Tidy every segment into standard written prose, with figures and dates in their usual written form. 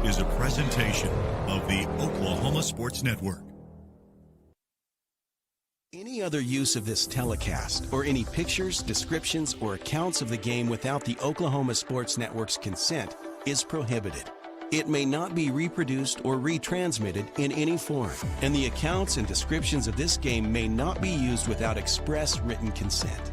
is a presentation of the Oklahoma Sports Network. Any other use of this telecast or any pictures, descriptions, or accounts of the game without the Oklahoma Sports Network's consent is prohibited. It may not be reproduced or retransmitted in any form, and the accounts and descriptions of this game may not be used without express written consent.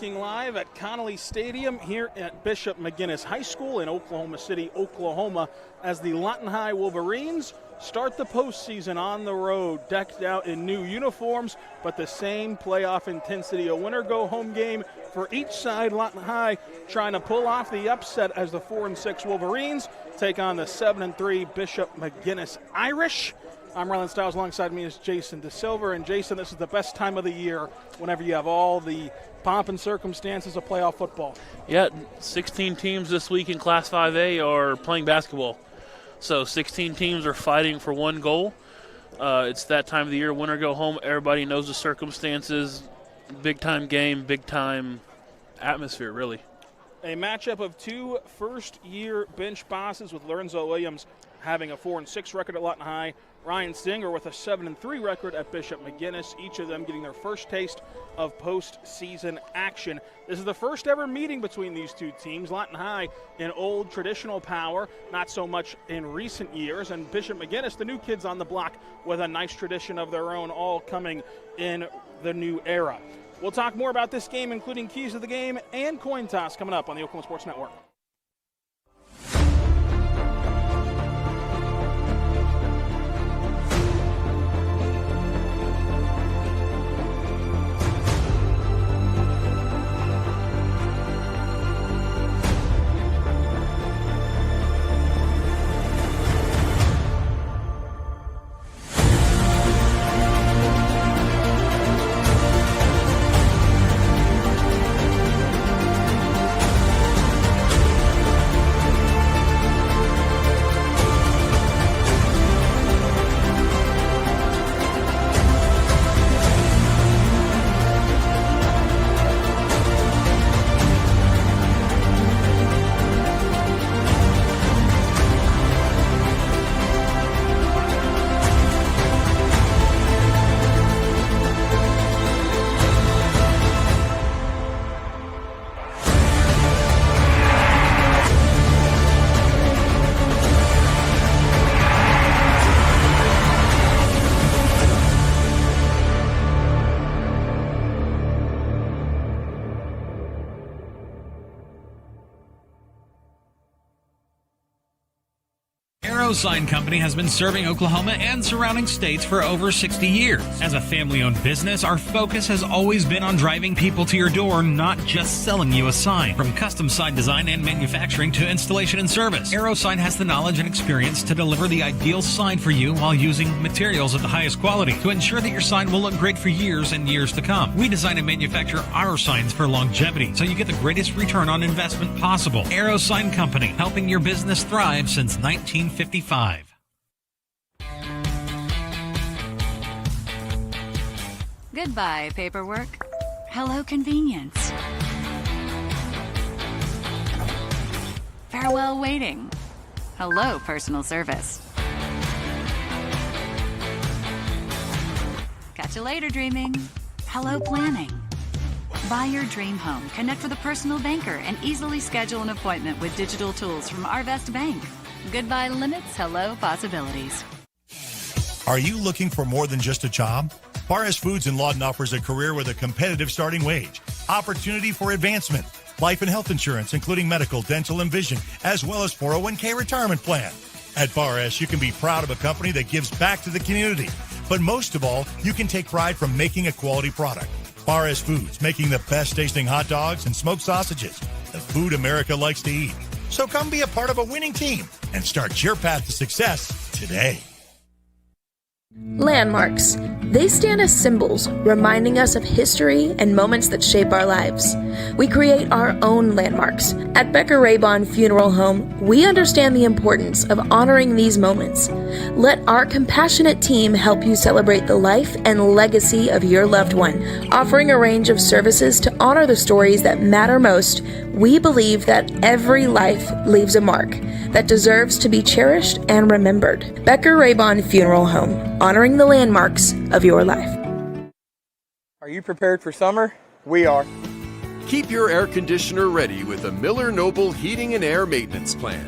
Live at Connolly Stadium here at Bishop McGuiness High School in Oklahoma City, Oklahoma, as the Lawton High Wolverines start the postseason on the road, decked out in new uniforms, but the same playoff intensity. A winner-go-home game for each side. Lawton High trying to pull off the upset as the 4-6 Wolverines take on the 7-3 Bishop McGuiness Irish. I'm Rylan Stiles. Alongside me is Jason DeSilver. And Jason, this is the best time of the year whenever you have all the pomp and circumstances of playoff football. Yeah, 16 teams this week in Class 5A are playing basketball. So 16 teams are fighting for one goal. It's that time of the year, win or go home. Everybody knows the circumstances. Big-time game, big-time atmosphere, really. A matchup of two first-year bench bosses, with Lorenzo Williams having a 4-6 record at Lawton High, Ryan Singer with a 7-3 record at Bishop McGuiness, each of them getting their first taste of postseason action. This is the first ever meeting between these two teams. Lawton High in old traditional power, not so much in recent years, and Bishop McGuiness, the new kids on the block, with a nice tradition of their own, all coming in the new era. We'll talk more about this game, including keys of the game and coin toss, coming up on the Oklahoma Sports Network. Sign Company has been serving Oklahoma and surrounding states for over 60 years. As a family-owned business, our focus has always been on driving people to your door, not just selling you a sign. From custom sign design and manufacturing to installation and service, AeroSign has the knowledge and experience to deliver the ideal sign for you while using materials of the highest quality to ensure that your sign will look great for years and years to come. We design and manufacture our signs for longevity, so you get the greatest return on investment possible. AeroSign Company, helping your business thrive since 1955. Goodbye, paperwork. Hello, convenience. Farewell, waiting. Hello, personal service. Catch you later, dreaming. Hello, planning. Buy your dream home, connect with a personal banker, and easily schedule an appointment with digital tools from Arvest Bank. Goodbye limits, hello possibilities. Are you looking for more than just a job? Barres Foods in Lawton offers a career with a competitive starting wage, opportunity for advancement, life and health insurance, including medical, dental, and vision, as well as 401k retirement plan. At Bar S, you can be proud of a company that gives back to the community. But most of all, you can take pride from making a quality product. Bar S Foods, making the best tasting hot dogs and smoked sausages. The food America likes to eat. So come be a part of a winning team and start your path to success today. Landmarks. They stand as symbols, reminding us of history and moments that shape our lives. We create our own landmarks. At Becker-Raybon Funeral Home, we understand the importance of honoring these moments. Let our compassionate team help you celebrate the life and legacy of your loved one. Offering a range of services to honor the stories that matter most, we believe that every life leaves a mark that deserves to be cherished and remembered. Becker-Raybon Funeral Home, honoring the landmarks of your life. Are you prepared for summer? We are. Keep your air conditioner ready with a Miller Noble Heating and Air Maintenance Plan.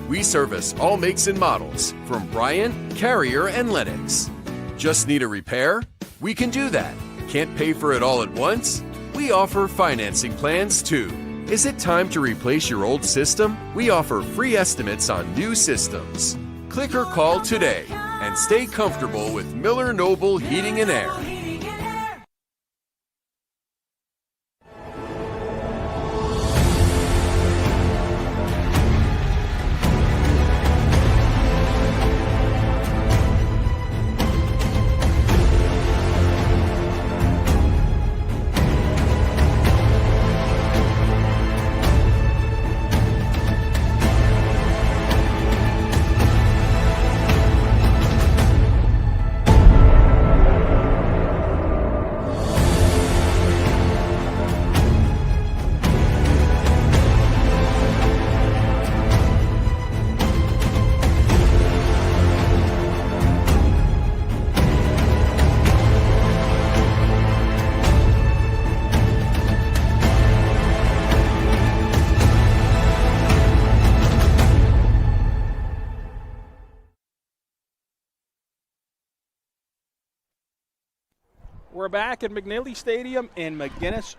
We service all makes and models from Bryant, Carrier, and Lennox. Just need a repair? We can do that. Can't pay for it all at once? We offer financing plans too. Is it time to replace your old system? We offer free estimates on new systems. Click or call today and stay comfortable with Miller Noble Heating and Air. We're back at McNally Stadium in McGuiness,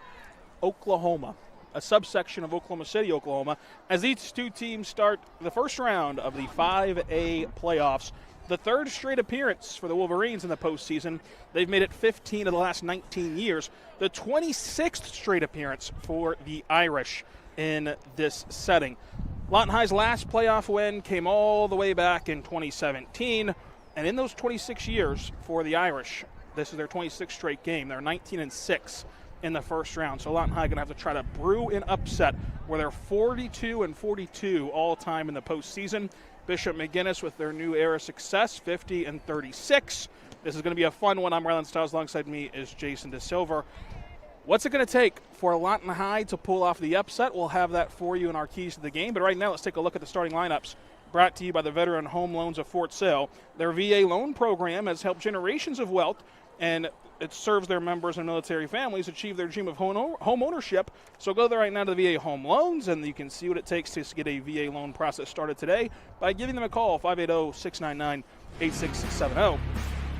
Oklahoma, a subsection of Oklahoma City, Oklahoma, as these two teams start the first round of the 5A playoffs. The third straight appearance for the Wolverines in the postseason. They've made it 15 of the last 19 years. The 26th straight appearance for the Irish in this setting. Lawton High's last playoff win came all the way back in 2017, and in those 26 years for the Irish, this is their 26th straight game. They're 19-6 in the first round. So Lawton High going to have to try to brew an upset where they're 42-42 all time in the postseason. Bishop McGuiness with their new era success, 50-36. This is going to be a fun one. I'm Rylan Stiles. Alongside me is Jason DeSilver. What's it going to take for Lawton High to pull off the upset? We'll have that for you in our keys to the game. But right now, let's take a look at the starting lineups. Brought to you by the Veteran Home Loans of Fort Sill. Their VA loan program has helped generations of wealth, and it serves their members and military families achieve their dream of home ownership. So go there right now to the VA Home Loans, and you can see what it takes to get a VA loan process started today by giving them a call, 580-699-8670.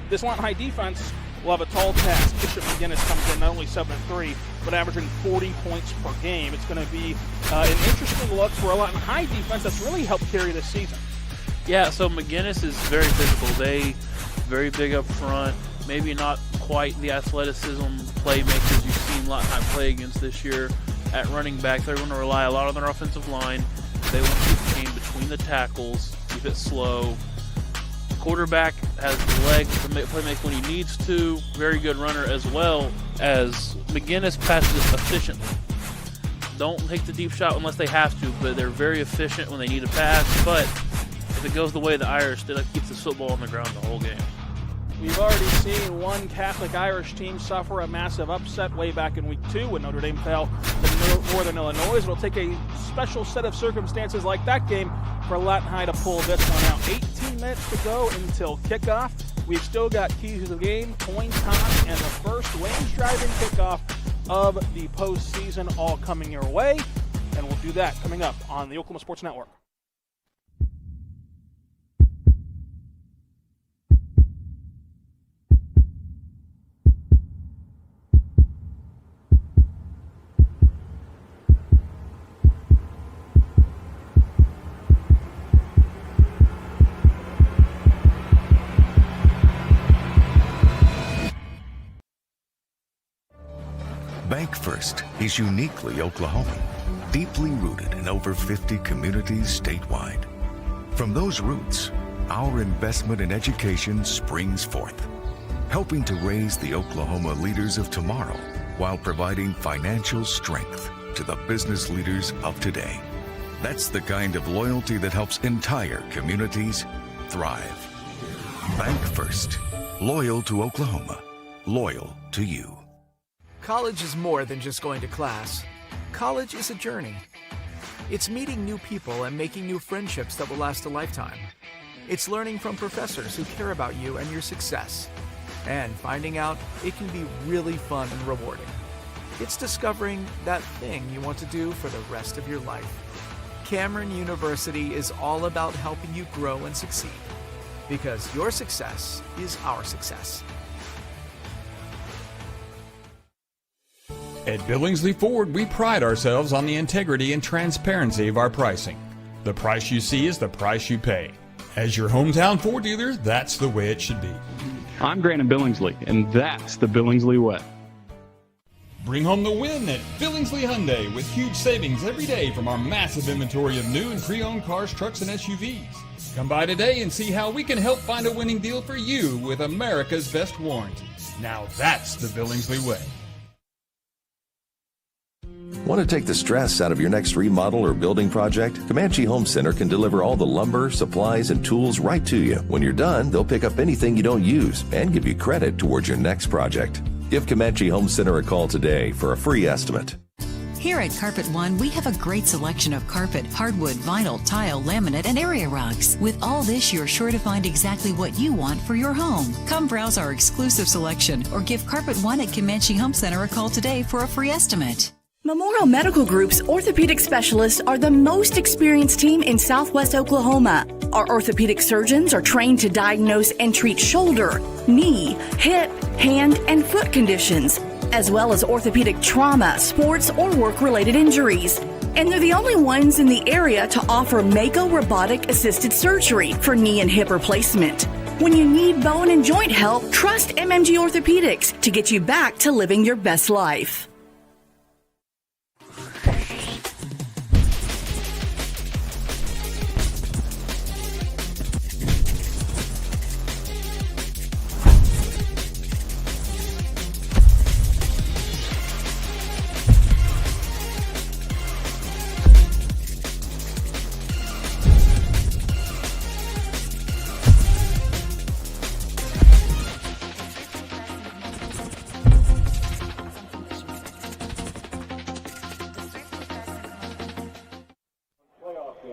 This Lawton High defense will have a tall task. Bishop McGuiness comes in not only 7-3, but averaging 40 points per game. It's going to be an interesting look for a Lawton High defense that's really helped carry this season. Yeah, so McGuiness is very physical. They very big up front. Maybe not quite the athleticism playmakers you've seen Lawton High play against this year. At running back, they're going to rely a lot on their offensive line. They want to keep the game between the tackles, keep it slow. Quarterback has the legs to play make when he needs to. Very good runner, as well as McGuiness passes efficiently. Don't take the deep shot unless they have to, but they're very efficient when they need to pass. But if it goes the way of the Irish, they'll keep this football on the ground the whole game. We've already seen one Catholic Irish team suffer a massive upset way back in week 2 when Notre Dame fell to Northern Illinois. It'll take a special set of circumstances like that game for Lawton High to pull this one out. 18 minutes to go until kickoff. We've still got keys to the game, coin toss, and the first Wayne's driving kickoff of the postseason all coming your way. And we'll do that coming up on the Oklahoma Sports Network. Bank First is uniquely Oklahoman, deeply rooted in over 50 communities statewide. From those roots, our investment in education springs forth, helping to raise the Oklahoma leaders of tomorrow while providing financial strength to the business leaders of today. That's the kind of loyalty that helps entire communities thrive. Bank First. Loyal to Oklahoma. Loyal to you. College is more than just going to class. College is a journey. It's meeting new people and making new friendships that will last a lifetime. It's learning from professors who care about you and your success. And finding out it can be really fun and rewarding. It's discovering that thing you want to do for the rest of your life. Cameron University is all about helping you grow and succeed. Because your success is our success. At Billingsley Ford, we pride ourselves on the integrity and transparency of our pricing. The price you see is the price you pay. As your hometown Ford dealer, that's the way it should be. I'm Grant Billingsley, and that's the Billingsley way. Bring home the win at Billingsley Hyundai with huge savings every day from our massive inventory of new and pre-owned cars, trucks, and SUVs. Come by today and see how we can help find a winning deal for you with America's best warranty. Now that's the Billingsley way. Want to take the stress out of your next remodel or building project? Comanche Home Center can deliver all the lumber, supplies, and tools right to you. When you're done, they'll pick up anything you don't use and give you credit towards your next project. Give Comanche Home Center a call today for a free estimate. Here at Carpet One, we have a great selection of carpet, hardwood, vinyl, tile, laminate, and area rugs. With all this, you're sure to find exactly what you want for your home. Come browse our exclusive selection or give Carpet One at Comanche Home Center a call today for a free estimate. Memorial Medical Group's orthopedic specialists are the most experienced team in Southwest Oklahoma. Our orthopedic surgeons are trained to diagnose and treat shoulder, knee, hip, hand, and foot conditions, as well as orthopedic trauma, sports, or work-related injuries. And they're the only ones in the area to offer Mako robotic-assisted surgery for knee and hip replacement. When you need bone and joint help, trust MMG Orthopedics to get you back to living your best life.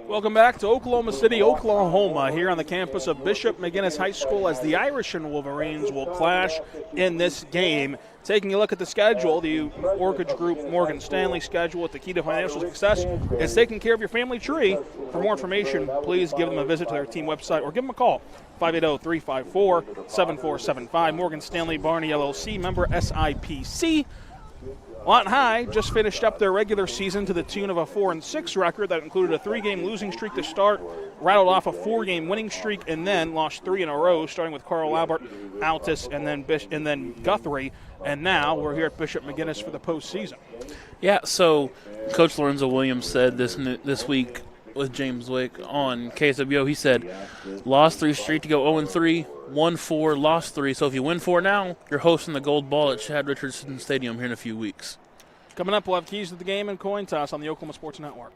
Welcome back to Oklahoma City, Oklahoma, here on the campus of Bishop McGuiness High School as the Irish and Wolverines will clash in this game. Taking a look at the schedule, the Orchid Group Morgan Stanley schedule with the key to financial success is taking care of your family tree. For more information, please give them a visit to their team website or give them a call, 580-354-7475. Morgan Stanley Barney LLC, member SIPC. Lawton High just finished up their regular season to the tune of a 4-6 record that included a 3-game losing streak to start, rattled off a 4-game winning streak, and then lost 3 in a row, starting with Carl Albert, Altus, and then Guthrie. And now we're here at Bishop McGuiness for the postseason. Yeah, so Coach Lorenzo Williams said this week with James Wick on KSWO. He said, lost 3 straight to go 0-3, won 4, lost 3. So if you win 4 now, you're hosting the Gold Ball at Chad Richardson Stadium here in a few weeks. Coming up, we'll have keys to the game and coin toss on the Oklahoma Sports Network.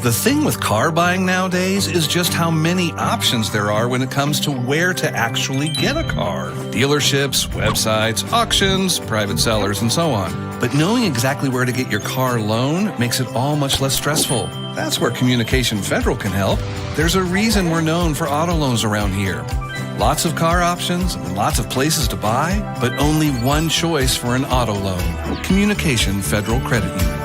The thing with car buying nowadays is just how many options there are when it comes to where to actually get a car. Dealerships, websites, auctions, private sellers, and so on. But knowing exactly where to get your car loan makes it all much less stressful. That's where Communication Federal can help. There's a reason we're known for auto loans around here. Lots of car options, lots of places to buy, but only one choice for an auto loan. Communication Federal Credit Union.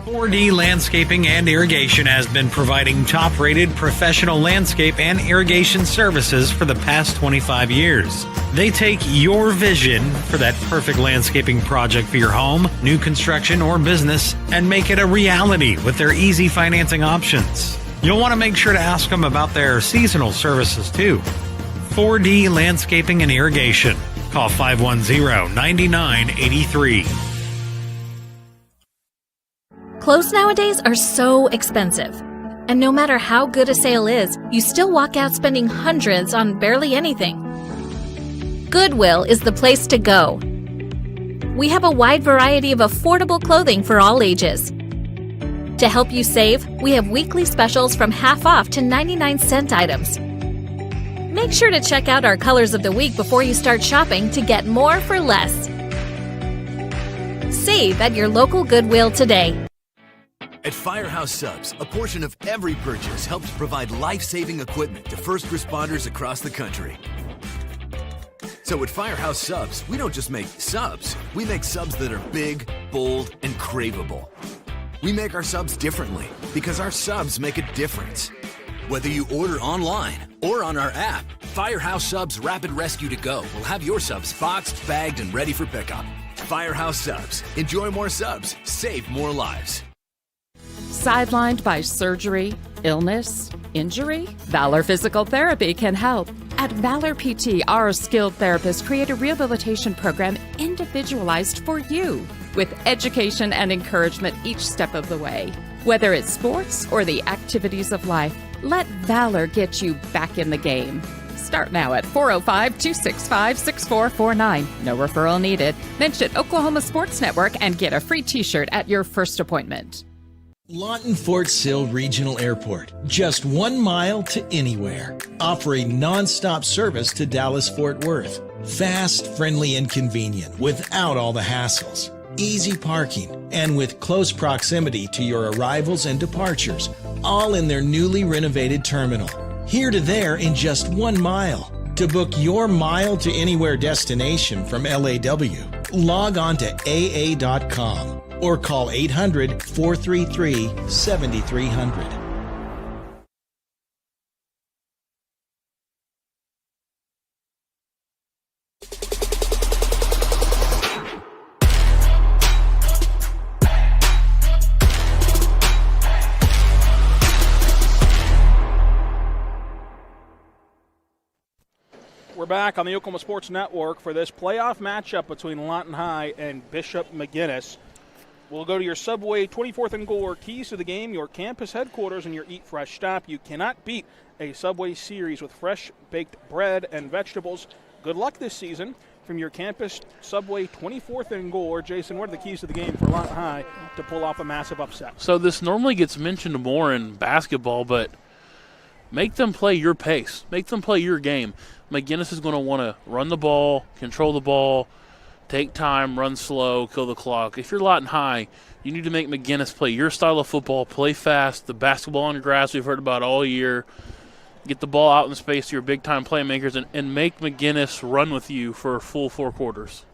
4D Landscaping and Irrigation has been providing top-rated professional landscape and irrigation services for the past 25 years. They take your vision for that perfect landscaping project for your home, new construction, or business and make it a reality with their easy financing options. You'll want to make sure to ask them about their seasonal services too. 4D Landscaping and Irrigation. Call 510-9983. Clothes nowadays are so expensive. And no matter how good a sale is, you still walk out spending hundreds on barely anything. Goodwill is the place to go. We have a wide variety of affordable clothing for all ages. To help you save, we have weekly specials from half off to 99-cent items. Make sure to check out our colors of the week before you start shopping to get more for less. Save at your local Goodwill today. At Firehouse Subs, a portion of every purchase helps provide life-saving equipment to first responders across the country. So at Firehouse Subs, we don't just make subs, we make subs that are big, bold, and craveable. We make our subs differently because our subs make a difference. Whether you order online or on our app, Firehouse Subs Rapid Rescue to Go will have your subs boxed, bagged, and ready for pickup. Firehouse Subs. Enjoy more subs. Save more lives. Sidelined by surgery, illness, injury? Valor Physical Therapy can help. At Valor PT, our skilled therapists create a rehabilitation program individualized for you, with education and encouragement each step of the way. Whether it's sports or the activities of life, let Valor get you back in the game. Start now at 405-265-6449. No referral needed. Mention Oklahoma Sports Network and get a free t-shirt at your first appointment. Lawton Fort Sill Regional Airport, just 1 mile to anywhere. Offering non-stop service to Dallas-Fort Worth. Fast, friendly, and convenient without all the hassles. Easy parking, and with close proximity to your arrivals and departures, all in their newly renovated terminal. Here to there in just 1 mile. To book your mile to anywhere destination from LAW, log on to AA.com or call 800-433-7300. We're back on the Oklahoma Sports Network for this playoff matchup between Lawton High and Bishop McGuiness. We'll go to your Subway 24th and Gore keys to the game, your campus headquarters, and your Eat Fresh stop. You cannot beat a Subway series with fresh baked bread and vegetables. Good luck this season from your campus Subway 24th and Gore. Jason, what are the keys to the game for Lawton High to pull off a massive upset? So this normally gets mentioned more in basketball, but make them play your pace. Make them play your game. McGuiness is going to want to run the ball, control the ball, take time, run slow, kill the clock. If you're Lawton High, you need to make McGuiness play your style of football, play fast, the basketball on grass we've heard about all year. Get the ball out in space to your big-time playmakers and make McGuiness run with you for a full 4 quarters.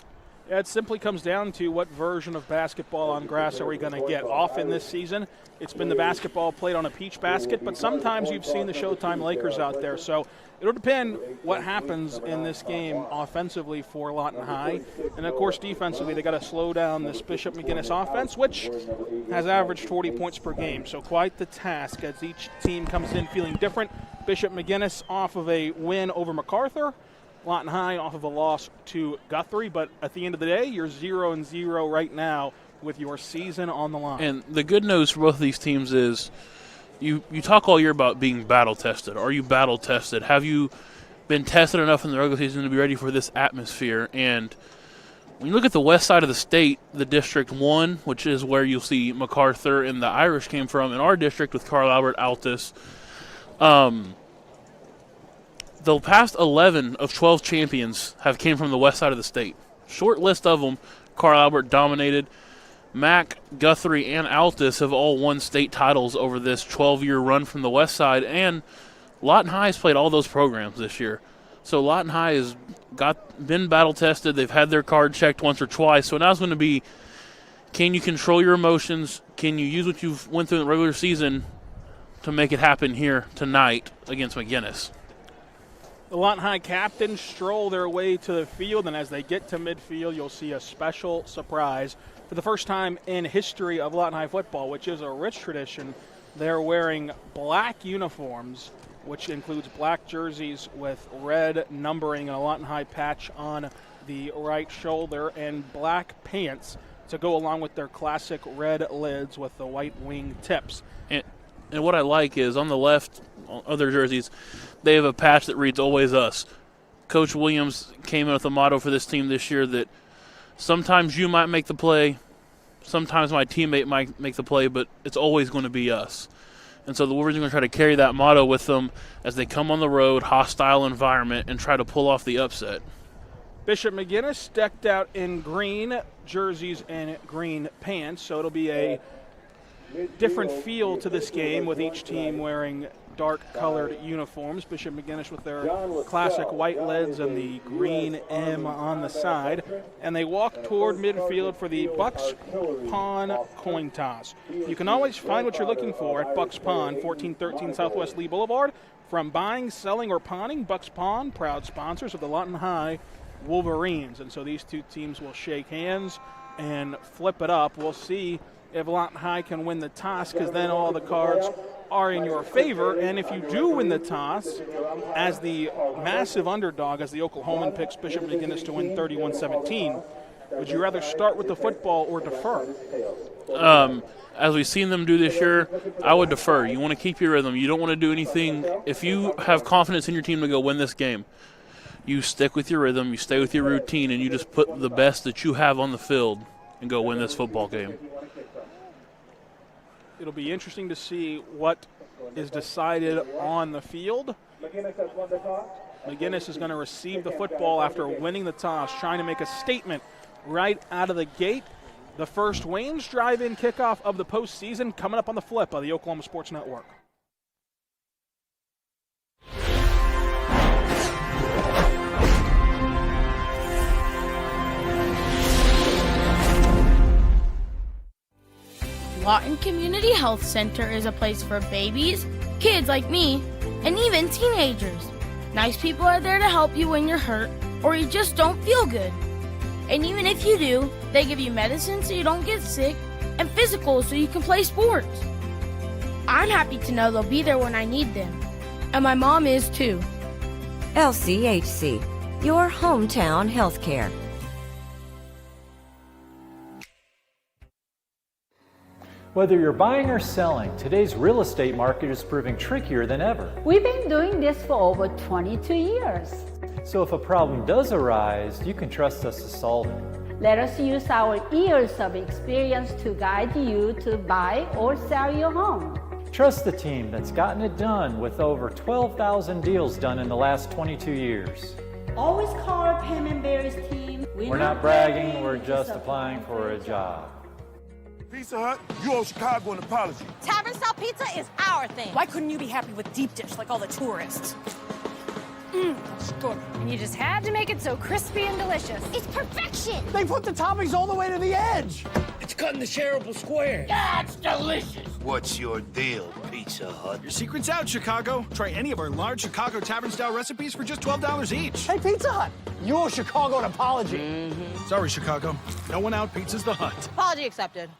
Yeah, it simply comes down to what version of basketball on grass are we going to get. Often this season, it's been the basketball played on a peach basket, but sometimes you've seen the Showtime Lakers out there. So it'll depend what happens in this game offensively for Lawton High. And, of course, defensively, they got to slow down this Bishop McGuiness offense, which has averaged 40 points per game. So quite the task as each team comes in feeling different. Bishop McGuiness off of a win over MacArthur. Lawton High off of a loss to Guthrie. But at the end of the day, you're 0-0 right now with your season on the line. And the good news for both of these teams is you talk all year about being battle-tested. Are you battle-tested? Have you been tested enough in the regular season to be ready for this atmosphere? And When you look at the west side of the state, the District 1, which is where you'll see MacArthur and the Irish came from, in our district with Carl Albert, Altus, the past 11 of 12 champions have came from the west side of the state. Short list of them, Carl Albert dominated. Mac, Guthrie, and Altus have all won state titles over this 12-year run from the west side, and Lawton High has played all those programs this year. So Lawton High has been battle-tested. They've had their card checked once or twice. So now it's going to be, can you control your emotions? Can you use what you've went through in the regular season to make it happen here tonight against McGuiness? The Lawton High captains stroll their way to the field, and as they get to midfield, you'll see a special surprise. For the first time in history of Lawton High football, which is a rich tradition, they're wearing black uniforms, which includes black jerseys with red numbering and a Lawton High patch on the right shoulder, and black pants to go along with their classic red lids with the white wing tips. And what I like is on the left, on their jerseys, they have a patch that reads "Always Us." Coach Williams came in with a motto for this team this year that sometimes you might make the play, sometimes my teammate might make the play, but it's always going to be us. And so the Wolverines are going to try to carry that motto with them as they come on the road, hostile environment, and try to pull off the upset. Bishop McGuiness decked out in green jerseys and green pants, so it'll be a different feel to this game with each team wearing dark-colored uniforms. Bishop McGuiness with their classic white lids and the green M on the side. And they walk toward midfield for the Bucks Pond coin toss. You can always find what you're looking for at Bucks Pond, 1413 Southwest Lee Boulevard. From buying, selling, or pawning, Bucks Pond, proud sponsors of the Lawton High Wolverines. And so these two teams will shake hands and flip it up. We'll see if Lawton High can win the toss, because then all the cards are in your favor. And if you do win the toss, as the massive underdog, as the Oklahoman picks Bishop McGuiness to win 31-17, would you rather start with the football or defer? As we've seen them do this year, I would defer. You want to keep your rhythm. You don't want to do anything. If you have confidence in your team to go win this game, you stick with your rhythm, you stay with your routine, and you just put the best that you have on the field and go win this football game. It'll be interesting to see what is decided on the field. McGuiness is going to receive the football after winning the toss, trying to make a statement right out of the gate. The first Wayne's drive-in kickoff of the postseason coming up on the flip of the Oklahoma Sports Network. Lawton Community Health Center is a place for babies, kids like me, and even teenagers. Nice people are there to help you when you're hurt or you just don't feel good. And even if you do, they give you medicine so you don't get sick and physicals so you can play sports. I'm happy to know they'll be there when I need them. And my mom is too. LCHC, your hometown healthcare. Whether you're buying or selling, today's real estate market is proving trickier than ever. We've been doing this for over 22 years. So if a problem does arise, you can trust us to solve it. Let us use our years of experience to guide you to buy or sell your home. Trust the team that's gotten it done with over 12,000 deals done in the last 22 years. Always call our Payment Berries team. We're not bragging, we're just applying for a job. Pizza Hut, you owe Chicago an apology. Tavern style pizza is our thing. Why couldn't you be happy with deep dish like all the tourists? It's good. And you just had to make it so crispy and delicious. It's perfection. They put the toppings all the way to the edge. It's cut in the shareable square. That's delicious. What's your deal, Pizza Hut? Your secret's out, Chicago. Try any of our large Chicago tavern-style recipes for just $12 each. Hey, Pizza Hut, you owe Chicago an apology. Sorry, Chicago. No one out, Pizza's the Hut. Apology accepted.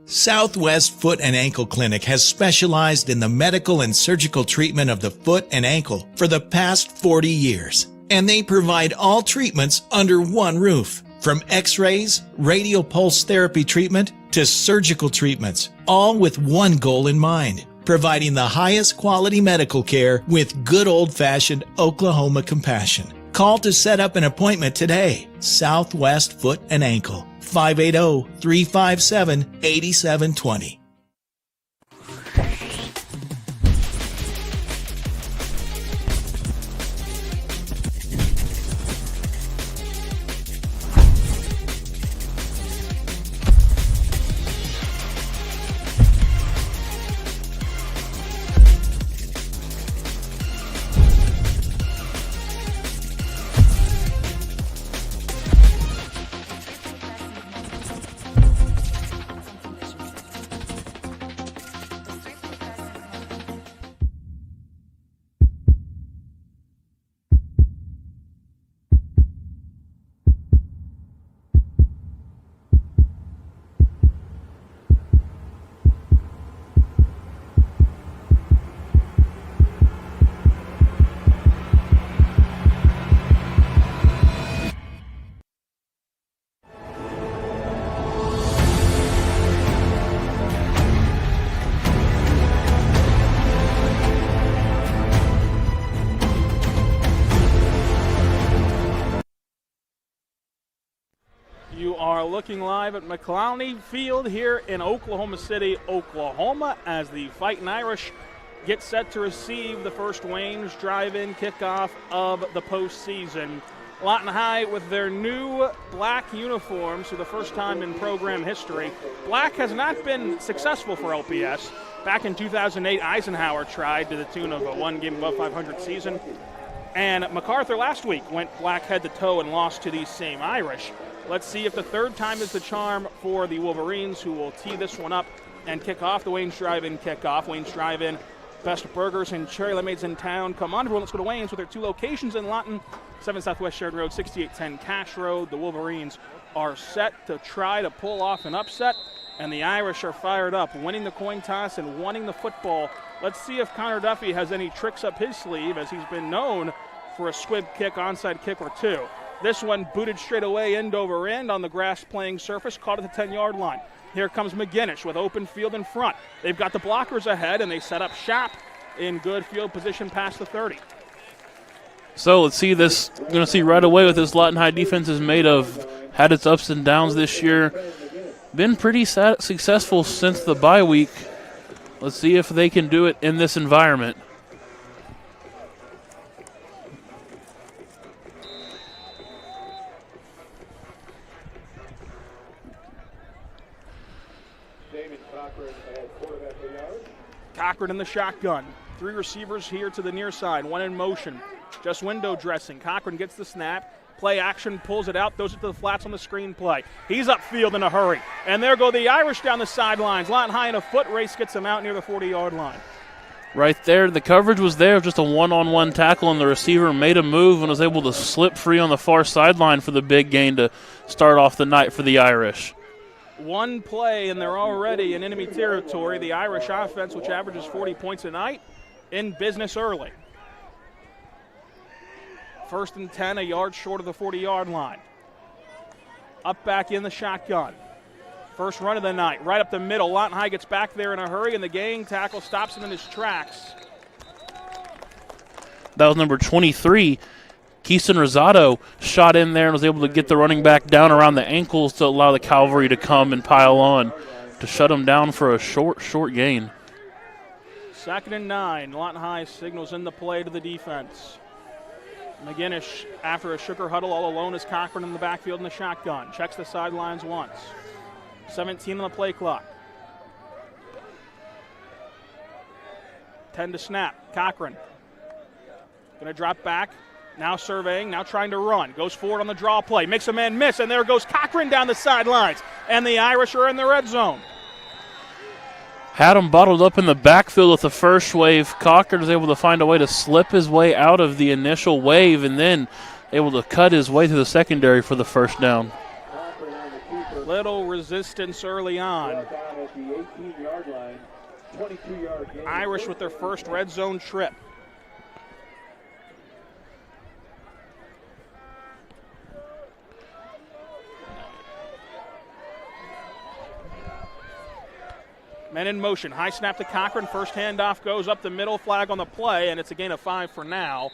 Southwest Foot and Ankle Clinic has specialized in the medical and surgical treatment of the foot and ankle for the past 40 years. And they provide all treatments under one roof. From x-rays, radial pulse therapy treatment, to surgical treatments, all with one goal in mind, providing the highest quality medical care with good old-fashioned Oklahoma compassion. Call to set up an appointment today. Southwest Foot and Ankle, 580-357-8720. You are looking live at McClowney Field here in Oklahoma City, Oklahoma, as the Fightin' Irish get set to receive the first Wayne's Drive-In kickoff of the postseason. Lawton High with their new black uniforms for the first time in program history. Black has not been successful for LPS. Back in 2008, Eisenhower tried to the tune of a one-game above 500 season. And MacArthur last week went black head to toe and lost to these same Irish. Let's see if the third time is the charm for the Wolverines, who will tee this one up and kick off the Wayne's Drive-In kickoff. Wayne's Drive-In, best burgers and cherry lemonades in town. Come on, everyone, let's go to Wayne's with their two locations in Lawton, 7 Southwest Shared Road, 6810 Cash Road. The Wolverines are set to try to pull off an upset, and the Irish are fired up, winning the coin toss and wanting the football. Let's see if Connor Duffy has any tricks up his sleeve, as he's been known for a squib kick, onside kick or two. This one booted straight away end over end on the grass playing surface, caught at the 10-yard line. Here comes McGuiness with open field in front. They've got the blockers ahead, and they set up shop in good field position past the 30. So let's see this. We're going to see right away what this Lawton High defense is made of. Had its ups and downs this year. Been pretty successful since the bye week. Let's see if they can do it in this environment. Cochran in the shotgun. Three receivers here to the near side, one in motion. Just window dressing. Cochran gets the snap. Play action, pulls it out, throws it to the flats on the screen play. He's upfield in a hurry. And there go the Irish down the sidelines. Lawton High in a foot race gets him out near the 40-yard line. Right there, the coverage was there, just a one-on-one tackle, and the receiver made a move and was able to slip free on the far sideline for the big gain to start off the night for the Irish. One play, and they're already in enemy territory. The Irish offense, which averages 40 points a night, in business early. 1st and 10, a yard short of the 40-yard line. Up back in the shotgun. First run of the night, right up the middle. Lawton High gets back there in a hurry, and the gang tackle stops him in his tracks. That was number 23. Keeson Rosado shot in there and was able to get the running back down around the ankles to allow the cavalry to come and pile on to shut him down for a short gain. 2nd and 9. Lawton High signals in the play to the defense. McGuiness, after a sugar huddle, all alone is Cochran in the backfield in the shotgun. Checks the sidelines once. 17 on the play clock. 10 to snap. Cochran going to drop back. Now surveying, now trying to run. Goes forward on the draw play. Makes a man miss, and there goes Cochran down the sidelines. And the Irish are in the red zone. Had him bottled up in the backfield with the first wave. Cochran was able to find a way to slip his way out of the initial wave and then able to cut his way to the secondary for the first down. Little resistance early on. Irish with their first red zone trip. Men in motion. High snap to Cochran. First handoff goes up the middle. Flag on the play, and it's a gain of 5 for now.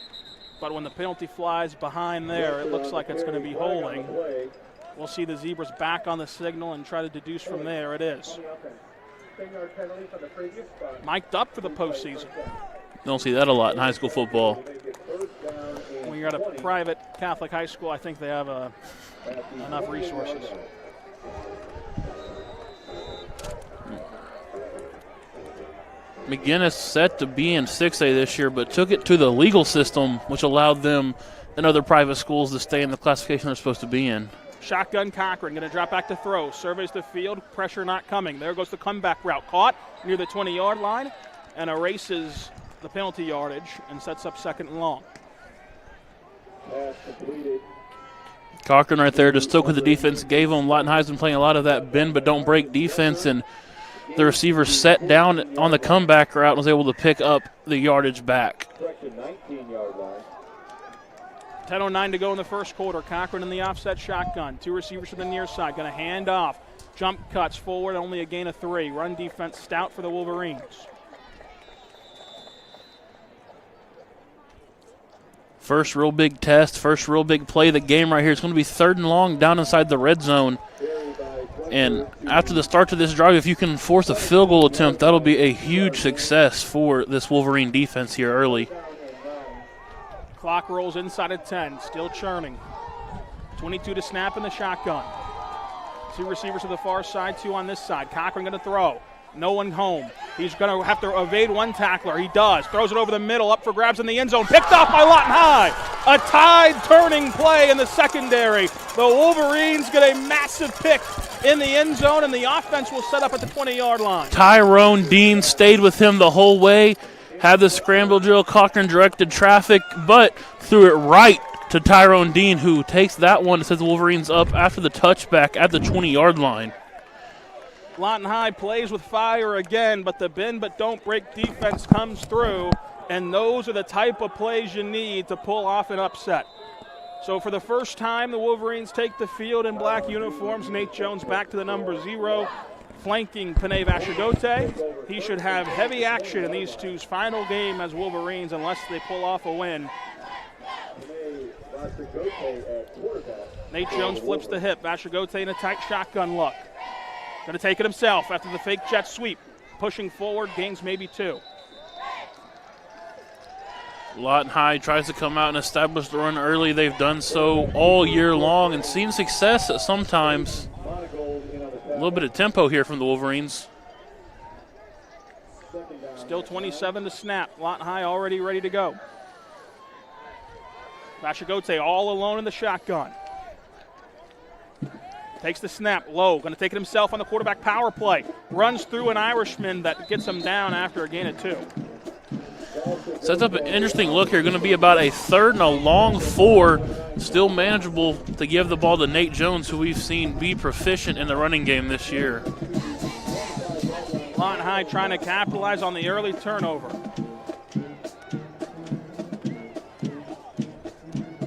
But when the penalty flies behind there, it looks like it's going to be holding. We'll see the Zebras back on the signal and try to deduce from there. It is. Mic'd up for the postseason. Don't see that a lot in high school football. When you're at a private Catholic high school, I think they have enough resources. McGuiness set to be in 6A this year, but took it to the legal system, which allowed them and other private schools to stay in the classification they're supposed to be in. Shotgun Cochran going to drop back to throw. Surveys the field. Pressure not coming. There goes the comeback route. Caught near the 20-yard line and erases the penalty yardage and sets up 2nd and long. Cochran right there just took with the defense, gave them. Lawton High's been playing a lot of that bend but don't break defense, and the receiver set down on the comeback route and was able to pick up the yardage back. 10:09 to go in the first quarter. Cochran in the offset shotgun. 2 receivers to the near side. Going to hand off. Jump cuts forward, only a gain of 3. Run defense stout for the Wolverines. First real big test, first real big play of the game right here. It's going to be 3rd and long down inside the red zone. And after the start to this drive, if you can force a field goal attempt, that'll be a huge success for this Wolverine defense here early. Clock rolls inside of 10, still churning. 22 to snap in the shotgun. 2 receivers to the far side, 2 on this side. Cochran going to throw. No one home. He's going to have to evade one tackler. He does. Throws it over the middle, up for grabs in the end zone. Picked off by Lawton High. A tide-turning play in the secondary. The Wolverines get a massive pick in the end zone, and the offense will set up at the 20-yard line. Tyrone Dean stayed with him the whole way. Had the scramble drill. Cochran directed traffic, but threw it right to Tyrone Dean, who takes that one and sets the Wolverines up after the touchback at the 20-yard line. Lawton High plays with fire again, but the bend but don't break defense comes through, and those are the type of plays you need to pull off an upset. So for the first time, the Wolverines take the field in black uniforms. Nate Jones back to the number 0, flanking Panay Vashigote. He should have heavy action in these two's final game as Wolverines unless they pull off a win. Nate Jones flips the hip. Vashigote in a tight shotgun look. Going to take it himself after the fake jet sweep. Pushing forward, gains maybe 2. Lawton High tries to come out and establish the run early. They've done so all year long and seen success at sometimes. A little bit of tempo here from the Wolverines. Still 27 to snap. Lawton High already ready to go. Vashigote all alone in the shotgun. Takes the snap, low, going to take it himself on the quarterback power play. Runs through an Irishman that gets him down after a gain of 2. Sets up an interesting look here. Going to be about a 3rd and a long 4. Still manageable to give the ball to Nate Jones, who we've seen be proficient in the running game this year. Lawton High trying to capitalize on the early turnover.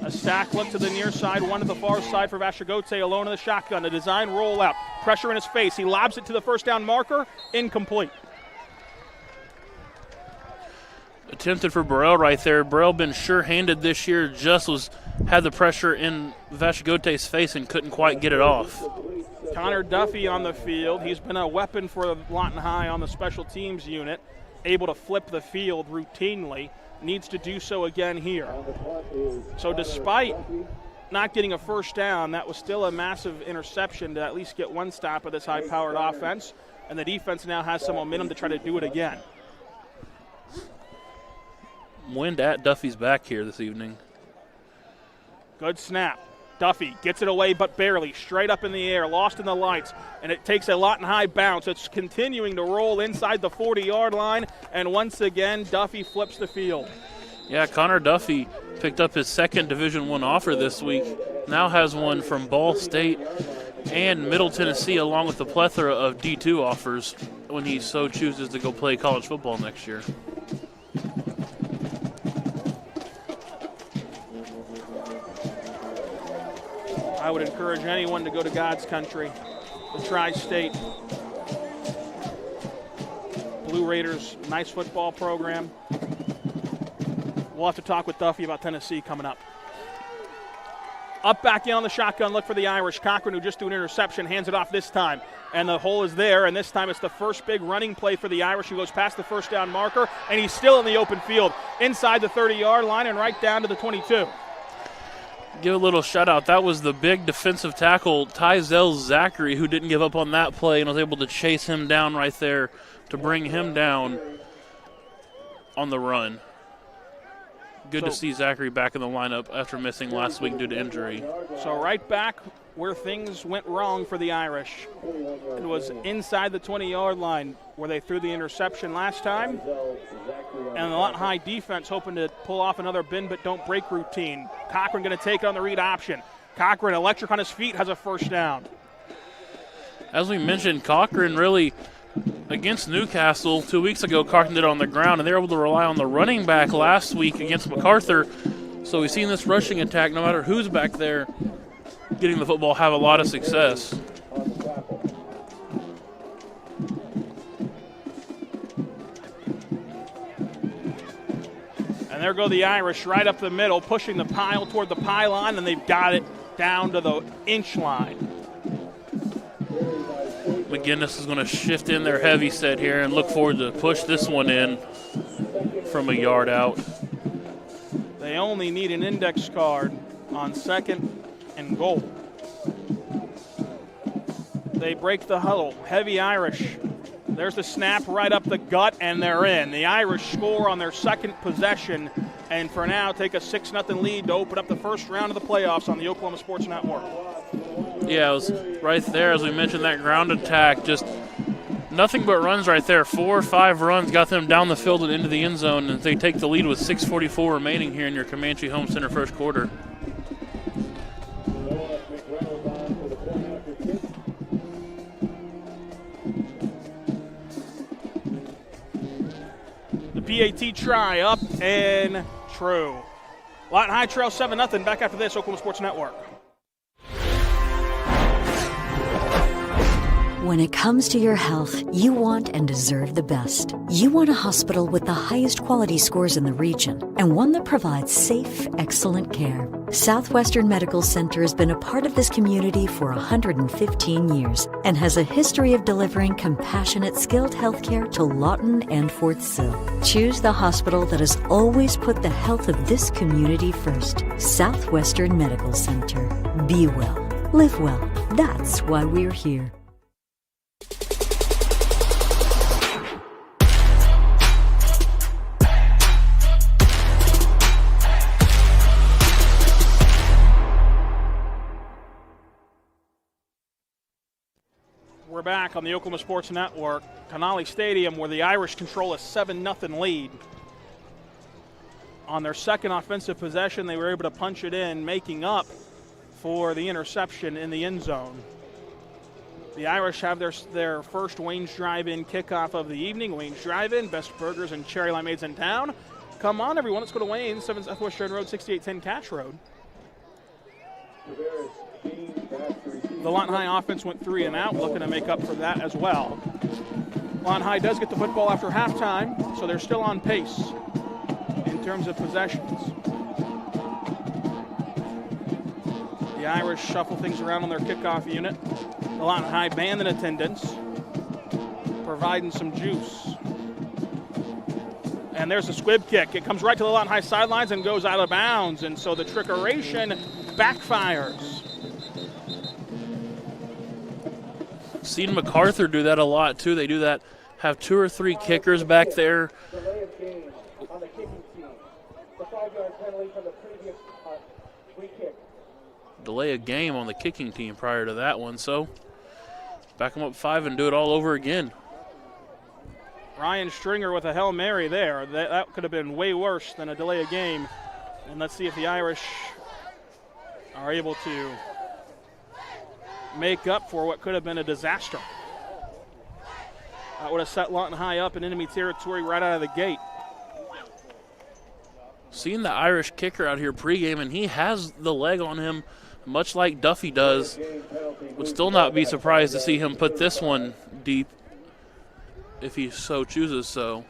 Stack look to the near side, one to the far side for Vashigote, alone in the shotgun. A design rollout, pressure in his face. He lobs it to the first down marker, incomplete. Attempted for Burrell right there. Burrell been sure-handed this year, just had the pressure in Vashigote's face and couldn't quite get it off. Connor Duffy on the field. He's been a weapon for Lawton High on the special teams unit, able to flip the field routinely. Needs to do so again here. So despite not getting a first down, that was still a massive interception to at least get one stop of this high-powered offense, and the defense now has some momentum to try to do it again. Wind at Duffy's back here this evening. Good snap. Duffy gets it away but barely. Straight up in the air, lost in the lights, and it takes a Lawton High bounce. It's continuing to roll inside the 40-yard line, and once again, Duffy flips the field. Yeah, Connor Duffy picked up his 2nd Division I offer this week. Now has one from Ball State and Middle Tennessee, along with a plethora of D2 offers when he so chooses to go play college football next year. I would encourage anyone to go to God's country, the Tri-State. Blue Raiders, nice football program. We'll have to talk with Duffy about Tennessee coming up. Up back in on the shotgun, look for the Irish. Cochran, who just threw an interception, hands it off this time. And the hole is there, and this time it's the first big running play for the Irish, who goes past the first down marker, and he's still in the open field, inside the 30-yard line and right down to the 22. Give a little shout-out. That was the big defensive tackle, Tyzel Zachary, who didn't give up on that play and was able to chase him down right there to bring him down on the run. Good to see Zachary back in the lineup after missing last week due to injury. So right back where things went wrong for the Irish. It was inside the 20-yard line where they threw the interception last time. And the Lawton High defense hoping to pull off another bend but don't break routine. Cochran going to take it on the read option. Cochran, electric on his feet, has a first down. As we mentioned, Cochran really, against Newcastle 2 weeks ago, Cochran did it on the ground, and they were able to rely on the running back last week against MacArthur. So we've seen this rushing attack, no matter who's back there, getting the football, have a lot of success. And there go the Irish right up the middle, pushing the pile toward the pylon, and they've got it down to the inch line. McGuiness is going to shift in their heavy set here and look forward to push this one in from a yard out. They only need an index card on 2nd and goal. They break the huddle. Heavy Irish. There's the snap right up the gut, and they're in. The Irish score on their second possession, and for now take a 6-0 lead to open up the first round of the playoffs on the Oklahoma Sports Network. Yeah, it was right there, as we mentioned, that ground attack. Just nothing but runs right there. 4 or 5 runs got them down the field and into the end zone, and they take the lead with 6:44 remaining here in your Comanche Home Center first quarter. The PAT try up and true. Lawton High trail 7-0. Back after this, Oklahoma Sports Network. When it comes to your health, you want and deserve the best. You want a hospital with the highest quality scores in the region and one that provides safe, excellent care. Southwestern Medical Center has been a part of this community for 115 years and has a history of delivering compassionate, skilled health care to Lawton and Fort Sill. Choose the hospital that has always put the health of this community first. Southwestern Medical Center. Be well. Live well. That's why we're here. We're back on the Oklahoma Sports Network, Canali Stadium, where the Irish control a 7-0 lead. On their second offensive possession, they were able to punch it in, making up for the interception in the end zone. The Irish have their first Wayne's Drive-In kickoff of the evening. Wayne's Drive-In, best burgers and cherry limeades in town. Come on, everyone, let's go to Wayne's, 7 Southwest Sheridan Road, 6810 Cache Road. The Lawton High offense went 3 and out, looking to make up for that as well. Lawton High does get the football after halftime, so they're still on pace in terms of possessions. The Irish shuffle things around on their kickoff unit. The Lawton High band in attendance, providing some juice. And there's a squib kick. It comes right to the Lawton High sidelines and goes out of bounds, and so the trickeration backfires. Seen MacArthur do that a lot, too. They do that, have 2 or 3 kickers back there. Delay a game on the kicking team prior to that one, so back them up 5 and do it all over again. Ryan Stringer with a Hail Mary there. That could have been way worse than a delay a game. And let's see if the Irish are able to make up for what could have been a disaster. That would have set Lawton High up in enemy territory right out of the gate. Seeing the Irish kicker out here pregame, and he has the leg on him, much like Duffy does. Would still not be surprised to see him put this one deep if he so chooses so.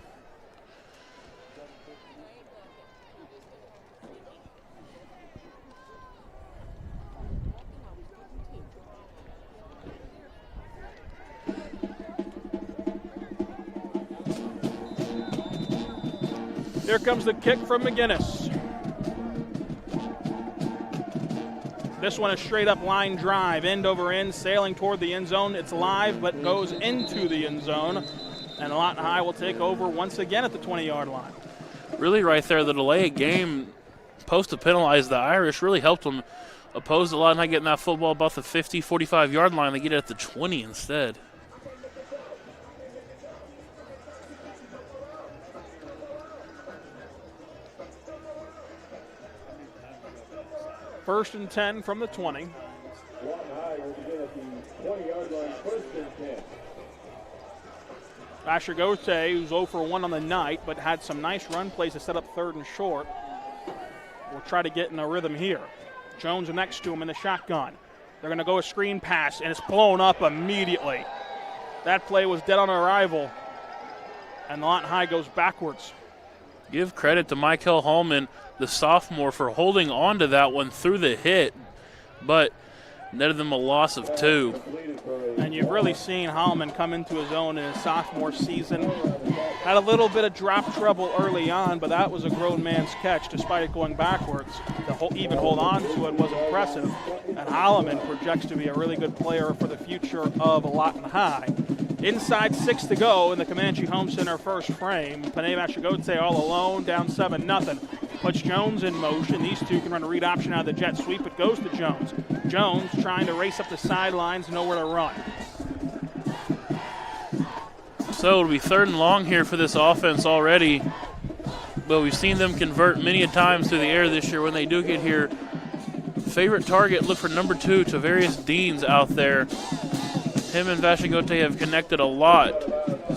Here comes the kick from McGuiness. This one a straight up line drive, end over end, sailing toward the end zone. It's live, but goes into the end zone. And Lawton High will take over once again at the 20-yard line. Really right there, the delay of game post to penalize the Irish really helped them. Opposed to Lawton High getting that football about the 50, 45-yard line. They get it at the 20 instead. First and 10 from the 20. Asher Gote, who's 0 for 1 on the night, but had some nice run plays to set up 3rd and short. We'll try to get in a rhythm here. Jones next to him in the shotgun. They're going to go a screen pass, and it's blown up immediately. That play was dead on arrival, and Lawton High goes backwards. Give credit to Michael Hallman, the sophomore, for holding on to that one through the hit, but netted them a loss of 2. And you've really seen Hallman come into his own in his sophomore season. Had a little bit of drop trouble early on, but that was a grown man's catch despite it going backwards. To even hold on to it was impressive. And Hallman projects to be a really good player for the future of Lawton High. Inside 6 to go in the Comanche Home Center first frame. Panay Ashagote all alone, down 7-0. Puts Jones in motion. These two can run a read option out of the jet sweep. It goes to Jones. Jones trying to race up the sidelines, nowhere to run. So it'll be 3rd and long here for this offense already. But we've seen them convert many a times through the air this year when they do get here. Favorite target, look for number 2, Tavarius Deans out there. Him and Vashagote have connected a lot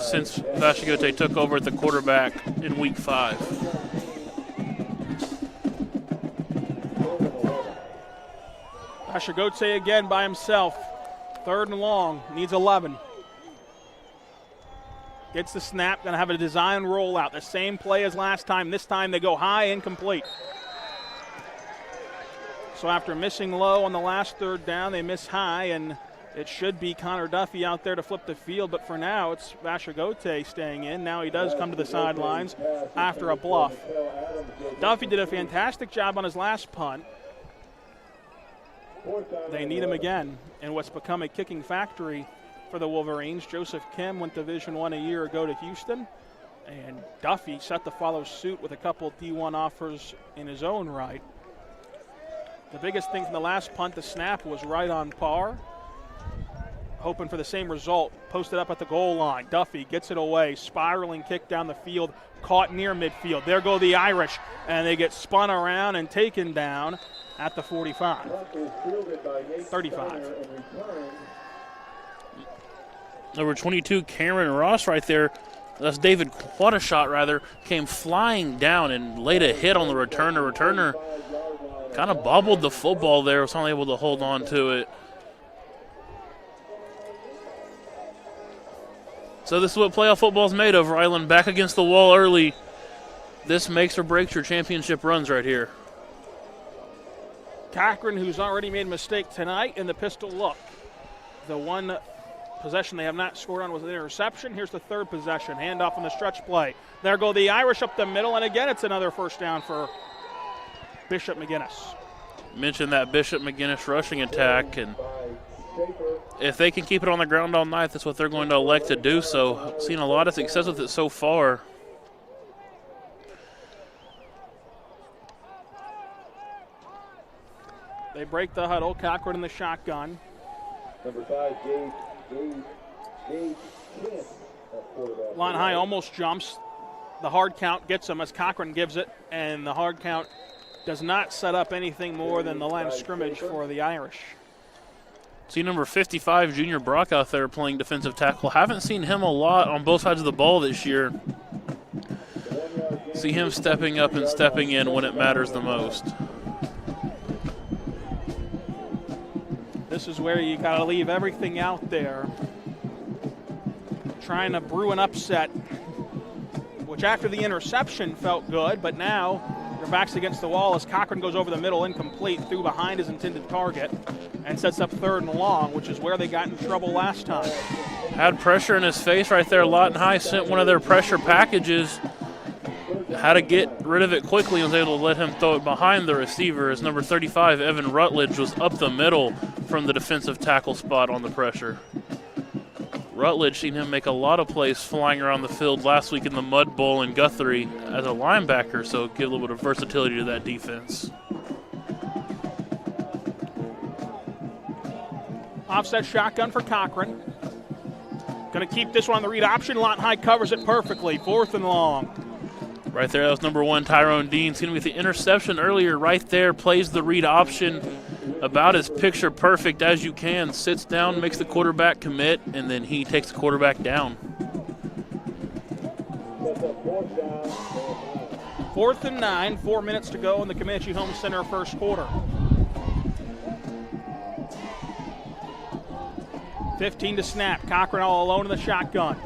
since Vashagote took over at the quarterback in week 5. Ashagote again by himself. 3rd and long, needs 11. Gets the snap, gonna have a design rollout. The same play as last time. This time they go high, incomplete. So after missing low on the last 3rd down, they miss high, and it should be Connor Duffy out there to flip the field, but for now it's Vashagote staying in. Now he does come to the sidelines after a bluff. Duffy did a fantastic job on his last punt. They need him again in what's become a kicking factory for the Wolverines. Joseph Kim went Division I a year ago to Houston, and Duffy set to follow suit with a couple D1 offers in his own right. The biggest thing from the last punt, the snap was right on par. Hoping for the same result. Posted up at the goal line. Duffy gets it away. Spiraling kick down the field. Caught near midfield. There go the Irish, and they get spun around and taken down at the 45. 35. Number 22, Cameron Ross right there. That's David Quattashot, rather. Came flying down and laid a hit on the returner. Returner kind of bobbled the football there. Was only able to hold on to it. So this is what playoff football is made of, Ryland. Back against the wall early. This makes or breaks your championship runs right here. Cochran, who's already made a mistake tonight in the pistol look. The one possession they have not scored on was an interception. Here's the 3rd possession. Handoff on the stretch play. There go the Irish up the middle, and again it's another first down for Bishop McGuiness. Mentioned that Bishop McGuiness rushing attack, and if they can keep it on the ground all night, that's what they're going to elect to do. So, seen a lot of success with it so far. They break the huddle. Cochran in the shotgun. Number 5, Gabe Lawton High almost jumps. The hard count gets him as Cochran gives it, and the hard count does not set up anything more than the line of scrimmage for the Irish. See number 55, Junior Brock, out there playing defensive tackle. Haven't seen him a lot on both sides of the ball this year. See him stepping up and stepping in when it matters the most. This is where you got to leave everything out there. Trying to brew an upset, which after the interception felt good, but now their back's against the wall as Cochran goes over the middle, incomplete, through behind his intended target, and sets up 3rd and long, which is where they got in trouble last time. Had pressure in his face right there. Lawton High sent one of their pressure packages. had to get rid of it quickly and was able to let him throw it behind the receiver as number 35, Evan Rutledge, was up the middle from the defensive tackle spot on the pressure. Rutledge, seen him make a lot of plays flying around the field last week in the Mud Bowl in Guthrie as a linebacker, so give a little bit of versatility to that defense. Offset shotgun for Cochran. Going to keep this one on the read option. Lawton High covers it perfectly. 4th and long. Right there, that was number 1, Tyrone Dean. Seen him with the interception earlier. Right there, plays the read option about as picture perfect as you can. Sits down, makes the quarterback commit, and then he takes the quarterback down. 4th and 9, 4 minutes to go in the Comanche Home Center first quarter. 15 to snap. Cochran all alone in the shotgun.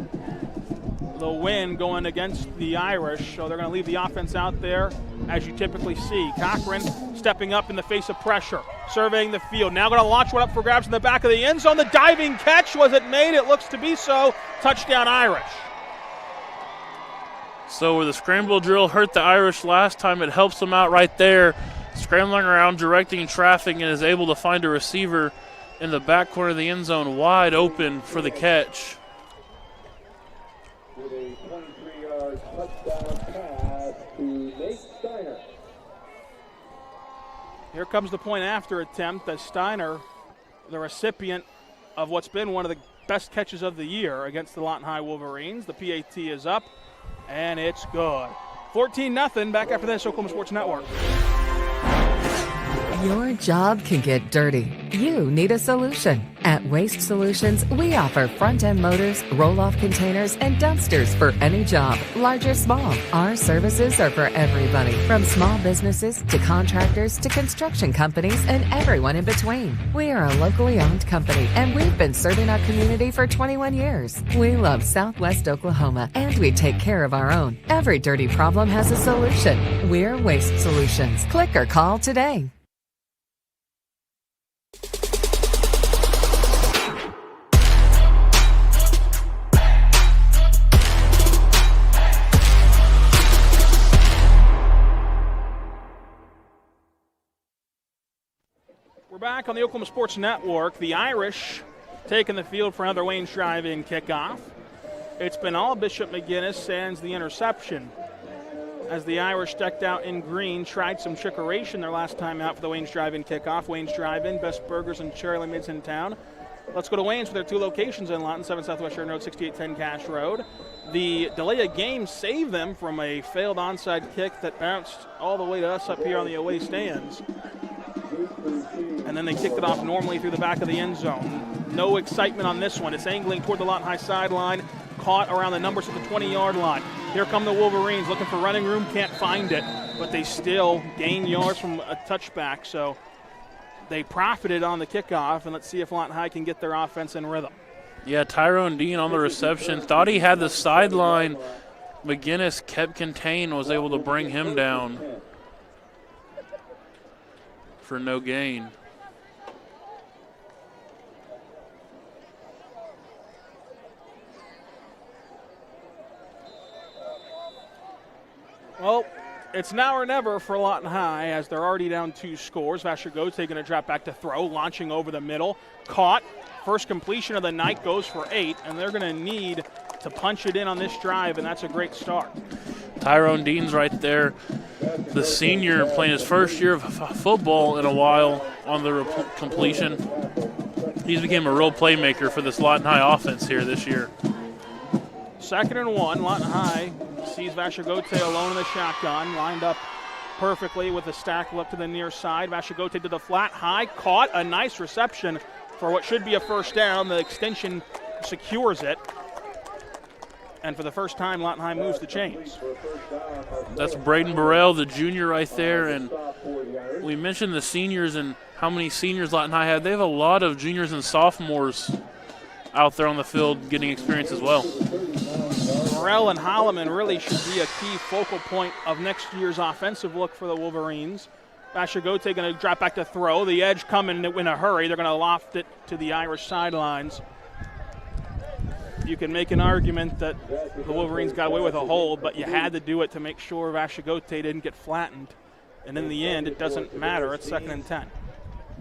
The wind going against the Irish, so they're going to leave the offense out there as you typically see. Cochran stepping up in the face of pressure, surveying the field. Now going to launch one up for grabs in the back of the end zone. The diving catch, was it made? It looks to be so. Touchdown Irish. So where the scramble drill hurt the Irish last time, it helps them out right there. Scrambling around, directing traffic, and is able to find a receiver in the back corner of the end zone, wide open for the catch. With a 23-yard touchdown pass to Nate Steiner. Here comes the point after attempt as Steiner, the recipient of what's been one of the best catches of the year against the Lawton High Wolverines. The PAT is up, and it's good. 14-0, back after this, Oklahoma Sports Network. Your job can get dirty. You need a solution. At Waste Solutions, we offer front-end loaders, roll-off containers, and dumpsters for any job, large or small. Our services are for everybody, from small businesses to contractors to construction companies and everyone in between. We are a locally owned company, and we've been serving our community for 21 years. We love Southwest Oklahoma, and we take care of our own. Every dirty problem has a solution. We're Waste Solutions. Click or call today. We're back on the Oklahoma Sports Network. The Irish taking the field for another Wayne's Drive-In kickoff. It's been all Bishop McGuiness sans the interception. As the Irish decked out in green, tried some trickeration their last time out for the Wayne's Drive-In kickoff. Wayne's Drive-In, best burgers and cherry lemonades in town. Let's go to Wayne's for their 2 locations in Lawton, 7 Southwest Sheridan Road, 6810 Cash Road. The delay of game saved them from a failed onside kick that bounced all the way to us up here on the away stands. And then they kicked it off normally through the back of the end zone. No excitement on this one. It's angling toward the Lawton High sideline, caught around the numbers at the 20-yard line. Here come the Wolverines looking for running room, can't find it, but they still gain yards from a touchback, so they profited on the kickoff, and let's see if Lawton High can get their offense in rhythm. Yeah, Tyrone Dean on the reception. Thought he had the sideline. McGuiness kept contained, was able to bring him down for no gain. Well, it's now or never for Lawton High as they're already down 2 scores. Vasher Gote going to drop back to throw, launching over the middle. Caught. First completion of the night goes for 8, and they're going to need to punch it in on this drive, and that's a great start. Tyrone Dean's right there. The senior playing his first year of football in a while on the completion. He's became a real playmaker for this Lawton High offense here this year. 2nd and 1, Lawton High sees Vasher Gote alone in the shotgun, lined up perfectly with a stack look to the near side. Vasher Gote to the flat, high, caught a nice reception for what should be a first down. The extension secures it. And for the first time, Lawton High moves the chains. That's Braden Burrell, the junior right there. And we mentioned the seniors and how many seniors Lawton High had. They have a lot of juniors and sophomores out there on the field getting experience as well. Burrell and Holloman really should be a key focal point of next year's offensive look for the Wolverines. Vasher Gote going to drop back to throw. The edge coming in a hurry. They're going to loft it to the Irish sidelines. You can make an argument that the Wolverines got away with a hold, but you had to do it to make sure Vashagote didn't get flattened. And in the end, it doesn't matter. It's 2nd and 10.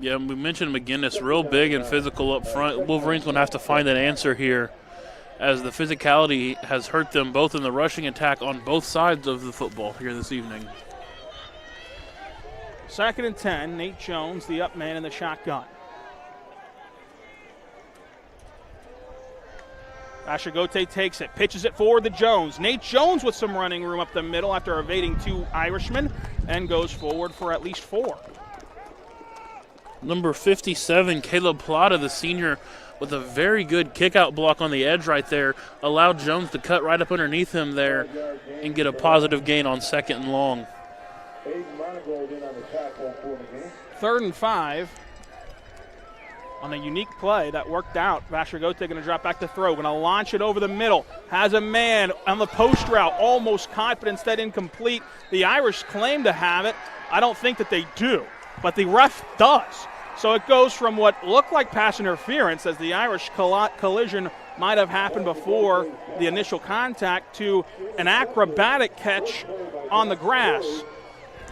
Yeah, we mentioned McGuiness, real big and physical up front. Wolverines going to have to find an answer here, as the physicality has hurt them both in the rushing attack on both sides of the football here this evening. 2nd and 10, Nate Jones, the up man in the shotgun. Vashagote takes it, pitches it forward to Jones. Nate Jones with some running room up the middle after evading 2 Irishmen, and goes forward for at least 4. Number 57, Caleb Plata, the senior, with a very good kick-out block on the edge right there, allowed Jones to cut right up underneath him there and get a positive gain on 2nd and long. 3rd and 5. On a unique play that worked out. Vashagote going to drop back to throw. Going to launch it over the middle. Has a man on the post route. Almost caught, but instead incomplete. The Irish claim to have it. I don't think that they do, but the ref does. So it goes from what looked like pass interference, as the Irish collision might have happened before the initial contact, to an acrobatic catch on the grass.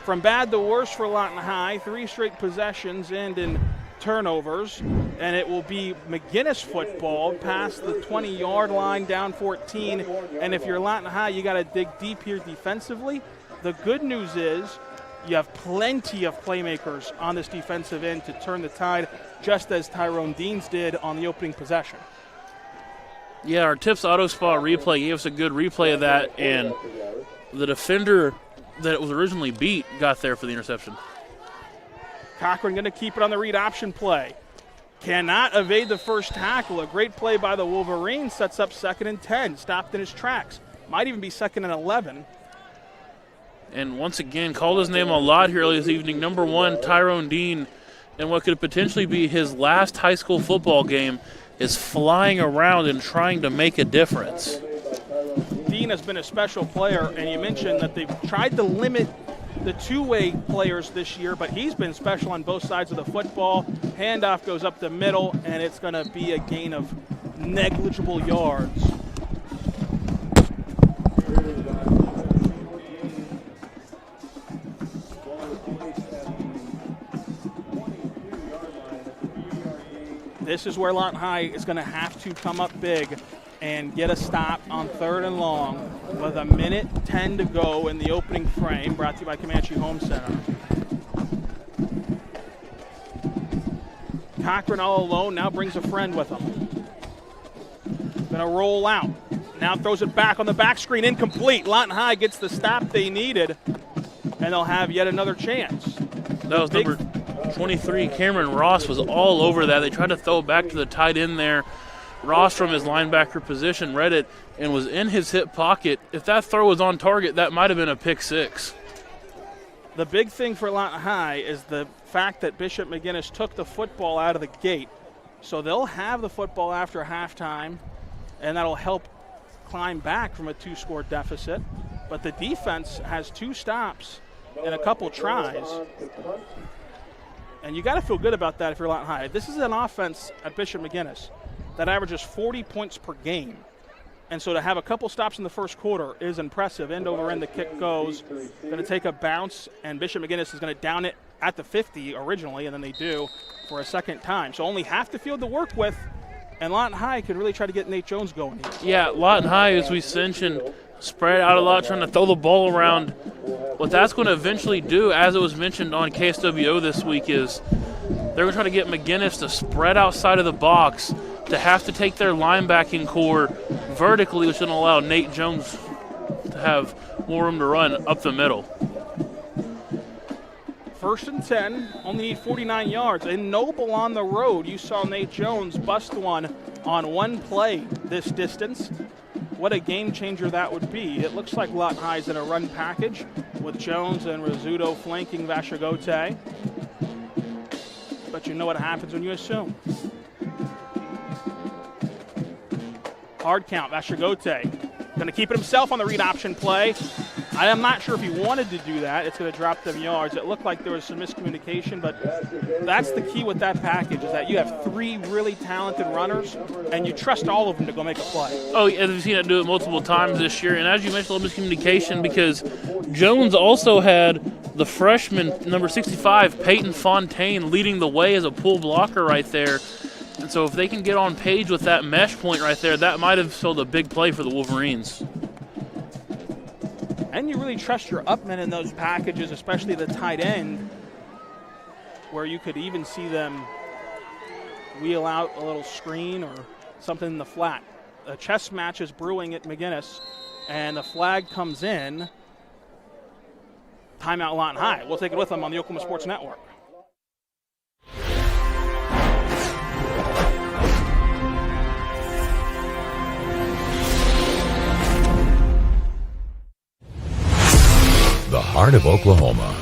From bad to worse for Lawton High. 3 straight possessions end in turnovers, and it will be McGuiness football past the 20-yard line, down 14. And if you're Lawton High, you got to dig deep here defensively. The good news is you have plenty of playmakers on this defensive end to turn the tide, just as Tyrone Deans did on the opening possession. Yeah, our Tips Auto Spa replay gave us a good replay of that, and the defender that was originally beat got there for the interception. Cochran going to keep it on the read option play. Cannot evade the first tackle. A great play by the Wolverines sets up 2nd and 10. Stopped in his tracks. Might even be 2nd and 11. And once again, called his name a lot here early this evening. Number 1, Tyrone Dean, in what could potentially be his last high school football game, is flying around and trying to make a difference. Dean has been a special player, and you mentioned that they've tried to limit the two-way players this year, but he's been special on both sides of the football. Handoff goes up the middle, and it's going to be a gain of negligible yards. This is where Lawton High is going to have to come up big and get a stop on 3rd and long with 1:10 to go in the opening frame, brought to you by Comanche Home Center. Cochran all alone, now brings a friend with him. Gonna roll out, now throws it back on the back screen, incomplete. Lawton High gets the stop they needed, and they'll have yet another chance. That was number 23, Cameron Ross, was all over that. They tried to throw it back to the tight end there. Ross, from his linebacker position, read it and was in his hip pocket. If that throw was on target, that might have been a pick 6. The big thing for Lawton High is the fact that Bishop McGuiness took the football out of the gate. So they'll have the football after halftime, and that'll help climb back from a 2-score deficit. But the defense has 2 stops and a couple tries. And you got to feel good about that if you're Lawton High. This is an offense at Bishop McGuiness that averages 40 points per game. And so to have a couple stops in the first quarter is impressive. End over end, the kick goes. Going to take a bounce, and Bishop McGuiness is going to down it at the 50 originally, and then they do for a second time. So only half the field to work with, and Lawton High could really try to get Nate Jones going here. Yeah, Lawton High, as we mentioned, spread out a lot, trying to throw the ball around. What that's going to eventually do, as it was mentioned on KSWO this week, is they're going to try to get McGuiness to spread outside of the box, to have to take their linebacking core vertically, which is going to allow Nate Jones to have more room to run up the middle. 1st and 10, only need 49 yards. In Noble on the road, you saw Nate Jones bust one on one play this distance. What a game changer that would be. It looks like Lawton High's in a run package with Jones and Rizzuto flanking Vashagote. But you know what happens when you assume. Hard count, Vashagote going to keep it himself on the read option play. I am not sure if he wanted to do that. It's going to drop them yards. It looked like there was some miscommunication, but that's the key with that package is that you have 3 really talented runners, and you trust all of them to go make a play. Oh, yeah, we've seen it do it multiple times this year. And as you mentioned, a little miscommunication because Jones also had the freshman, number 65, Peyton Fontaine, leading the way as a pull blocker right there. And so if they can get on page with that mesh point right there, that might have sold a big play for the Wolverines. And you really trust your upmen in those packages, especially the tight end, where you could even see them wheel out a little screen or something in the flat. A chess match is brewing at McGuiness, and the flag comes in. Timeout Lawton High. We'll take it with them on the Oklahoma Sports Network. The heart of Oklahoma,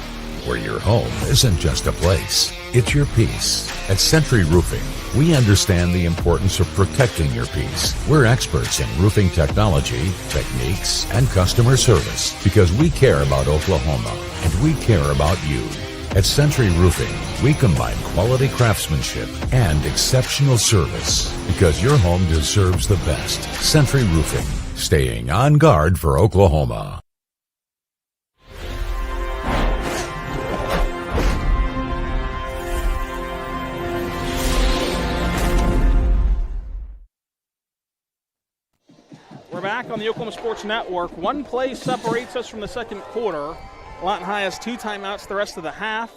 where your home isn't just a place, it's your peace. At Century Roofing, we understand the importance of protecting your peace. We're experts in roofing technology, techniques, and customer service because we care about Oklahoma and we care about you. At Century Roofing, we combine quality craftsmanship and exceptional service because your home deserves the best. Century Roofing, staying on guard for Oklahoma. We're back on the Oklahoma Sports Network. One play separates us from the second quarter. Lawton High has 2 timeouts the rest of the half.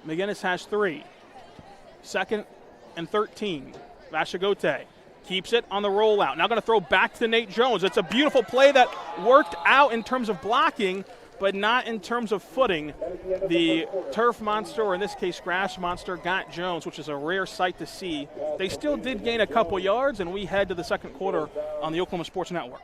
McGuiness has 3. 2nd and 13. Vashagote keeps it on the rollout. Now going to throw back to Nate Jones. It's a beautiful play that worked out in terms of blocking, but not in terms of footing. The turf monster, or in this case grass monster, got Jones, which is a rare sight to see. They still did gain a couple yards, and we head to the second quarter on the Oklahoma Sports Network.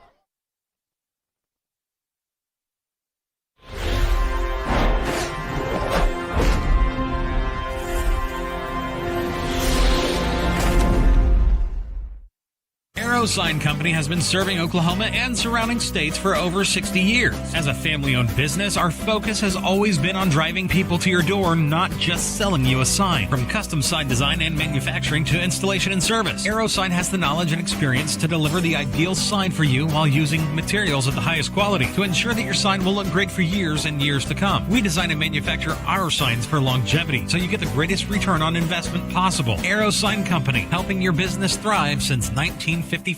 Sign Company has been serving Oklahoma and surrounding states for over 60 years. As a family-owned business, our focus has always been on driving people to your door, not just selling you a sign. From custom sign design and manufacturing to installation and service, AeroSign has the knowledge and experience to deliver the ideal sign for you while using materials of the highest quality to ensure that your sign will look great for years and years to come. We design and manufacture our signs for longevity, so you get the greatest return on investment possible. AeroSign Company, helping your business thrive since 1955.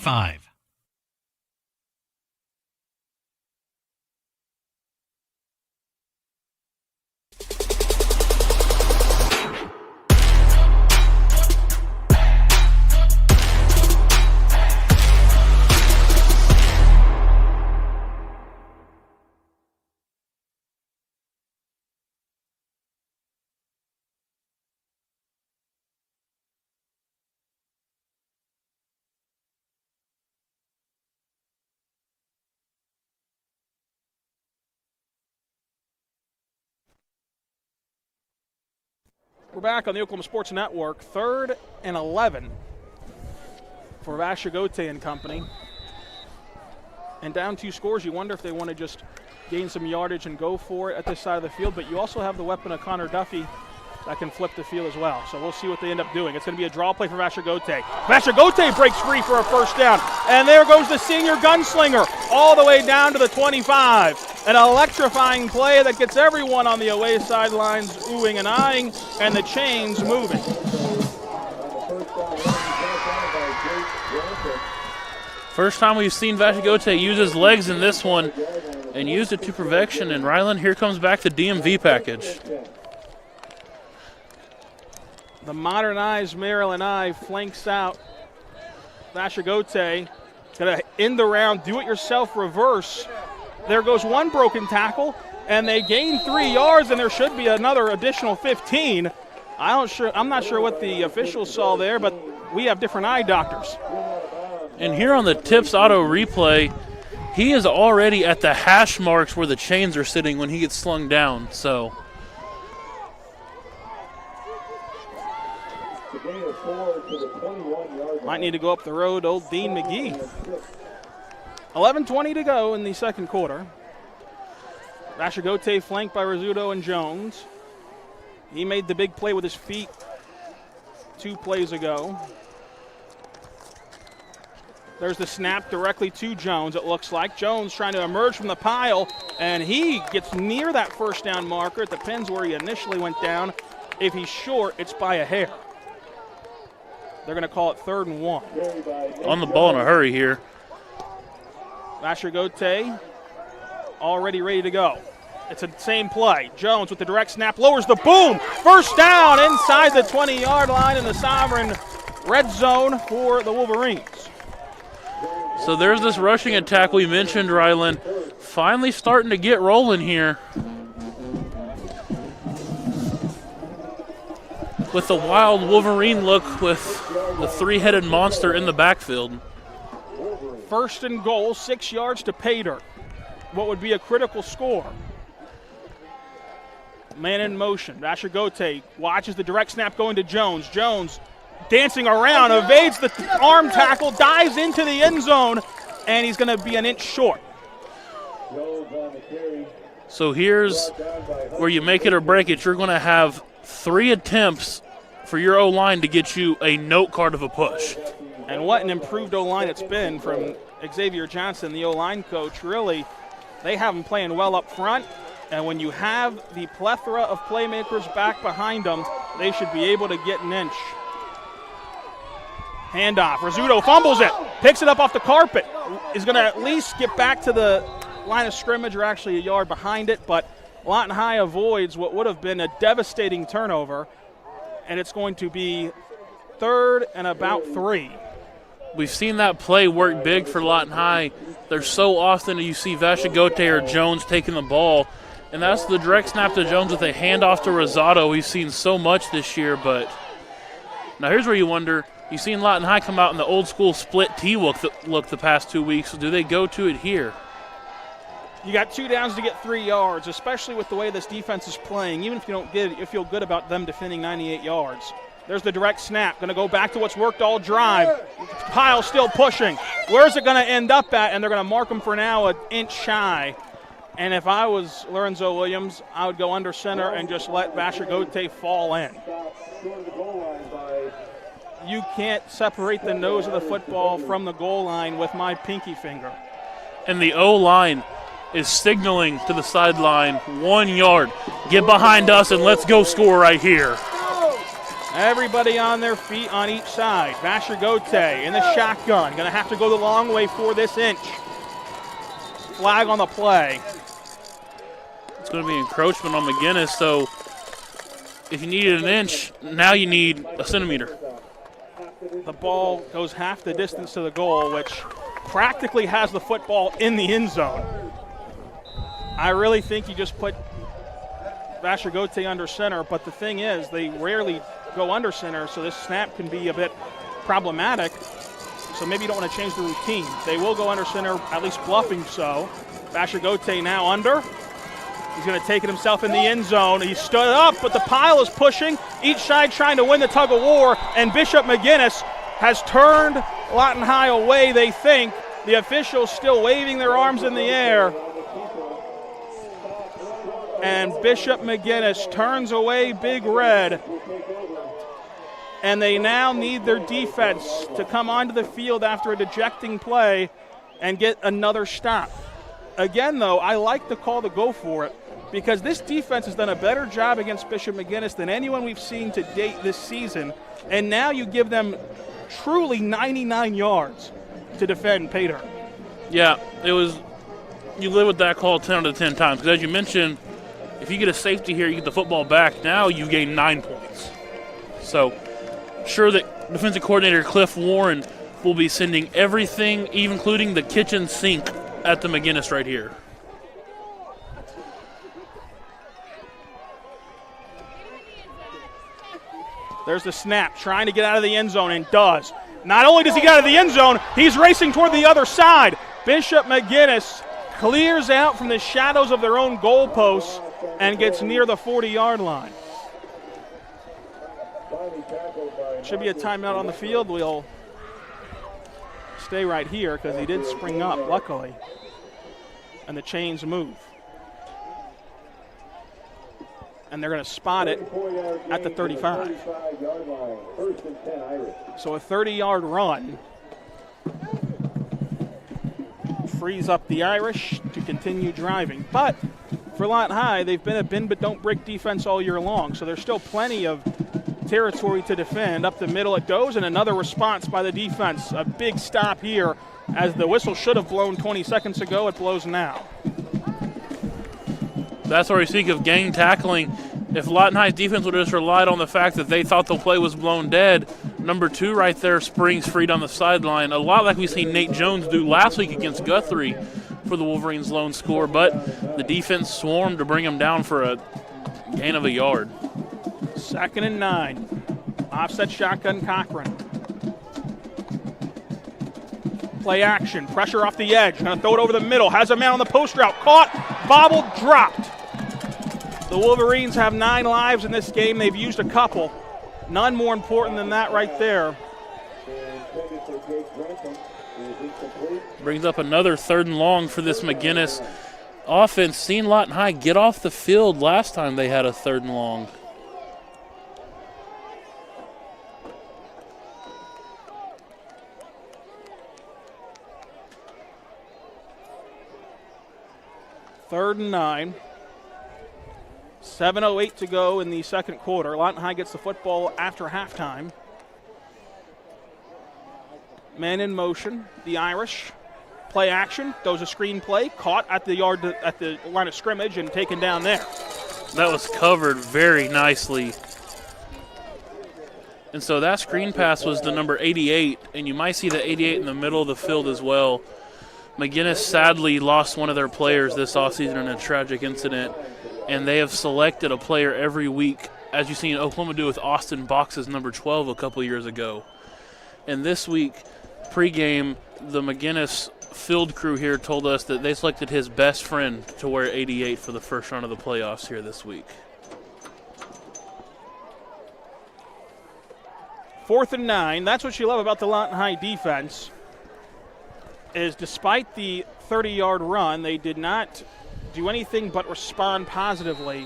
We're back on the Oklahoma Sports Network. 3rd and 11 for Vashagote and company. And down 2 scores, you wonder if they want to just gain some yardage and go for it at this side of the field. But you also have the weapon of Connor Duffy that can flip the field as well. So we'll see what they end up doing. It's going to be a draw play for Vashagote. Vashagote breaks free for a first down. And there goes the senior gunslinger all the way down to the 25. An electrifying play that gets everyone on the away sidelines oohing and eyeing, and the chains moving. First time we've seen Vashagote use his legs in this one and used it to perfection. And Ryland, here comes back the DMV package. The modernized Maryland eye flanks out Vashagote. Going to end the round, do-it-yourself reverse. There goes one broken tackle, and they gain 3 yards, and there should be another additional 15. I'm not sure what the officials saw there, but we have different eye doctors. And here on the Tips Auto replay, he is already at the hash marks where the chains are sitting when he gets slung down. So might need to go up the road, old Dean McGee. 11:20 to go in the second quarter. Vashigote flanked by Rizzuto and Jones. He made the big play with his feet 2 plays ago. There's the snap directly to Jones, it looks like. Jones trying to emerge from the pile, and he gets near that first down marker. It depends where he initially went down. If he's short, it's by a hair. They're going to call it 3rd and 1. On the ball in a hurry here. Vashigote already ready to go. It's the same play. Jones with the direct snap, lowers the boom. First down inside the 20-yard line in the Sovereign red zone for the Wolverines. So there's this rushing attack we mentioned, Ryland. Finally starting to get rolling here. With the wild Wolverine look with the 3-headed monster in the backfield. 1st and goal, 6 yards to pay dirt. What would be a critical score. Man in motion. Vashigote watches the direct snap going to Jones. Jones dancing around, evades the arm tackle, dives into the end zone, and he's going to be an inch short. So here's where you make it or break it. You're going to have 3 attempts for your O-line to get you a note card of a push. And what an improved O-line it's been from Xavier Johnson, the O-line coach. Really, they have them playing well up front. And when you have the plethora of playmakers back behind them, they should be able to get an inch. Handoff. Rizzuto fumbles it, picks it up off the carpet. Is going to at least get back to the line of scrimmage, or actually a yard behind it, but Lawton High avoids what would have been a devastating turnover, and it's going to be 3rd and about 3. We've seen that play work big for Lawton High. There's so often you see Vashigote or Jones taking the ball, and that's the direct snap to Jones with a handoff to Rosado. We've seen so much this year, but now here's where you wonder, you've seen Lawton High come out in the old school split T look the past 2 weeks. So do they go to it here? You got 2 downs to get 3 yards, especially with the way this defense is playing. Even if you don't get it, you feel good about them defending 98 yards. There's the direct snap. Going to go back to what's worked all drive. Pyle still pushing. Where's it going to end up at? And they're going to mark him for now an inch shy. And if I was Lorenzo Williams, I would go under center and just let Vashigote fall in. You can't separate the nose of the football from the goal line with my pinky finger. And the O-line is signaling to the sideline, 1 yard. Get behind us and let's go score right here. Everybody on their feet on each side. Vashigote in the shotgun. Going to have to go the long way for this inch. Flag on the play. It's going to be encroachment on McGuiness, so if you needed an inch, now you need a centimeter. The ball goes half the distance to the goal, which practically has the football in the end zone. I really think you just put Vashigote under center, but the thing is, they rarely go under center, so this snap can be a bit problematic. So maybe you don't want to change the routine. They will go under center, at least bluffing so. Vashigote now under. He's going to take it himself in the end zone. He stood up, but the pile is pushing. Each side trying to win the tug of war, and Bishop McGuiness has turned Lawton High away, they think. The officials still waving their arms in the air. And Bishop McGuiness turns away Big Red. And they now need their defense to come onto the field after a dejecting play and get another stop. Again, though, I like the call to go for it because this defense has done a better job against Bishop McGuiness than anyone we've seen to date this season. And now you give them truly 99 yards to defend pay dirt. Yeah, it was. You live with that call 10 out of 10 times because, as you mentioned, if you get a safety here, you get the football back. Now you gain 9 points. So, sure that defensive coordinator Cliff Warren will be sending everything, even including the kitchen sink, at the McGuiness right here. There's the snap, trying to get out of the end zone, and does. Not only does he get out of the end zone, he's racing toward the other side. Bishop McGuiness clears out from the shadows of their own goalposts and gets near the 40-yard line. Should be a timeout on the field. We'll stay right here because he did spring up, luckily, and the chains move. and they're going to spot it at the 35. So a 30-yard run frees up the Irish to continue driving. But for Lawton High, they've been a bend but don't break defense all year long, so there's still plenty of territory to defend. Up the middle it goes, and another response by the defense. A big stop here, as the whistle should have blown 20 seconds ago. It blows now. That's where we speak of gang tackling. If Lawton High's defense would have just relied on the fact that they thought the play was blown dead, number 2 right there springs free down the sideline, a lot like we seen Nate Jones do last week against Guthrie for the Wolverines' lone score, but the defense swarmed to bring him down for a gain of a yard. 2nd and 9. Offset shotgun Cochran. Play action. Pressure off the edge. Going to throw it over the middle. Has a man on the post route. Caught. Bobbled. Dropped. The Wolverines have 9 lives in this game. They've used a couple. None more important than that right there. Brings up another 3rd and long for this McGuiness offense. Seen Lawton High get off the field last time they had a 3rd and long. Third and 9. 7:08 to go in the second quarter. Lawton High gets the football after halftime. Man in motion, the Irish. Play action, throws a screen play, caught at the line of scrimmage and taken down there. That was covered very nicely. And so that screen pass was the number 88, and you might see the 88 in the middle of the field as well. McGuiness sadly lost one of their players this offseason in a tragic incident, and they have selected a player every week, as you've seen Oklahoma do with Austin Box's number 12 a couple years ago. And this week, pregame, the McGuiness field crew here told us that they selected his best friend to wear 88 for the first round of the playoffs here this week. 4th and 9. That's what you love about the Lawton High defense, is despite the 30-yard run, they did not do anything but respond positively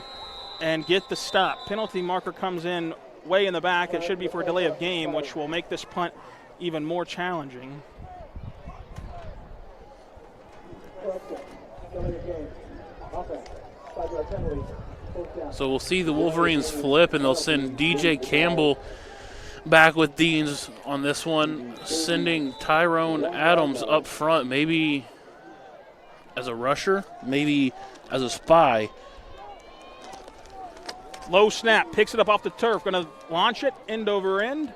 and get the stop. Penalty marker comes in way in the back. It should be for a delay of game, which will make this punt even more challenging. So we'll see the Wolverines flip, and they'll send DJ Campbell back with Deans on this one, sending Tyrone Adams up front, maybe as a rusher, maybe as a spy. Low snap, picks it up off the turf, going to launch it end over end.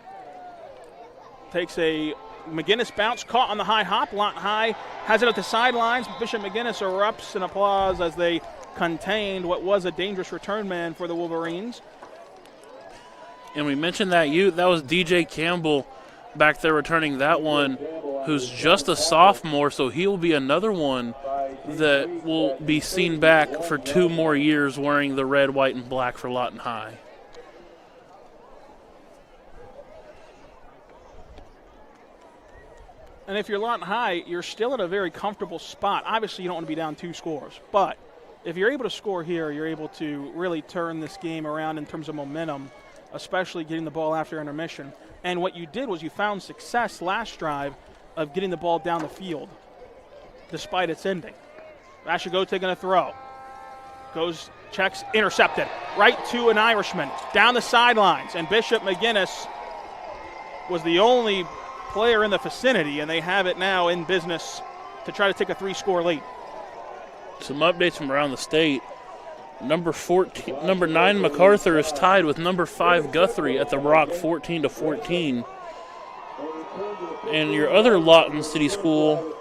Takes a McGuiness bounce, caught on the high hop. Lawton High has it at the sidelines. Bishop McGuiness erupts in applause as they contained what was a dangerous return man for the Wolverines. And we mentioned that was DJ Campbell back there returning that one, who's just a sophomore, so he will be another one that will be seen back for 2 more years wearing the red, white, and black for Lawton High. And if you're Lawton High, you're still in a very comfortable spot. Obviously, you don't want to be down 2 scores, but if you're able to score here, you're able to really turn this game around in terms of momentum, especially getting the ball after intermission. And what you did was you found success last drive of getting the ball down the field, despite its ending. Vashigo taking a throw. Goes, checks, intercepted. Right to an Irishman. Down the sidelines. And Bishop McGuiness was the only player in the vicinity, and they have it now in business to try to take a 3-score lead. Some updates from around the state. Number 9 MacArthur is tied with number 5 Guthrie at the Rock, 14-14. And your other Lawton City School,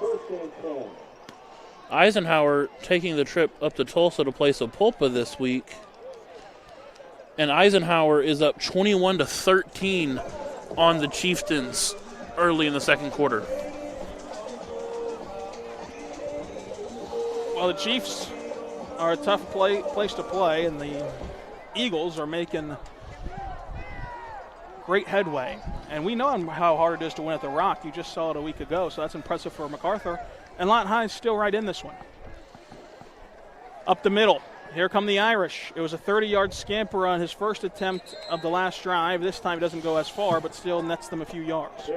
Eisenhower, taking the trip up to Tulsa to play Sapulpa this week. And Eisenhower is up 21-13 on the Chieftains early in the second quarter. Well, the Chiefs are a tough place to play, and the Eagles are making great headway. And we know how hard it is to win at the Rock. You just saw it a week ago, so that's impressive for MacArthur. And Lawton High is still right in this one. Up the middle, Here come the Irish. It was a 30-yard scamper on his first attempt of the last drive. This time it doesn't go as far, but still nets them a few yards.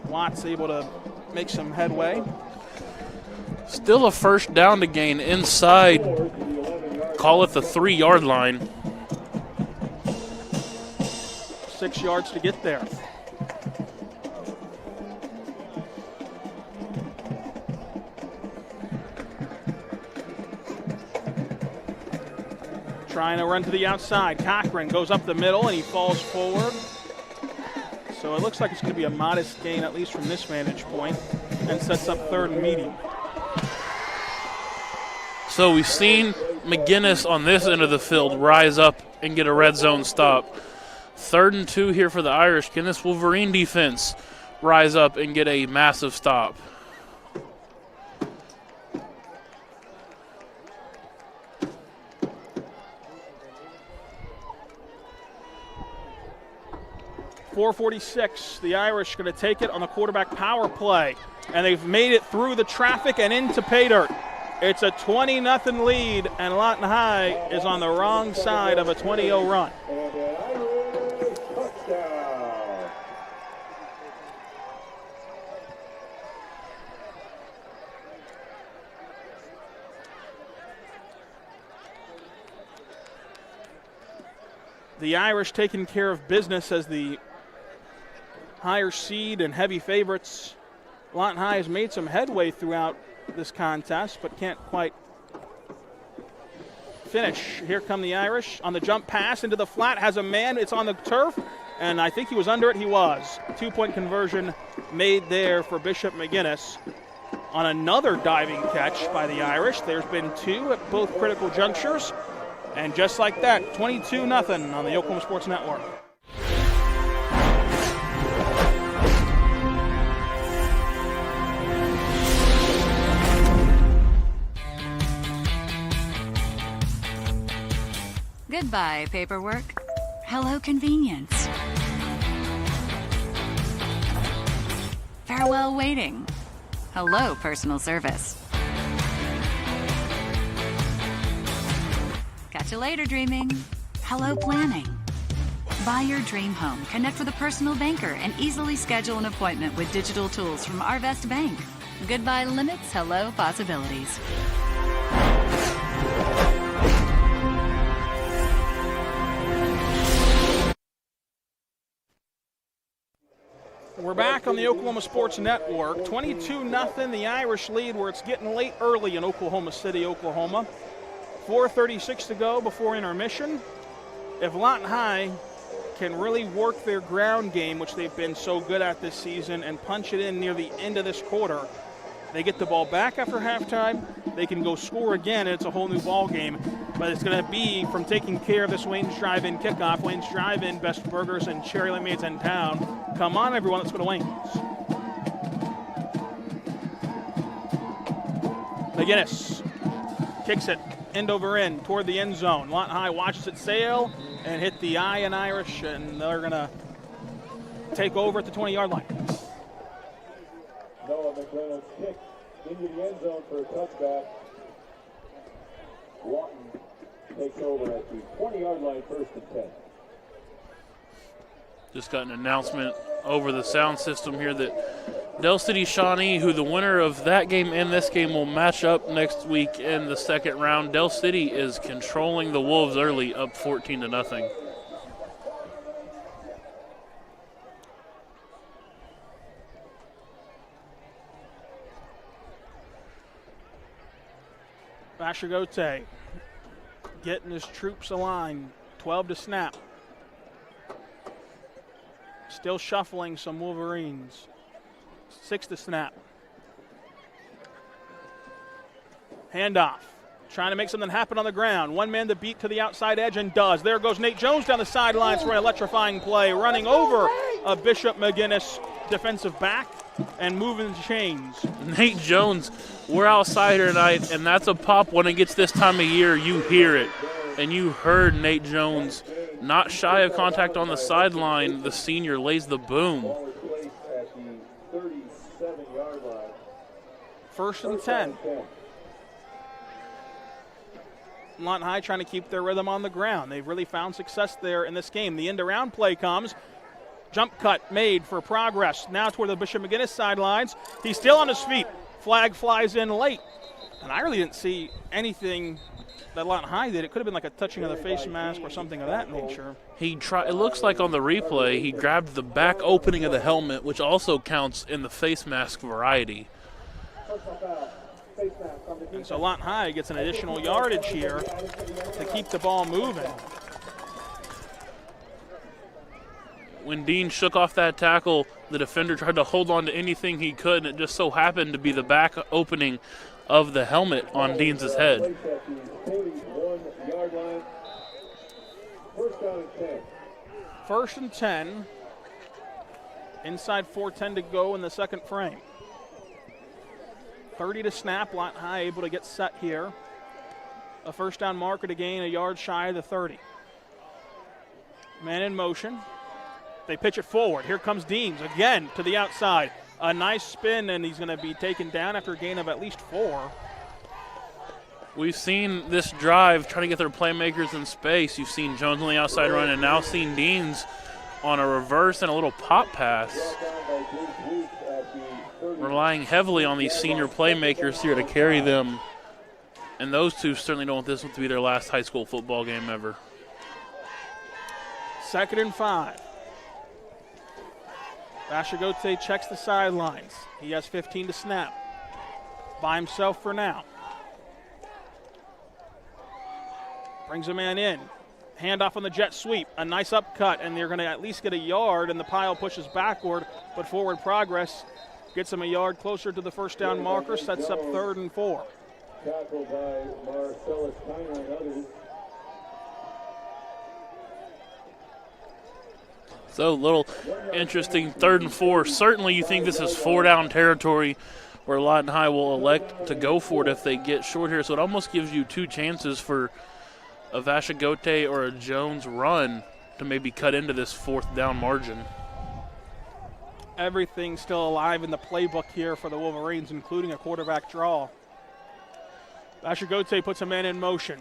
Watts able to make some headway. Still a first down to gain inside, call it the 3-yard line. 6 yards to get there. Trying to run to the outside. Cochran goes up the middle and he falls forward. So it looks like it's going to be a modest gain, at least from this vantage point, and sets up 3rd and medium. So we've seen McGuiness on this end of the field rise up and get a red zone stop. 3rd and 2 here for the Irish. Can this Wolverine defense rise up and get a massive stop? .446, the Irish going to take it on the quarterback power play, and they've made it through the traffic and into pay dirt. It's a 20-0 lead, and Lawton High is on the wrong side of a 20-0 run. The Irish taking care of business as the higher seed and heavy favorites. Lawton High has made some headway throughout this contest, but can't quite finish. Here come the Irish on the jump pass into the flat, has a man, it's on the turf, and I think he was under it, he was. 2-point conversion made there for Bishop McGuiness on another diving catch by the Irish. There's been 2 at both critical junctures, and just like that, 22-0 on the Oklahoma Sports Network. Goodbye, paperwork. Hello, convenience. Farewell, waiting. Hello, personal service. Catch you later, dreaming. Hello, planning. Buy your dream home. Connect with a personal banker and easily schedule an appointment with digital tools from Arvest Bank. Goodbye limits, hello possibilities. We're back on the Oklahoma Sports Network. 22-0, the Irish lead where it's getting late early in Oklahoma City, Oklahoma. 4:36 to go before intermission. If Lawton High can really work their ground game, which they've been so good at this season, and punch it in near the end of this quarter, they get the ball back after halftime. They can go score again, and it's a whole new ball game. But it's going to be from taking care of this Wayne's Drive-In kickoff. Wayne's Drive-In, best burgers and cherry lemonades in town. Come on, everyone, let's go to Wayne's. McGuiness kicks it end over end toward the end zone. Lawton High watches it sail and hit the eye and Irish, and they're going to take over at the 20-yard line. Noah McReynolds kick into the end zone for a touchback. Lawton takes over at the 20-yard line, 1st and 10. Just got an announcement over the sound system here that Del City Shawnee, who the winner of that game and this game will match up next week in the second round. Del City is controlling the Wolves early, up 14-0. Bashagote getting his troops aligned. 12 to snap. Still shuffling some Wolverines. 6 to snap. Handoff. Trying to make something happen on the ground. One man to beat to the outside edge, and does. There goes Nate Jones down the sidelines for an electrifying play, running over a Bishop McGuiness defensive back and moving the chains. Nate Jones, we're outside here tonight, and that's a pop when it gets this time of year. You hear it. And you heard Nate Jones, not shy of contact on the sideline. The senior lays the boom. 1st and 10. Lawton High trying to keep their rhythm on the ground. They've really found success there in this game. The end-around play comes. Jump cut made for progress. Now toward the Bishop McGuiness sidelines. He's still on his feet. Flag flies in late. And I really didn't see anything that Lawton High did. It could have been like a touching of the face mask or something of that nature. It looks like on the replay he grabbed the back opening of the helmet, which also counts in the face mask variety. And so Lawton High gets an additional yardage here to keep the ball moving. When Dean shook off that tackle, the defender tried to hold on to anything he could, and it just so happened to be the back opening of the helmet on Dean's head. First and 10. Inside 4:10 to go in the second frame. 30 to snap. Lawton High able to get set here. A first down marker to gain a yard shy of the 30. Man in motion. They pitch it forward. Here comes Deans again to the outside. A nice spin, and he's going to be taken down after a gain of at least 4. We've seen this drive trying to get their playmakers in space. You've seen Jones on the outside run, and now seen Deans on a reverse and a little pop pass. Relying heavily on these senior playmakers here to carry them. And those two certainly don't want this one to be their last high school football game ever. 2nd and 5. Vashagote checks the sidelines. He has 15 to snap. By himself for now. Brings a man in. Handoff on the jet sweep. A nice upcut, and they're going to at least get a yard, and the pile pushes backward, but forward progress gets him a yard closer to the first down marker, sets up 3rd and 4. Tackled by Marcellus Tyner and others. So, little interesting 3rd and 4. Certainly you think this is 4-down territory where Lawton High will elect to go for it if they get short here. So it almost gives you 2 chances for a Vashagote or a Jones run to maybe cut into this 4th down margin. Everything's still alive in the playbook here for the Wolverines, including a quarterback draw. Vashagote puts a man in motion.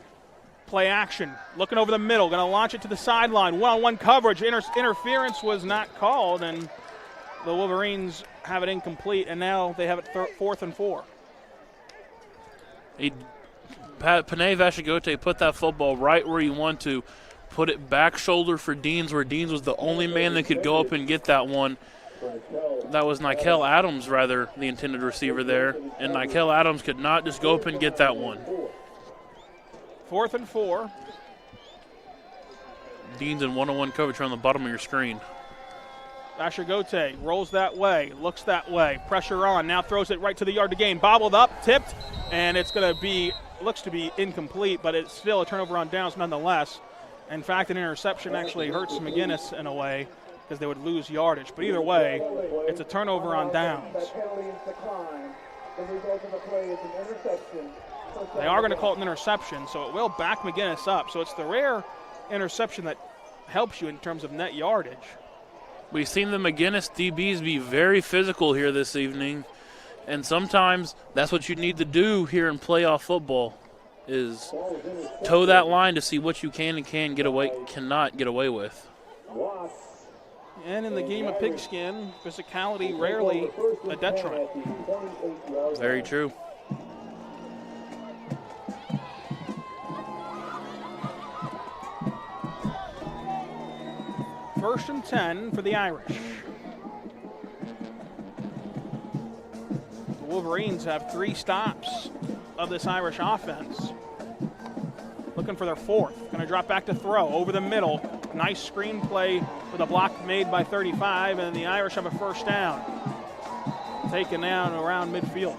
Play action, looking over the middle, going to launch it to the sideline. One-on-one coverage, interference was not called, and the Wolverines have it incomplete, and now they have it 4th and 4. Panay Vashagote put that football right where you want to. Put it back shoulder for Deans, where Deans was the only man that could go up and get that one. That was Nikel Adams, rather, the intended receiver there, and Nikel Adams could not just go up and get that one. 4th and 4. Deans in one-on-one coverage on the bottom of your screen. Vashagote rolls that way, looks that way, pressure on, now throws it right to the yard to gain. Bobbled up, tipped, and it's going to be, looks to be incomplete, but it's still a turnover on downs nonetheless. In fact, an interception actually hurts McGuiness in a way because they would lose yardage. But either way, it's a turnover on downs. They are going to call it an interception, so it will back McGuiness up. So it's the rare interception that helps you in terms of net yardage. We've seen the McGuiness DBs be very physical here this evening, and sometimes that's what you need to do here in playoff football is toe that line to see what you can and cannot get away with. And in the game of pigskin, physicality rarely a detriment. Very true. First and 10 for the Irish. The Wolverines have 3 stops of this Irish offense. Looking for their 4th. Going to drop back to throw over the middle. Nice screen play with a block made by 35, and the Irish have a first down. Taken down around midfield.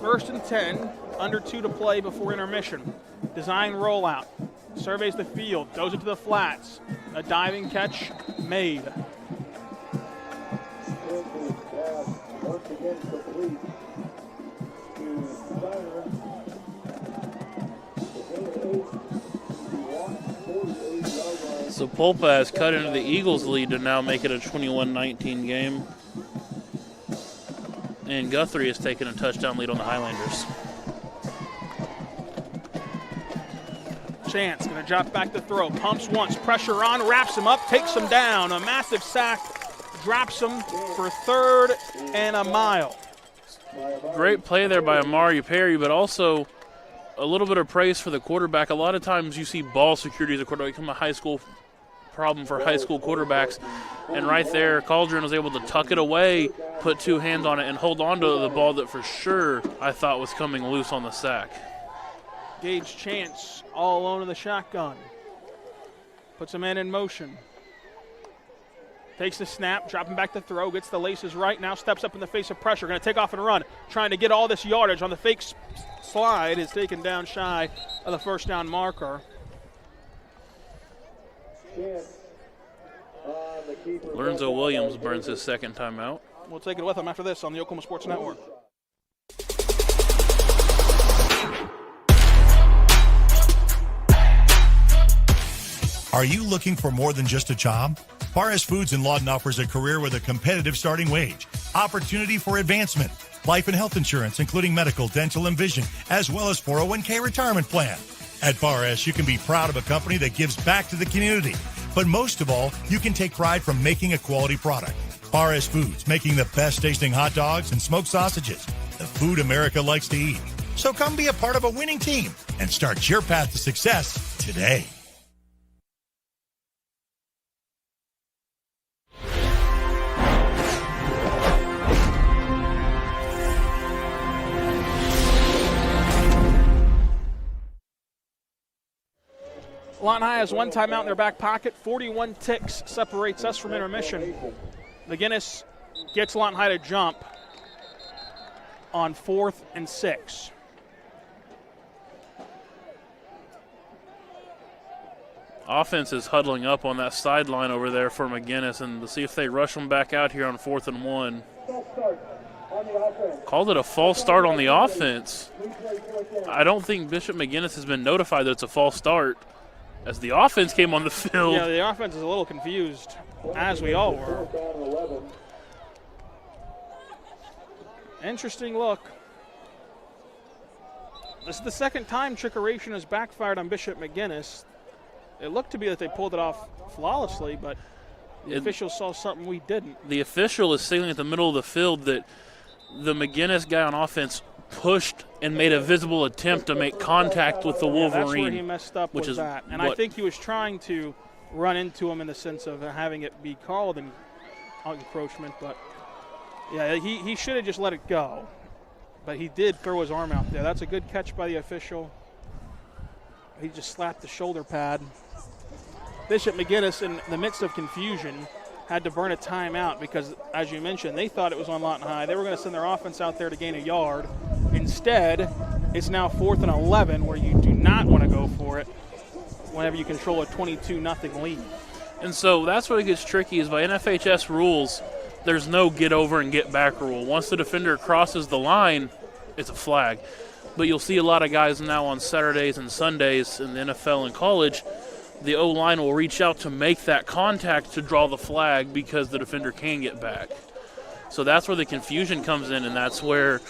First and 10, under 2 to play before intermission. Design rollout, surveys the field, goes into the flats. A diving catch made. Once again complete to Steiner. So Polpa has cut into the Eagles' lead to now make it a 21-19 game. And Guthrie has taken a touchdown lead on the Highlanders. Chance going to drop back to throw. Pumps once, pressure on, wraps him up, takes him down. A massive sack, drops him for 3rd and a mile. Great play there by Amari Perry, but also a little bit of praise for the quarterback. A lot of times you see ball security as a quarterback become a high school problem for high school quarterbacks. And right there, Cauldron was able to tuck it away, put 2 hands on it, and hold on to the ball that for sure I thought was coming loose on the sack. Gage Chance all alone in the shotgun. Puts a man in motion. Takes the snap, dropping back to throw, gets the laces right, now steps up in the face of pressure, going to take off and run, trying to get all this yardage on the fake slide, is taken down shy of the first down marker. Lorenzo Williams burns his second timeout. We'll take it with him after this on the Oklahoma Sports Network. Are you looking for more than just a job? Paris Foods in Lawton offers a career with a competitive starting wage, opportunity for advancement, life and health insurance, including medical, dental, and vision, as well as 401k retirement plan. At Paris, you can be proud of a company that gives back to the community. But most of all, you can take pride from making a quality product. Paris Foods, making the best tasting hot dogs and smoked sausages, the food America likes to eat. So come be a part of a winning team and start your path to success today. Lawton High has 1 timeout in their back pocket. 41 ticks separates us from intermission. McGuiness gets Lawton High to jump on 4th and 6. Offense is huddling up on that sideline over there for McGuiness, and to see if they rush them back out here on 4th and 1. Called it a false start on the offense. I don't think Bishop McGuiness has been notified that it's a false start, as the offense came on the field. Yeah, the offense is a little confused, as we all were. Interesting look. This is the second time trickeration has backfired on Bishop McGuiness. It looked to be that they pulled it off flawlessly, but the officials saw something we didn't. The official is signaling at the middle of the field that the McGuiness guy on offense pushed and made a visible attempt to make contact with the Wolverine. That's where he messed up with that. And I think he was trying to run into him in the sense of having it be called an encroachment. But, yeah, he should have just let it go. But he did throw his arm out there. That's a good catch by the official. He just slapped the shoulder pad. Bishop McGuiness, in the midst of confusion, had to burn a timeout because, as you mentioned, they thought it was on Lawton High. They were going to send their offense out there to gain a yard. Instead, it's now 4th and 11 where you do not want to go for it whenever you control a 22-0 lead. And so that's where it gets tricky is by NFHS rules, there's no get over and get back rule. Once the defender crosses the line, it's a flag. But you'll see a lot of guys now on Saturdays and Sundays in the NFL and college, the O-line will reach out to make that contact to draw the flag because the defender can get back. So that's where the confusion comes in, and that's where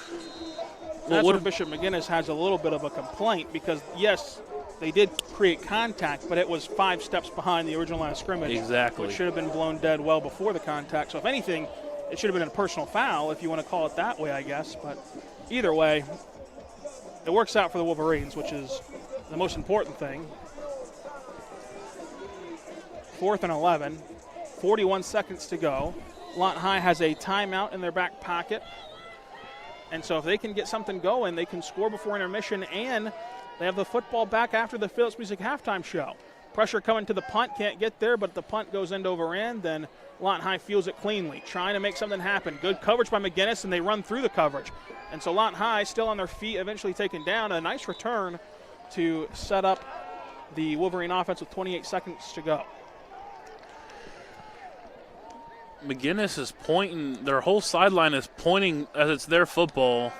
Bishop McGuiness has a little bit of a complaint because, yes, they did create contact, but it was 5 steps behind the original line of scrimmage. Exactly. Which should have been blown dead well before the contact. So if anything, it should have been a personal foul if you want to call it that way, I guess. But either way, it works out for the Wolverines, which is the most important thing. 4th and 11, 41 seconds to go. Lawton High has a timeout in their back pocket. And so if they can get something going, they can score before intermission, and they have the football back after the Phillips Music halftime show. Pressure coming to the punt, can't get there, but the punt goes end over end. Then Lawton High fields it cleanly, trying to make something happen. Good coverage by McGuiness, and they run through the coverage. And so Lawton High still on their feet, eventually taken down. A nice return to set up the Wolverine offense with 28 seconds to go. McGuiness is pointing, their whole sideline is pointing as it's their football.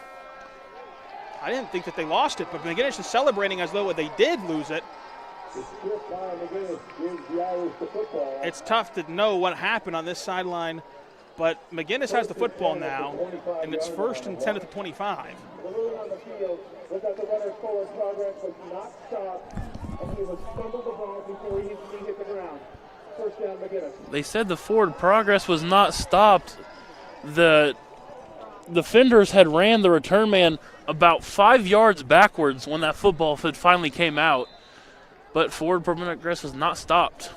I didn't think that they lost it, but McGuiness is celebrating as though they did lose it. It's tough to know what happened on this sideline, but McGuiness has the football now, and it's 1st and 10 at the 25. They said the forward progress was not stopped. The defenders had ran the return man about 5 yards backwards when that football finally came out, but forward progress was not stopped.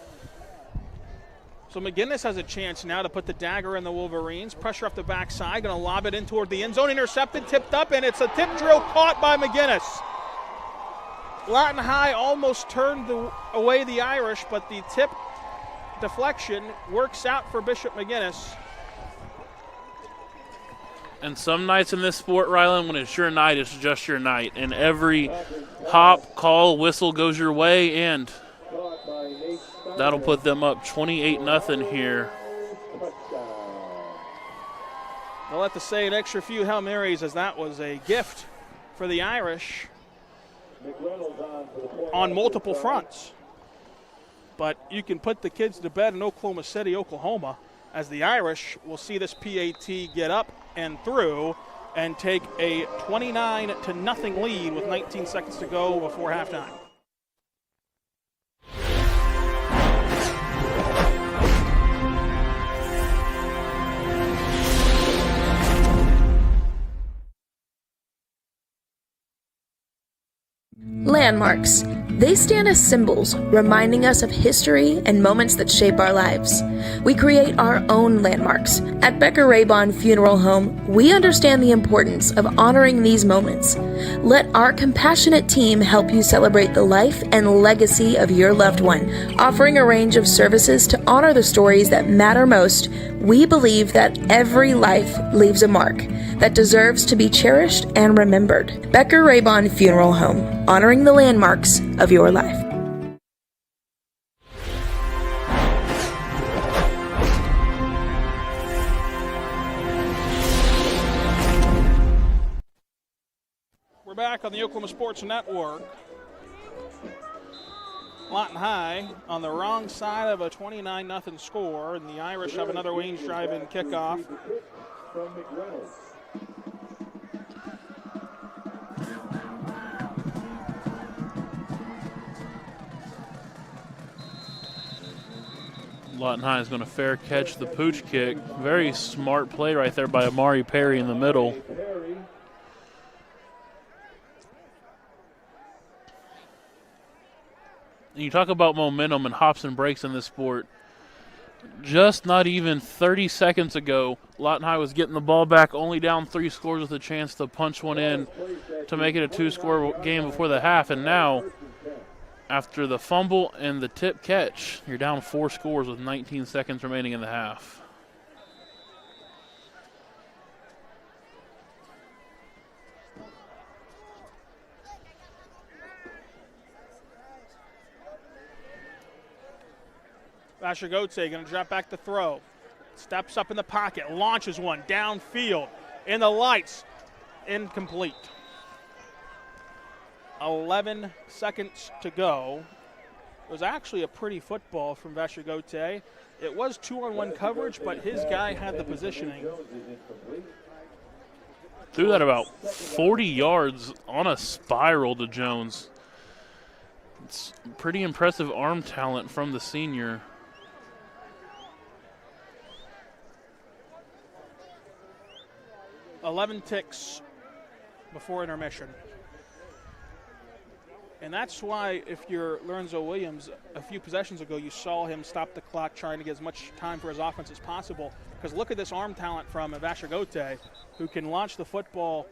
So McGuiness has a chance now to put the dagger in the Wolverines. Pressure off the backside, going to lob it in toward the end zone. Intercepted, tipped up, and it's a tip drill caught by McGuiness. Lawton High almost turned away the Irish, but the tip deflection works out for Bishop McGuiness. And some nights in this sport, Rylan, when it's your night, it's just your night. And every hop, call, whistle goes your way, and that'll put them up 28-0 here. They'll have to say an extra few Hail Marys, as that was a gift for the Irish on multiple fronts. But you can put the kids to bed in Oklahoma City, Oklahoma, as the Irish will see this PAT get up and through and take a 29-0 lead with 19 seconds to go before halftime. Landmarks. They stand as symbols, reminding us of history and moments that shape our lives. We create our own landmarks. At Becker Raybon Funeral Home, we understand the importance of honoring these moments. Let our compassionate team help you celebrate the life and legacy of your loved one. Offering a range of services to honor the stories that matter most, we believe that every life leaves a mark that deserves to be cherished and remembered. Becker Raybon Funeral Home, honoring the landmarks of your life. We're back on the Oklahoma Sports Network. Lawton High on the wrong side of a 29-0 score, and the Irish have another range drive-in kickoff. Lawton High is going to fair catch the pooch kick. Very smart play right there by Amari Perry in the middle. And you talk about momentum and hops and breaks in this sport. Just not even 30 seconds ago, Lawton High was getting the ball back, only down 3 scores with a chance to punch one in to make it a 2-score game before the half. And now, after the fumble and the tip catch, you're down 4 scores with 19 seconds remaining in the half. Vasher going to drop back to throw. Steps up in the pocket, launches one downfield in the lights. Incomplete. 11 seconds to go. It was actually a pretty football from Vasher. It was 2-on-1 coverage, but his guy had the positioning. Threw that about 40 yards on a spiral to Jones. It's pretty impressive arm talent from the senior. $11 ticks before intermission. And that's why, if you're Lorenzo Williams, a few possessions ago, you saw him stop the clock trying to get as much time for his offense as possible. Because look at this arm talent from Vasher, who can launch the football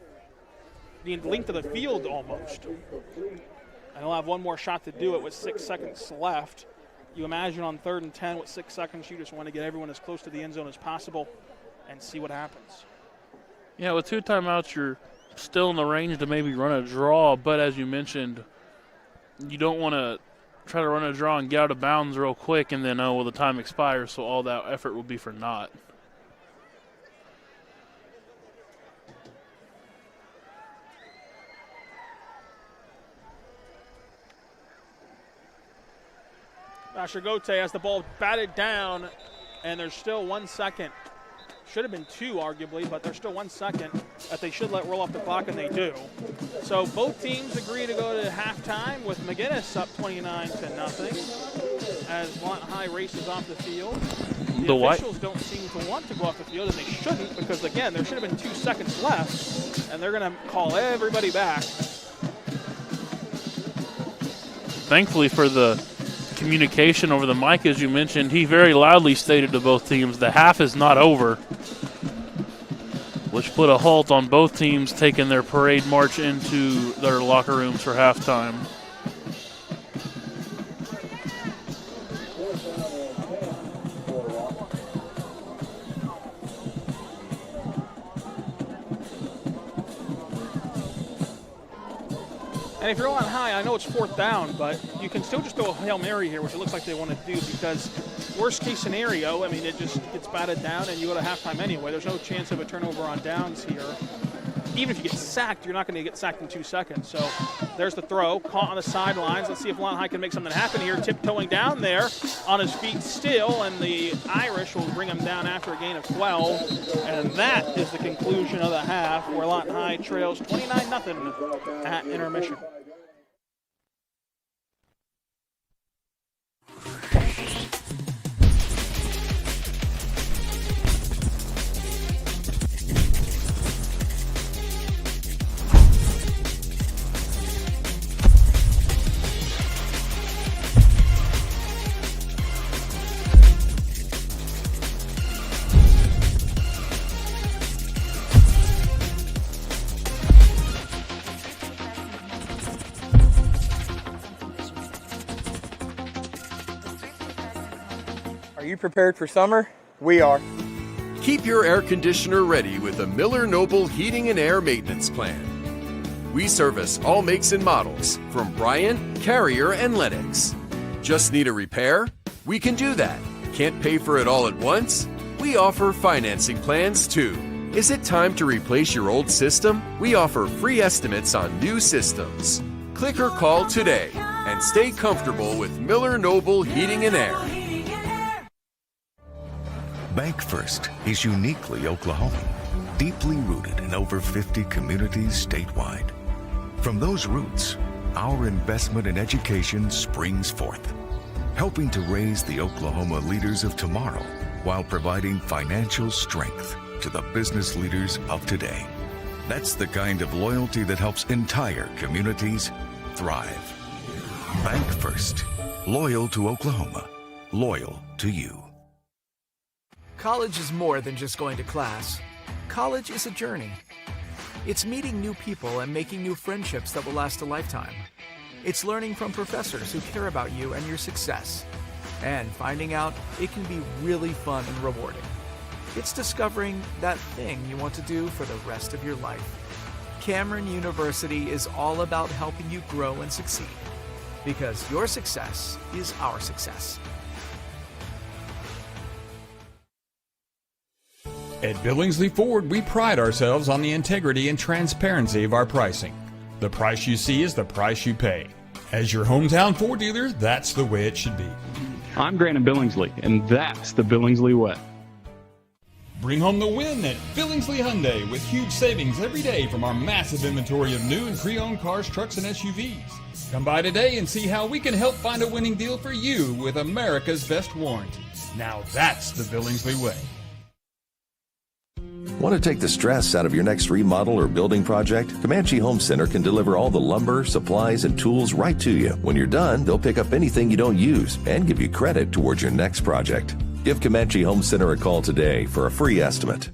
the length of the field almost. And he'll have one more shot to do it with 6 seconds left. You imagine on 3rd and 10 with 6 seconds, you just want to get everyone as close to the end zone as possible and see what happens. Yeah, with 2 timeouts, you're still in the range to maybe run a draw, but as you mentioned, you don't want to try to run a draw and get out of bounds real quick and then, the time expires, so all that effort will be for naught. Sasha Gote has the ball batted down, and there's still 1 second. Should have been 2, arguably, but there's still 1 second that they should let roll off the clock, and they do. So both teams agree to go to halftime with McGuiness up 29-0 as Lawton High races off the field. The officials don't seem to want to go off the field, and they shouldn't, because, again, there should have been 2 seconds left, and they're going to call everybody back. Thankfully for the communication over the mic, as you mentioned, he very loudly stated to both teams the half is not over, which put a halt on both teams taking their parade march into their locker rooms for halftime. And if you're on high, I know it's 4th down, but you can still just throw a Hail Mary here, which it looks like they want to do, because worst case scenario, I mean, it just gets batted down and you go to halftime anyway. There's no chance of a turnover on downs here. Even if you get sacked, you're not going to get sacked in 2 seconds. So there's the throw, caught on the sidelines. Let's see if Lawton High can make something happen here. Tiptoeing down there on his feet still, and the Irish will bring him down after a gain of 12. And that is the conclusion of the half, where Lawton High trails 29-0 at intermission. Are you prepared for summer? We are. Keep your air conditioner ready with a Miller Noble Heating and Air Maintenance Plan. We service all makes and models from Bryant, Carrier, and Lennox. Just need a repair? We can do that. Can't pay for it all at once? We offer financing plans too. Is it time to replace your old system? We offer free estimates on new systems. Click or call today and stay comfortable with Miller Noble Heating and Air. Bank First is uniquely Oklahoman, deeply rooted in over 50 communities statewide. From those roots, our investment in education springs forth, helping to raise the Oklahoma leaders of tomorrow while providing financial strength to the business leaders of today. That's the kind of loyalty that helps entire communities thrive. Bank First, loyal to Oklahoma, loyal to you. College is more than just going to class. College is a journey. It's meeting new people and making new friendships that will last a lifetime. It's learning from professors who care about you and your success, and finding out it can be really fun and rewarding. It's discovering that thing you want to do for the rest of your life. Cameron University is all about helping you grow and succeed, because your success is our success. At Billingsley Ford, we pride ourselves on the integrity and transparency of our pricing. The price you see is the price you pay. As your hometown Ford dealer, that's the way it should be. I'm Grant Billingsley, and that's the Billingsley way. Bring home the win at Billingsley Hyundai with huge savings every day from our massive inventory of new and pre-owned cars, trucks, and SUVs. Come by today and see how we can help find a winning deal for you with America's best warranty. Now that's the Billingsley way. Want to take the stress out of your next remodel or building project? Comanche Home Center can deliver all the lumber, supplies, and tools right to you. When you're done, they'll pick up anything you don't use and give you credit towards your next project. Give Comanche Home Center a call today for a free estimate.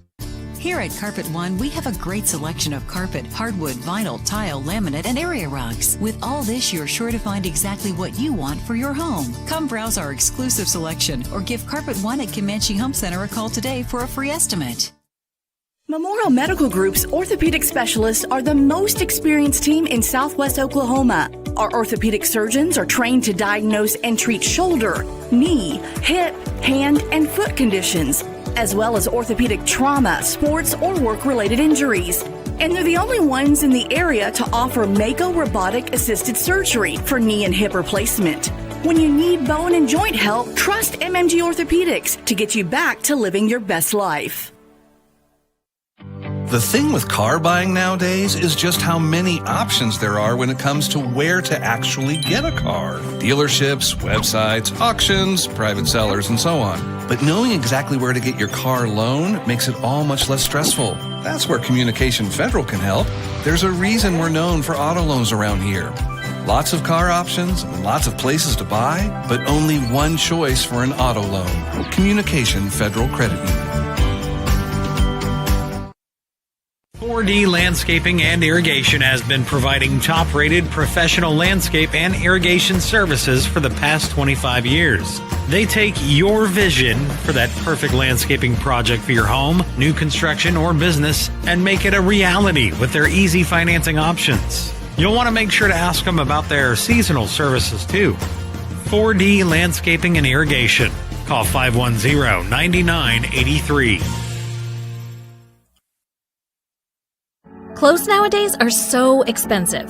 Here at Carpet One, we have a great selection of carpet, hardwood, vinyl, tile, laminate, and area rugs. With all this, you're sure to find exactly what you want for your home. Come browse our exclusive selection or give Carpet One at Comanche Home Center a call today for a free estimate. Memorial Medical Group's orthopedic specialists are the most experienced team in Southwest Oklahoma. Our orthopedic surgeons are trained to diagnose and treat shoulder, knee, hip, hand, and foot conditions, as well as orthopedic trauma, sports, or work-related injuries. And they're the only ones in the area to offer Mako robotic-assisted surgery for knee and hip replacement. When you need bone and joint help, trust MMG Orthopedics to get you back to living your best life. The thing with car buying nowadays is just how many options there are when it comes to where to actually get a car. Dealerships, websites, auctions, private sellers, and so on. But knowing exactly where to get your car loan makes it all much less stressful. That's where Communication Federal can help. There's a reason we're known for auto loans around here. Lots of car options and lots of places to buy, but only one choice for an auto loan. Communication Federal Credit Union. 4D Landscaping and Irrigation has been providing top-rated professional landscape and irrigation services for the past 25 years. They take your vision for that perfect landscaping project for your home, new construction, or business and make it a reality with their easy financing options. You'll want to make sure to ask them about their seasonal services too. 4D Landscaping and Irrigation. Call 510-9983. Clothes nowadays are so expensive.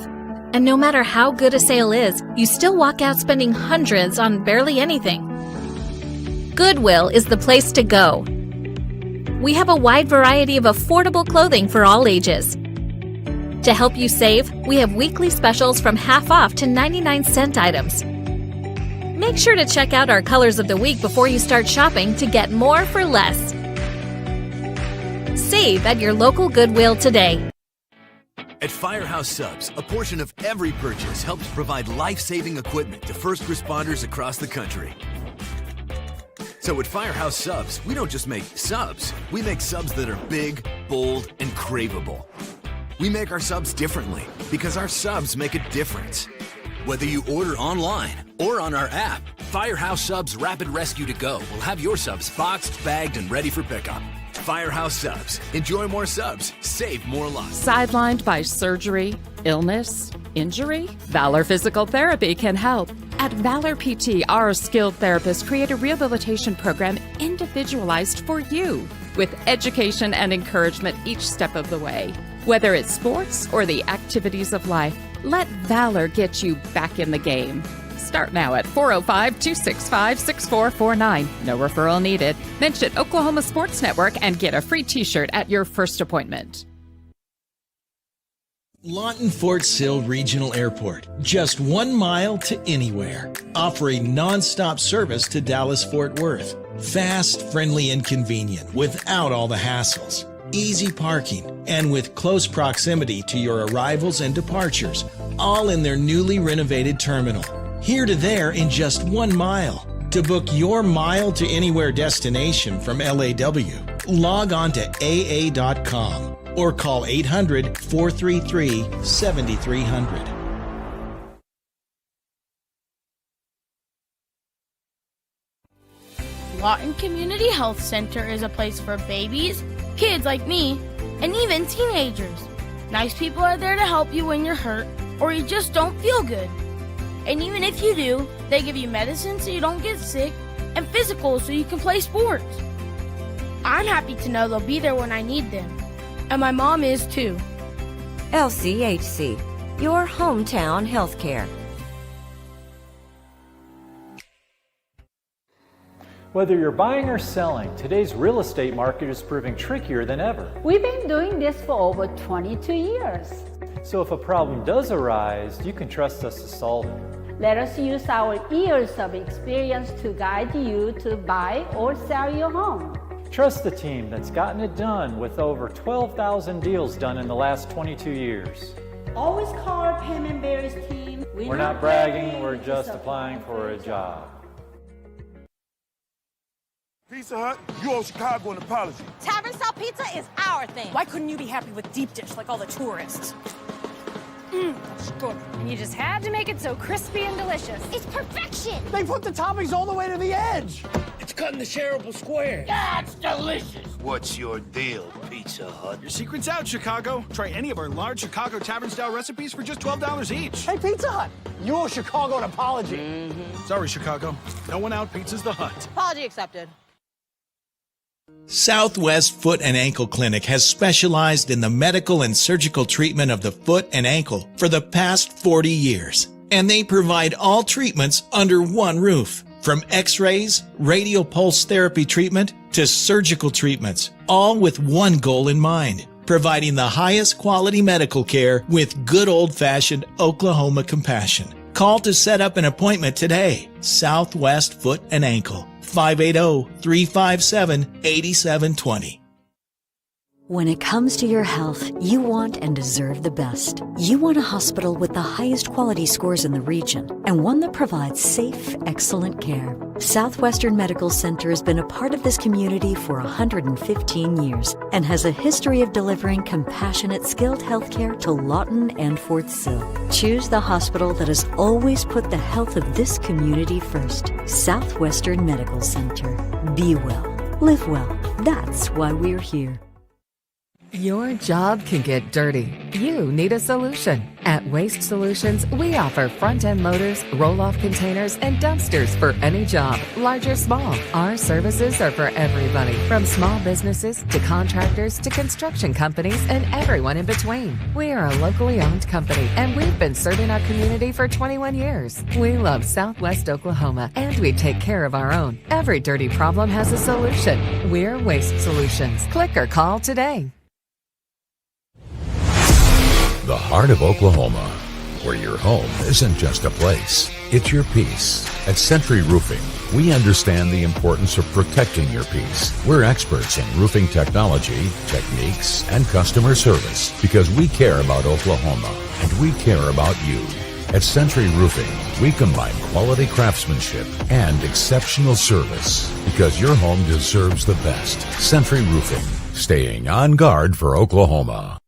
And no matter how good a sale is, you still walk out spending hundreds on barely anything. Goodwill is the place to go. We have a wide variety of affordable clothing for all ages. To help you save, we have weekly specials from half off to 99-cent items. Make sure to check out our colors of the week before you start shopping to get more for less. Save at your local Goodwill today. At Firehouse Subs, a portion of every purchase helps provide life-saving equipment to first responders across the country. So at Firehouse Subs, we don't just make subs, we make subs that are big, bold, and craveable. We make our subs differently because our subs make a difference. Whether you order online or on our app, Firehouse Subs Rapid Rescue to Go will have your subs boxed, bagged, and ready for pickup. Firehouse Subs. Enjoy more subs. Save more lives. Sidelined by surgery, illness, injury? Valor Physical Therapy can help. At Valor PT, our skilled therapists create a rehabilitation program individualized for you, with education and encouragement each step of the way. Whether it's sports or the activities of life, let Valor get you back in the game. Start now at 405-265-6449. No referral needed. Mention Oklahoma Sports Network and get a free t-shirt at your first appointment. Lawton Fort Sill Regional Airport, just 1 mile to anywhere, offering non-stop service to Dallas-Fort Worth. Fast, friendly, and convenient without all the hassles. Easy parking, and with close proximity to your arrivals and departures, all in their newly renovated terminal. Here to there in just 1 mile. To book your mile to anywhere destination from LAW, log on to AA.com or call 800-433-7300. Lawton Community Health Center is a place for babies, kids like me, and even teenagers. Nice people are there to help you when you're hurt or you just don't feel good. And even if you do, they give you medicine so you don't get sick and physicals so you can play sports. I'm happy to know they'll be there when I need them. And my mom is too. LCHC, your hometown healthcare. Whether you're buying or selling, today's real estate market is proving trickier than ever. We've been doing this for over 22 years. So if a problem does arise, you can trust us to solve it. Let us use our years of experience to guide you to buy or sell your home. Trust the team that's gotten it done with over 12,000 deals done in the last 22 years. Always call our Payment Berries team. We're not bragging, we're just applying for a job. Pizza Hut, you owe Chicago an apology. Tavern style pizza is our thing. Why couldn't you be happy with deep dish like all the tourists? It's good. And you just had to make it so crispy and delicious. It's perfection. They put the toppings all the way to the edge. It's cut in the shareable square. Yeah, it's delicious. What's your deal, Pizza Hut? Your secret's out, Chicago. Try any of our large Chicago tavern-style recipes for just $12 each. Hey, Pizza Hut, you owe Chicago an apology. Sorry, Chicago. No one out pizzas the Hut. Apology accepted. Southwest Foot and Ankle Clinic has specialized in the medical and surgical treatment of the foot and ankle for the past 40 years. And they provide all treatments under one roof. From x-rays, radial pulse therapy treatment, to surgical treatments, all with one goal in mind, providing the highest quality medical care with good old-fashioned Oklahoma compassion. Call to set up an appointment today. Southwest Foot and Ankle, 580-357-8720. When it comes to your health, you want and deserve the best. You want a hospital with the highest quality scores in the region and one that provides safe, excellent care. Southwestern Medical Center has been a part of this community for 115 years and has a history of delivering compassionate, skilled health care to Lawton and Fort Sill. Choose the hospital that has always put the health of this community first. Southwestern Medical Center. Be well. Live well. That's why we're here. Your job can get dirty. You need a solution. At Waste Solutions, we offer front-end loaders, roll-off containers, and dumpsters for any job, large or small. Our services are for everybody, from small businesses to contractors to construction companies and everyone in between. We are a locally owned company, and we've been serving our community for 21 years. We love Southwest Oklahoma, and we take care of our own. Every dirty problem has a solution. We're Waste Solutions. Click or call today. The heart of Oklahoma, where your home isn't just a place, it's your peace. At Century Roofing, we understand the importance of protecting your peace. We're experts in roofing technology, techniques, and customer service because we care about Oklahoma and we care about you. At Century Roofing, we combine quality craftsmanship and exceptional service because your home deserves the best. Century Roofing, staying on guard for Oklahoma.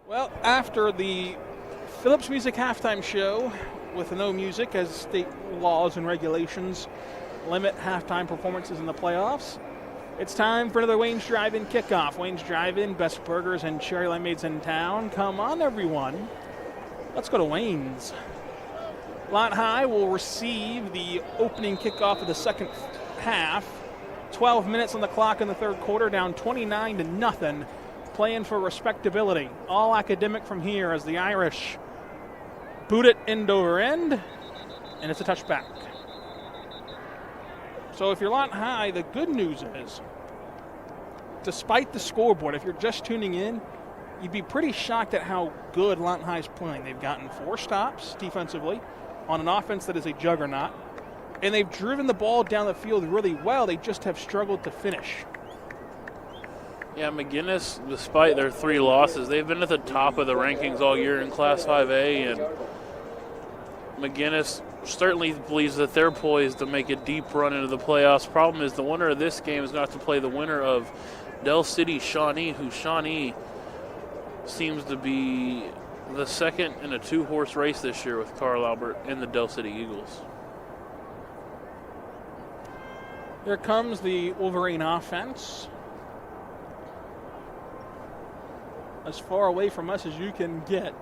Well, after the Phillips Music halftime show with no music, as state laws and regulations limit halftime performances in the playoffs, it's time for another Wayne's Drive-In kickoff. Wayne's Drive-In, best burgers and cherry lemonades in town. Come on, everyone. Let's go to Wayne's. Lawton High will receive the opening kickoff of the second half. 12 minutes on the clock in the third quarter, down 29-0. Playing for respectability. All academic from here as the Irish boot it end over end, and it's a touchback. So if you're Lawton High, the good news is, despite the scoreboard, if you're just tuning in, you'd be pretty shocked at how good Lawton High is playing. They've gotten 4 stops defensively on an offense that is a juggernaut, and they've driven the ball down the field really well. They just have struggled to finish. Yeah, McGuiness, despite their 3 losses, they've been at the top of the rankings all year in Class 5A, and McGuiness certainly believes that they're poised to make a deep run into the playoffs. Problem is the winner of this game is going to have to play the winner of Del City Shawnee, who Shawnee seems to be the second in a 2-horse race this year with Carl Albert and the Del City Eagles. Here comes the Wolverine offense. As far away from us as you can get.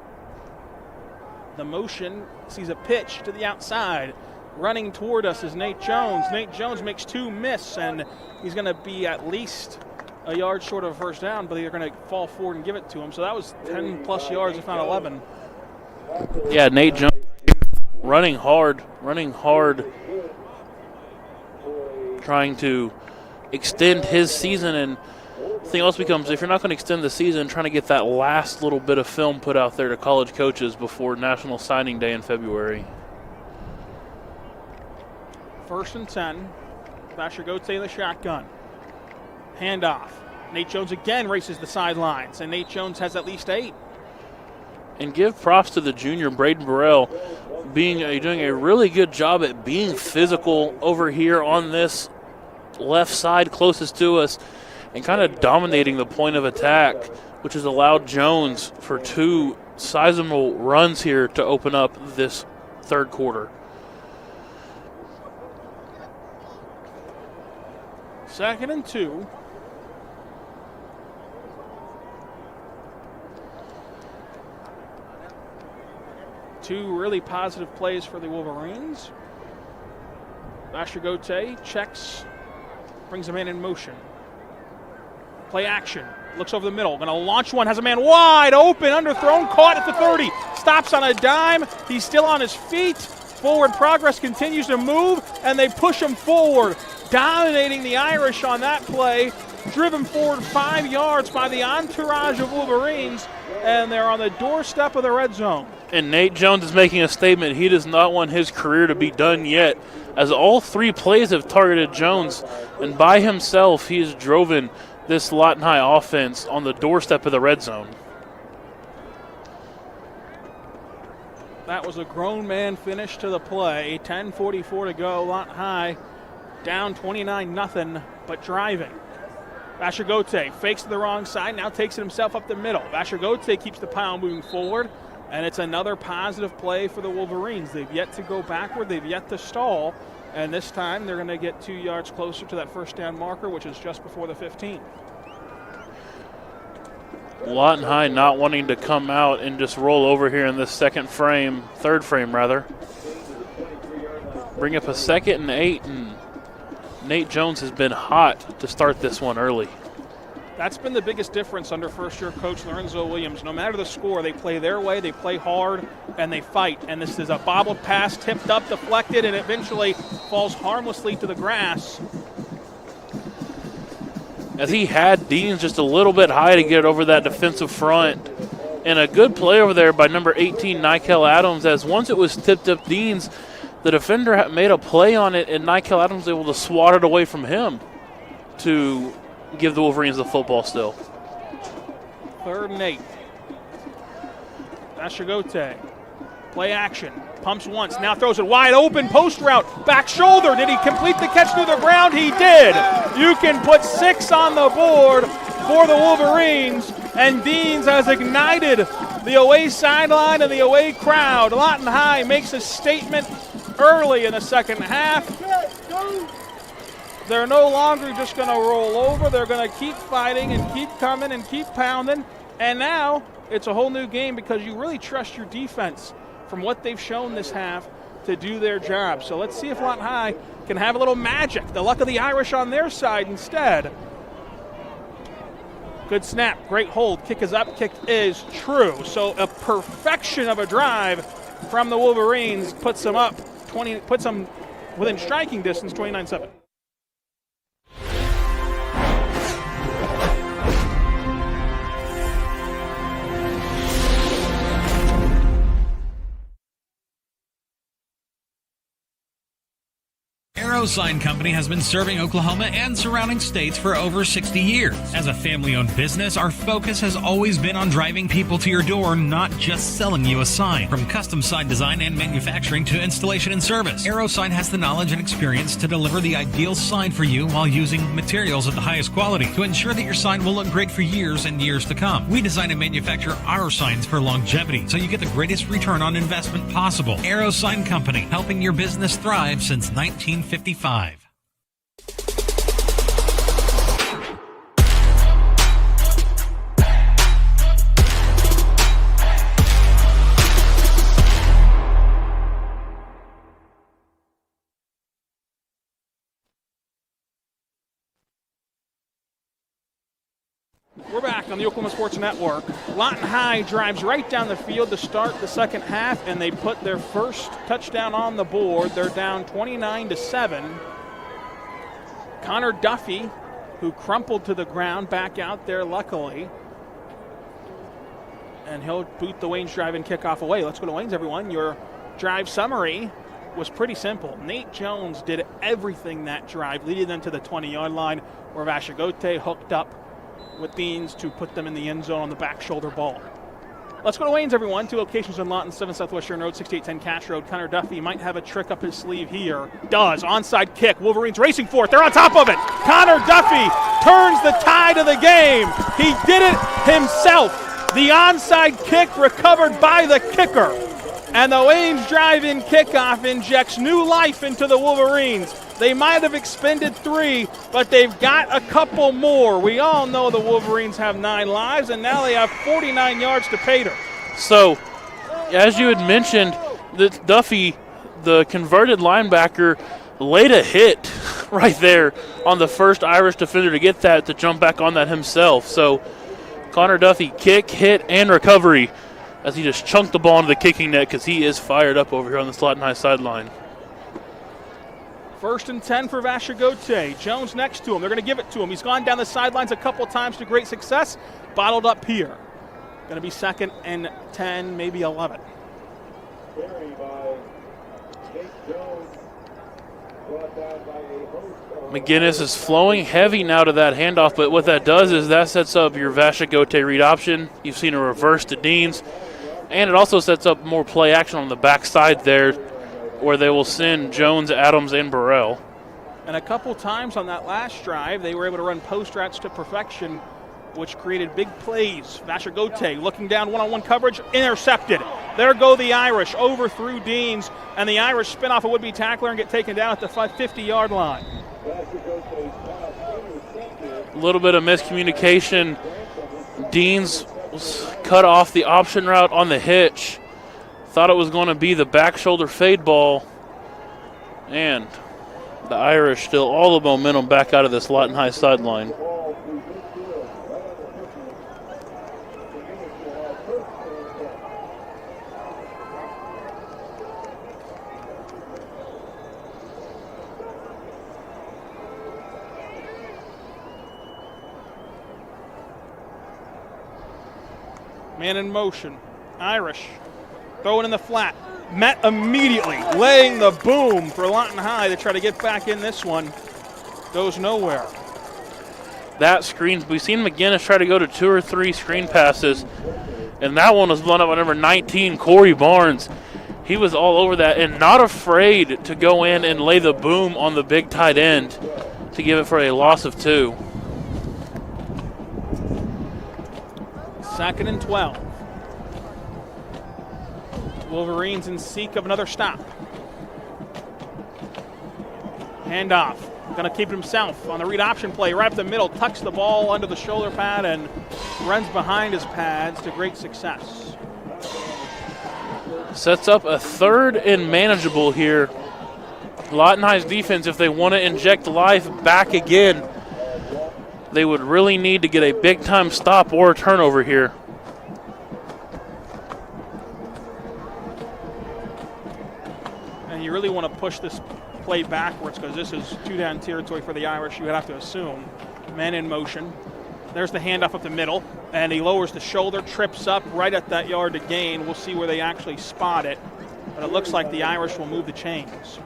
The motion sees a pitch to the outside. Running toward us is Nate Jones. Nate Jones makes 2 miss, and he's going to be at least a yard short of a first down, but they're going to fall forward and give it to him. So that was 10-plus yards, if not 11. Yeah, Nate Jones running hard, trying to extend his season. And the thing else becomes, if you're not going to extend the season, trying to get that last little bit of film put out there to college coaches before National Signing Day in February. 1st and 10. Basher Goetze in the shotgun. Handoff. Nate Jones again races the sidelines, and Nate Jones has at least 8. And give props to the junior, Braden Burrell, doing a really good job at being physical over here on this left side closest to us and kind of dominating the point of attack, which has allowed Jones for 2 sizable runs here to open up this third quarter. 2nd and 2. Two really positive plays for the Wolverines. Basher Goetze checks, brings a man in motion. Play action, looks over the middle, going to launch one, has a man wide open, underthrown, caught at the 30, stops on a dime, he's still on his feet, forward progress continues to move, and they push him forward, dominating the Irish on that play, driven forward 5 yards by the entourage of Wolverines, and they're on the doorstep of the red zone. And Nate Jones is making a statement. He does not want his career to be done yet, as all 3 plays have targeted Jones, and by himself he has driven this Lawton High offense on the doorstep of the red zone. That was a grown man finish to the play. 10:44 to go. Lawton High down 29-0, but driving. Basher Goetze fakes to the wrong side, now takes it himself up the middle. Basher Goetze keeps the pile moving forward, and it's another positive play for the Wolverines. They've yet to go backward, they've yet to stall, and this time they're going to get 2 yards closer to that first down marker, which is just before the 15. Lawton High not wanting to come out and just roll over here in this third frame. Bring up a 2nd and 8, and Nate Jones has been hot to start this one early. That's been the biggest difference under first-year coach Lorenzo Williams. No matter the score, they play their way, they play hard, and they fight. And this is a bobbled pass, tipped up, deflected, and eventually falls harmlessly to the grass. As he had Deans just a little bit high to get over that defensive front. And a good play over there by number 18, Nikel Adams, as once it was tipped up Deans, the defender made a play on it, and Nikel Adams was able to swat it away from him to give the Wolverines the football still. 3rd and 8. Basher Goetze. Play action. Pumps once. Now throws it wide open. Post route. Back shoulder. Did he complete the catch through the ground? He did. You can put 6 on the board for the Wolverines And Deans has ignited the away sideline and the away crowd. Lawton High makes a statement early in the second half. They're no longer just going to roll over. They're going to keep fighting and keep coming and keep pounding. And now it's a whole new game because you really trust your defense from what they've shown this half to do their job. So let's see if Lawton High can have a little magic. The luck of the Irish on their side instead. Good snap, great hold. Kick is up, kick is true. So a perfection of a drive from the Wolverines puts them up 20, puts them within striking distance, 29-7. Sign Company has been serving Oklahoma and surrounding states for over 60 years. As a family-owned business, our focus has always been on driving people to your door, not just selling you a sign. From custom sign design and manufacturing to installation and service, AeroSign has the knowledge and experience to deliver the ideal sign for you while using materials of the highest quality to ensure that your sign will look great for years and years to come. We design and manufacture our signs for longevity, so you get the greatest return on investment possible. AeroSign Company, helping your business thrive since 1955. We're back on the Oklahoma Sports Network. Lawton High drives right down the field to start the second half, and they put their first touchdown on the board. They're down 29-7. Connor Duffy, who crumpled to the ground, back out there luckily. And he'll boot the Wayne's drive and kickoff away. Let's go to Wayne's, everyone. Your drive summary was pretty simple. Nate Jones did everything that drive, leading them to the 20-yard line, where Vashagote hooked up with Deans to put them in the end zone on the back shoulder ball. Let's go to Wayne's, everyone. 2 locations in Lawton, 7 Southwest Sharon Road, 6810 Cash Road. Connor Duffy might have a trick up his sleeve here. Does. Onside kick. Wolverines racing for it. They're on top of it. Connor Duffy turns the tide of the game. He did it himself. The onside kick recovered by the kicker. And the Wayne's drive-in kickoff injects new life into the Wolverines. They might have expended 3, but they've got a couple more. We all know the Wolverines have 9 lives, and now they have 49 yards to Pater. So, as you had mentioned, that Duffy, the converted linebacker, laid a hit right there on the first Irish defender to get that, to jump back on that himself. So, Connor Duffy, kick, hit, and recovery as he just chunked the ball into the kicking net because he is fired up over here on the Lawton High sideline. 1st and 10 for Vashagote. Jones next to him. They're going to give it to him. He's gone down the sidelines a couple times to great success. Bottled up here. Going to be 2nd and 10, maybe 11. McGuiness is flowing heavy now to that handoff, but what that does is that sets up your Vashagote read option. You've seen a reverse to Deans, and it also sets up more play action on the backside there, where they will send Jones, Adams, and Burrell. And a couple times on that last drive, they were able to run post routes to perfection, which created big plays. Vashagote looking down one-on-one coverage, intercepted. There go the Irish, overthrew Deans, and the Irish spin off a would-be tackler and get taken down at the 50-yard line. A little bit of miscommunication. Deans was cut off the option route on the hitch. Thought it was going to be the back shoulder fade ball. And the Irish still all the momentum back out of this Lawton High sideline. Man in motion. Irish throwing in the flat. Met immediately, laying the boom for Lawton High to try to get back in this one. Goes nowhere. That screen, we've seen McGuiness try to go to 2 or 3 screen passes, and that one was blown up by number 19, Corey Barnes. He was all over that and not afraid to go in and lay the boom on the big tight end to give it for a loss of 2. 2nd and 12. Wolverines in seek of another stop. Handoff. Going to keep it himself on the read option play. Right up the middle. Tucks the ball under the shoulder pad and runs behind his pads to great success. Sets up a 3rd and manageable here. Lawton High's defense, if they want to inject life back again, they would really need to get a big-time stop or a turnover here. And you really want to push this play backwards because this is 2-down territory for the Irish, you would have to assume. Man in motion. There's the handoff up the middle, and he lowers the shoulder, trips up right at that yard to gain. We'll see where they actually spot it, but it looks like the Irish will move the chains.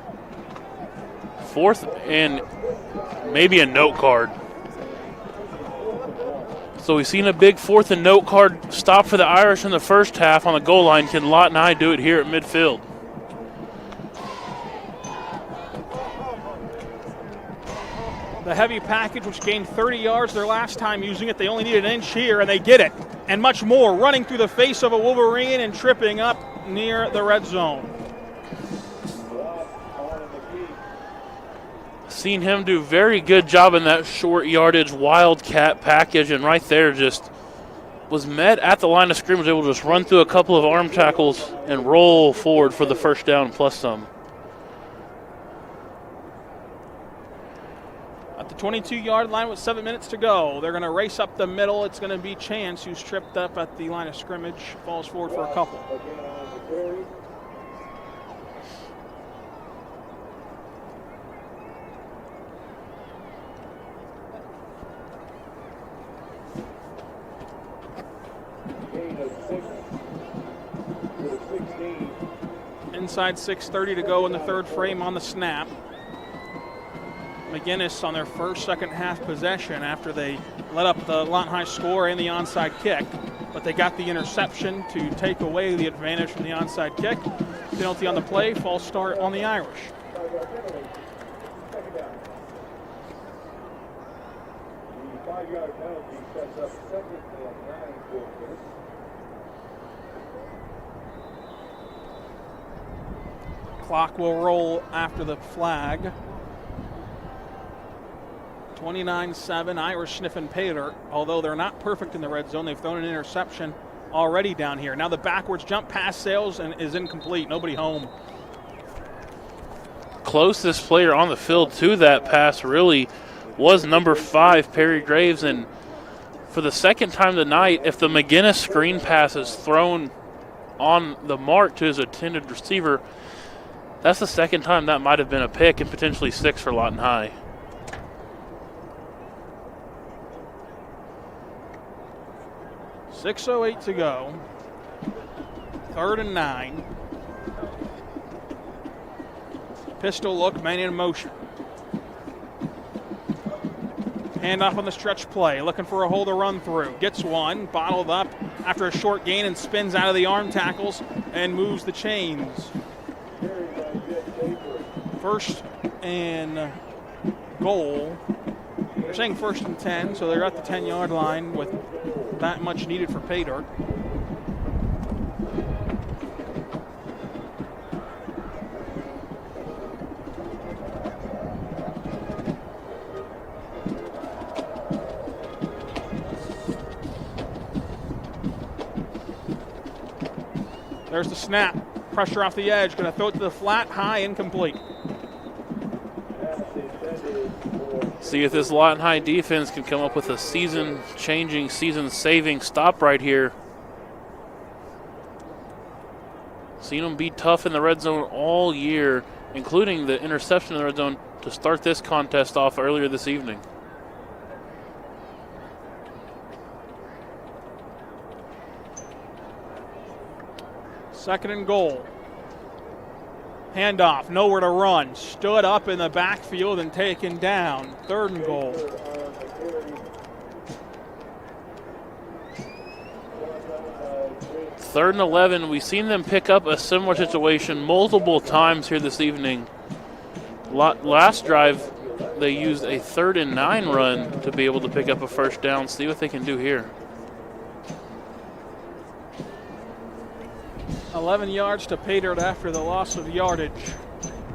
4th and maybe a note card. So we've seen a big 4th and note card stop for the Irish in the first half on the goal line. Can Lawton High do it here at midfield? The heavy package, which gained 30 yards their last time using it. They only need an inch here, and they get it. And much more, running through the face of a Wolverine and tripping up near the red zone. Seen him do very good job in that short yardage Wildcat package, and right there just was met at the line of scrimmage, able to just run through a couple of arm tackles and roll forward for the first down plus some. At the 22-yard line with 7 minutes to go, they're going to race up the middle. It's going to be Chance, who's tripped up at the line of scrimmage, falls forward for a couple. Inside 6:30 to go in the 3rd frame on the snap. McGuiness on their first second-half possession after they let up the Lawton High score and the onside kick, but they got the interception to take away the advantage from the onside kick. Penalty on the play, false start on the Irish. The 5-yard penalty sets up 2nd and 9 for this. Clock will roll after the flag. 29-7, Irish sniffing pay dirt. Although they're not perfect in the red zone, they've thrown an interception already down here. Now the backwards jump pass sails and is incomplete. Nobody home. Closest player on the field to that pass really was number 5, Perry Graves. And for the second time tonight, if the McGuiness screen pass is thrown on the mark to his intended receiver, that's the second time that might have been a pick and potentially 6 for Lawton High. .608 to go. 3rd and 9. Pistol look, man in motion. Handoff on the stretch play, looking for a hole to run through. Gets one, bottled up after a short gain and spins out of the arm tackles and moves the chains. 1st and goal. They're saying 1st and 10, so they're at the 10-yard line with that much needed for pay dirt. There's the snap. Pressure off the edge. Going to throw it to the flat, high, incomplete. See if this Lawton High defense can come up with a season-changing, season-saving stop right here. Seen them be tough in the red zone all year, including the interception in the red zone to start this contest off earlier this evening. Second and goal. Handoff, nowhere to run. Stood up in the backfield and taken down. 3rd and goal. Third and 11. We've seen them pick up a similar situation multiple times here this evening. Last drive, they used a 3rd and 9 run to be able to pick up a first down. See what they can do here. 11 yards to pay dirt after the loss of yardage.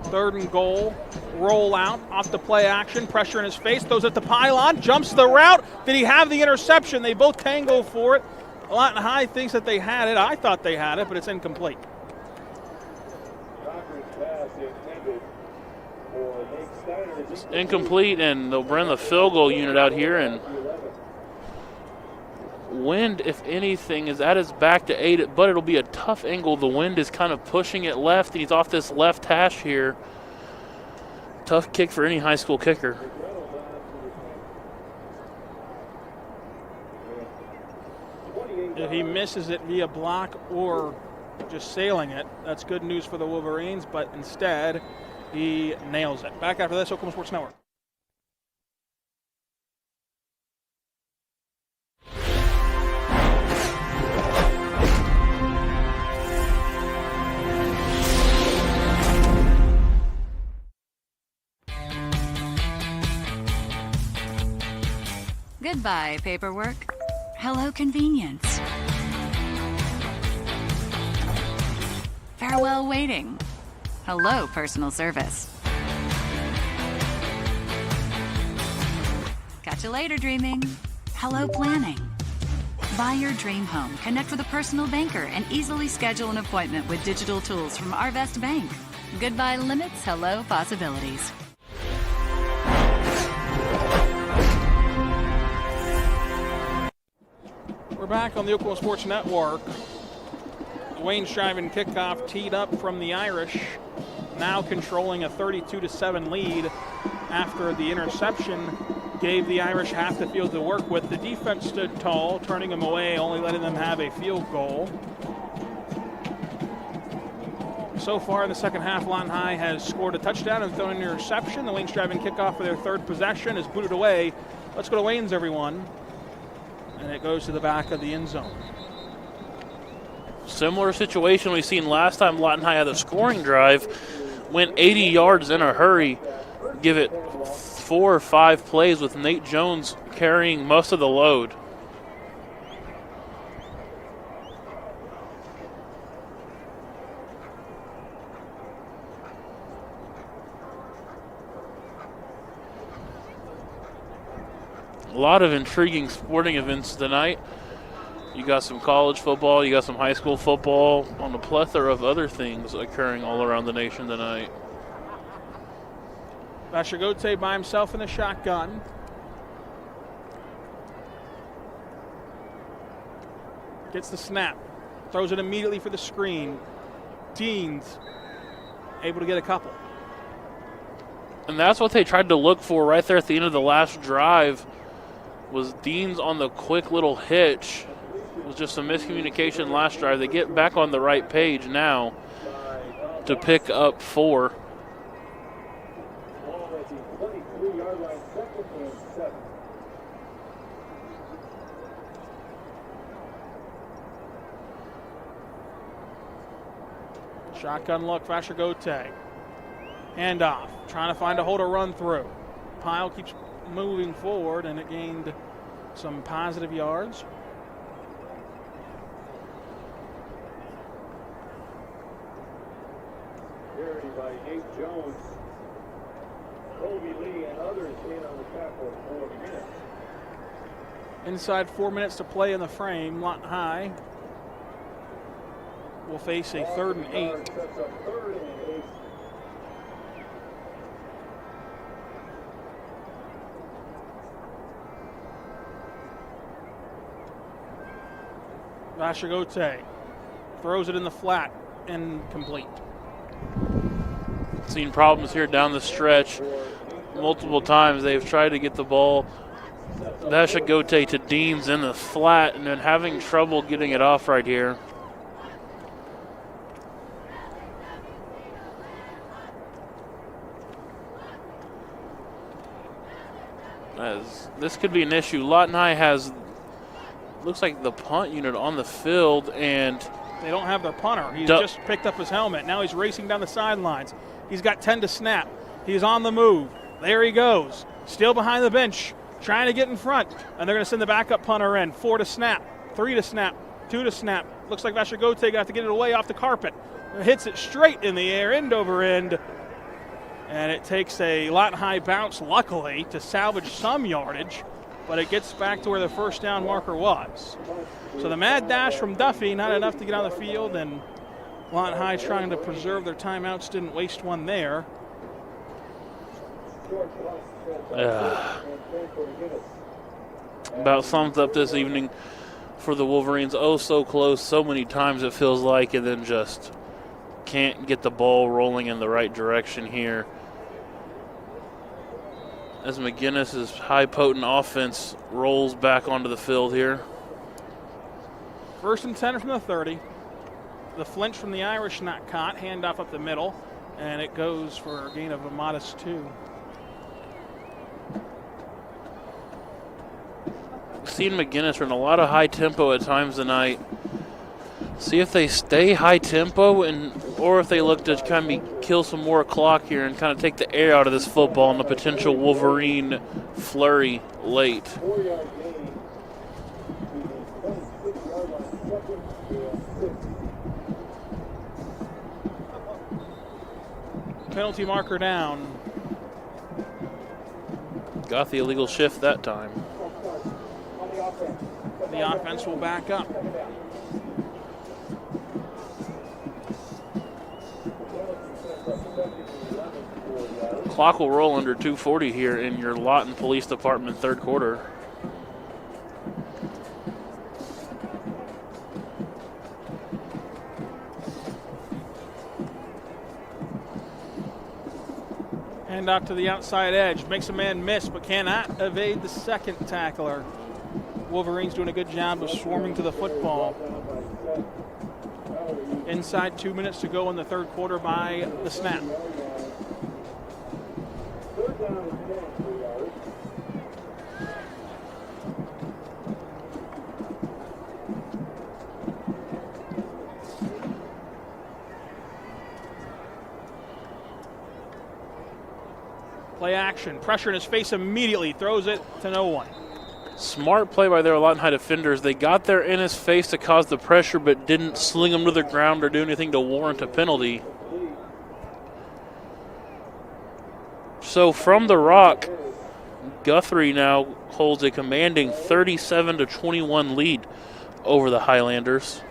3rd and goal. Roll out off the play action. Pressure in his face. Throws at the pylon. Jumps the route. Did he have the interception? They both tango for it. Lawton High thinks that they had it. I thought they had it, but it's incomplete. It's incomplete, and they'll bring the field goal unit out here, and wind, if anything, is at his back to aid it, but it'll be a tough angle. The wind is kind of pushing it left, and he's off this left hash here. Tough kick for any high school kicker. If he misses it via block or just sailing it, that's good news for the Wolverines, but instead he nails it. Back after this, Oklahoma Sports Network. Goodbye, paperwork. Hello, convenience. Farewell, waiting. Hello, personal service. Catch you later, dreaming. Hello, planning. Buy your dream home, connect with a personal banker, and easily schedule an appointment with digital tools from Arvest Bank. Goodbye limits, hello possibilities. We're back on the Oklahoma Sports Network. Wayne Shriven kickoff teed up from the Irish, now controlling a 32-7 lead after the interception gave the Irish half the field to work with. The defense stood tall, turning them away, only letting them have a field goal. So far in the second half, Lawton High has scored a touchdown and thrown an interception. The Wayne Shriven kickoff for their 3rd possession is booted away. Let's go to Wayne's, everyone. And it goes to the back of the end zone. Similar situation we've seen last time Lawton High had a scoring drive. Went 80 yards in a hurry. Give it 4 or 5 plays with Nate Jones carrying most of the load. A lot of intriguing sporting events tonight. You got some college football, you got some high school football, on a plethora of other things occurring all around the nation tonight. Vashagote by himself in the shotgun. Gets the snap. Throws it immediately for the screen. Deans able to get a couple. And that's what they tried to look for right there at the end of the last drive, was Deans on the quick little hitch. It was just some miscommunication last drive. They get back on the right page now to pick up 4. Shotgun look, Vashagote. Handoff, trying to find a hole to run through. Pile keeps moving forward, and it gained some positive yards. Carried by Nate Jones. Kobe Lee and others in on the tackle for 4 minutes. Inside 4 minutes to play in the frame. Lawton High will face a 3rd and 8. Vashagote throws it in the flat, incomplete. Seen problems here down the stretch. Multiple times they've tried to get the ball, Vashagote to Deans in the flat, and then having trouble getting it off right here. As this could be an issue. Lawton High has, looks like, the punt unit on the field, and they don't have their punter. He's just picked up his helmet. Now he's racing down the sidelines. He's got 10 to snap. He's on the move. There he goes. Still behind the bench, trying to get in front. And they're going to send the backup punter in. 4 to snap. 3 to snap. 2 to snap. Looks like Vashagote got to get it away off the carpet. Hits it straight in the air, end over end. And it takes a Lawton High bounce, luckily, to salvage some yardage, but it gets back to where the first down marker was. So the mad dash from Duffy, not enough to get on the field, and Lawton High trying to preserve their timeouts, didn't waste one there. About sums up this evening for the Wolverines. Oh, so close, so many times it feels like, and then just can't get the ball rolling in the right direction here. As McGuinness' high potent offense rolls back onto the field here. 1st and 10 from the 30. The flinch from the Irish not caught. Handoff up the middle, and it goes for a gain of a modest 2. Seen McGuinness run a lot of high tempo at times tonight. See if they stay high tempo, or if they look to kind of kill some more clock here and kind of take the air out of this football in the potential Wolverine flurry late. Penalty marker down. Got the illegal shift that time. The offense will back up. Clock will roll under 2:40 here in your Lawton Police Department third quarter. Hand off to the outside edge. Makes a man miss, but cannot evade the second tackler. Wolverines doing a good job of swarming to the football. Inside 2 minutes to go in the third quarter by the snap. Play action. Pressure in his face immediately. Throws it to no one. Smart play by their Lawton High defenders. They got there in his face to cause the pressure, but didn't sling him to the ground or do anything to warrant a penalty. So from the rock, Guthrie now holds a commanding 37-21 lead over the Highlanders.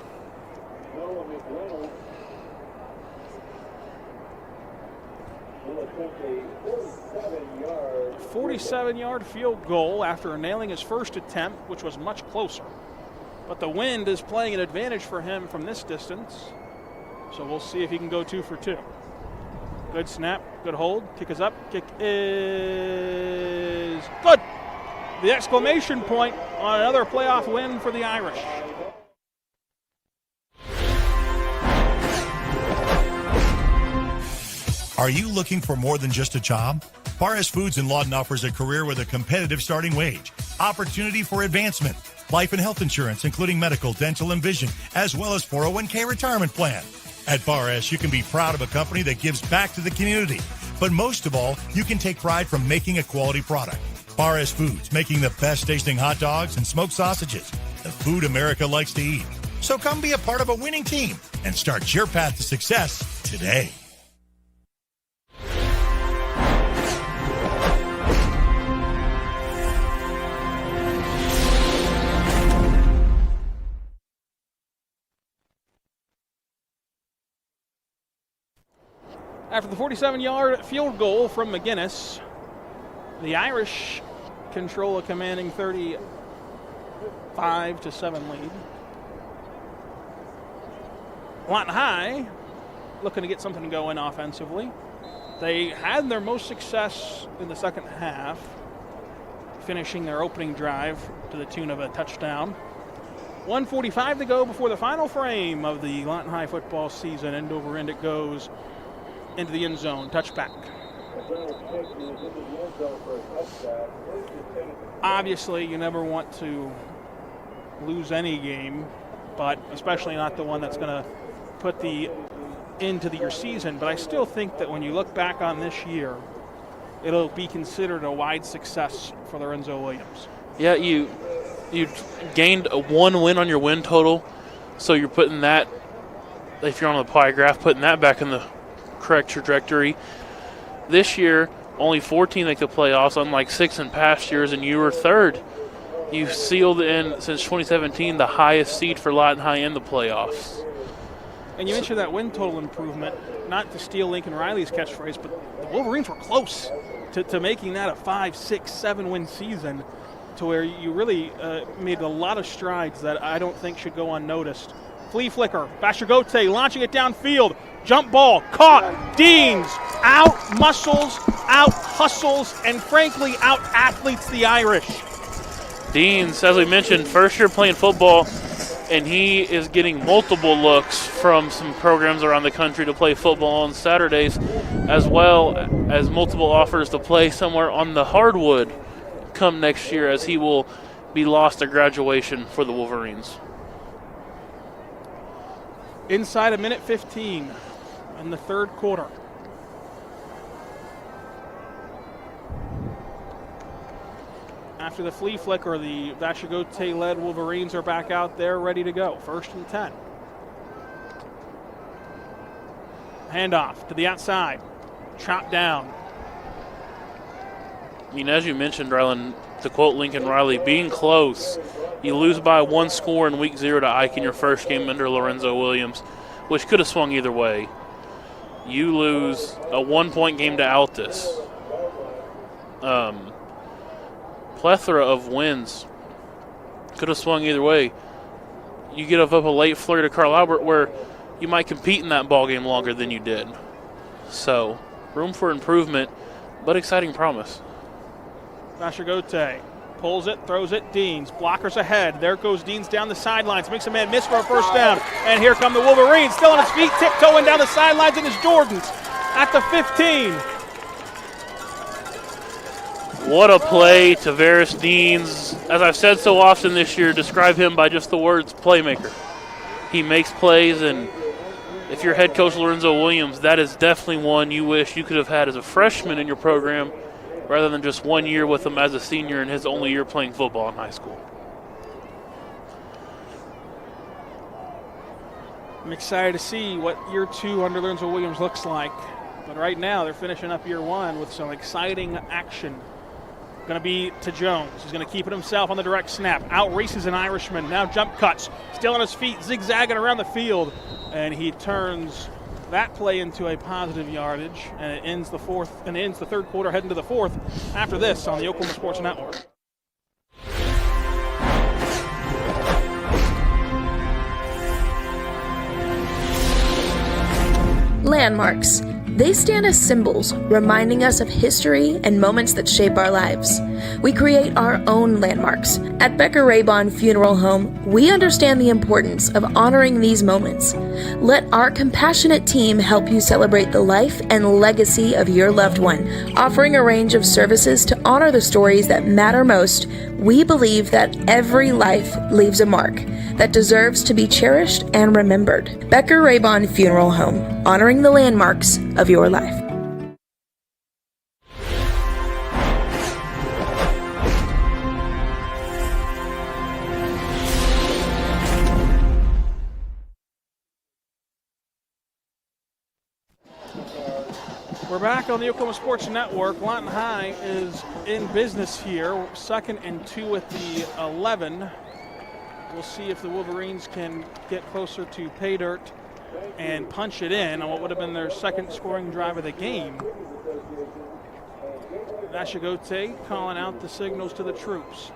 47-yard field goal after nailing his first attempt, which was much closer. But the wind is playing an advantage for him from this distance. So we'll see if he can go 2 for 2. Good snap, good hold. Kick is up. Kick is good. The exclamation point on another playoff win for the Irish. Are you looking for more than just a job? Paris Foods in Lawton offers a career with a competitive starting wage, opportunity for advancement, life and health insurance, including medical, dental, and vision, as well as 401k retirement plan. At Bar S, you can be proud of a company that gives back to the community. But most of all, you can take pride from making a quality product. Bar S Foods, making the best tasting hot dogs and smoked sausages, the food America likes to eat. So come be a part of a winning team and start your path to success today. After the 47-yard field goal from McGuinness, the Irish control a commanding 35-7 lead. Lawton High looking to get something going offensively. They had their most success in the second half, finishing their opening drive to the tune of a touchdown. 1:45 to go before the final frame of the Lawton High football season. End over end it goes into the end zone. Touchback. Obviously, you never want to lose any game, but especially not the one that's going to put the end to your season. But I still think that when you look back on this year, it'll be considered a wide success for Lorenzo Williams. Yeah, you gained a 1 win on your win total. So you're putting that, if you're on the pie graph, putting that back in the correct trajectory. This year, only 14 make the playoffs, unlike 6 in past years, and you were third. You've sealed in, since 2017, the highest seed for Lawton High in the playoffs. And you mentioned that win total improvement, not to steal Lincoln Riley's catchphrase, but the Wolverines were close to making that a 5, 6, 7-win season, to where you really made a lot of strides that I don't think should go unnoticed. Flea flicker, Bashagote launching it downfield, jump ball, caught, Deans, out muscles, out hustles, and frankly out athletes the Irish. Deans, as we mentioned, first year playing football, and he is getting multiple looks from some programs around the country to play football on Saturdays, as well as multiple offers to play somewhere on the hardwood come next year, as he will be lost at graduation for the Wolverines. Inside a minute 15 in the third quarter. After the flea flicker, the Vashagote-led Wolverines are back out there ready to go. 1st and 10. Handoff to the outside. Chopped down. I mean, as you mentioned, Rylan, to quote Lincoln Riley, being close, you lose by 1 score in week 0 to Ike in your first game under Lorenzo Williams, which could have swung either way. You lose a 1-point game to Altus. Plethora of wins could have swung either way. You get up a late flurry to Carl Albert where you might compete in that ball game longer than you did. So, room for improvement, but exciting promise. Vashagote pulls it, throws it, Deans. Blockers ahead. There goes Deans down the sidelines. Makes a man miss for a first down. And here come the Wolverines, still on his feet, tiptoeing down the sidelines in his Jordans at the 15. What a play, Tavares Deans. As I've said so often this year, describe him by just the words playmaker. He makes plays, and if you're head coach Lorenzo Williams, that is definitely one you wish you could have had as a freshman in your program rather than just 1 year with him as a senior in his only year playing football in high school. I'm excited to see what year 2 under Lorenzo Williams looks like. But right now, they're finishing up year 1 with some exciting action. Going to be to Jones. He's going to keep it himself on the direct snap. Out races an Irishman. Now jump cuts. Still on his feet, zigzagging around the field. And he turns that play into a positive yardage. And it ends the third quarter, heading to the fourth after this on the Oklahoma Sports Network. Landmarks. They stand as symbols, reminding us of history and moments that shape our lives. We create our own landmarks. At Becker-Raybon Funeral Home, we understand the importance of honoring these moments. Let our compassionate team help you celebrate the life and legacy of your loved one. Offering a range of services to honor the stories that matter most, we believe that every life leaves a mark that deserves to be cherished and remembered. Becker-Raybon Funeral Home, honoring the landmarks of your life. We're back on the Oklahoma Sports Network. Lawton High is in business here. 2nd and 2 at the 11. We'll see if the Wolverines can get closer to pay dirt and punch it in on what would have been their second scoring drive of the game. Vashagote calling out the signals to the troops.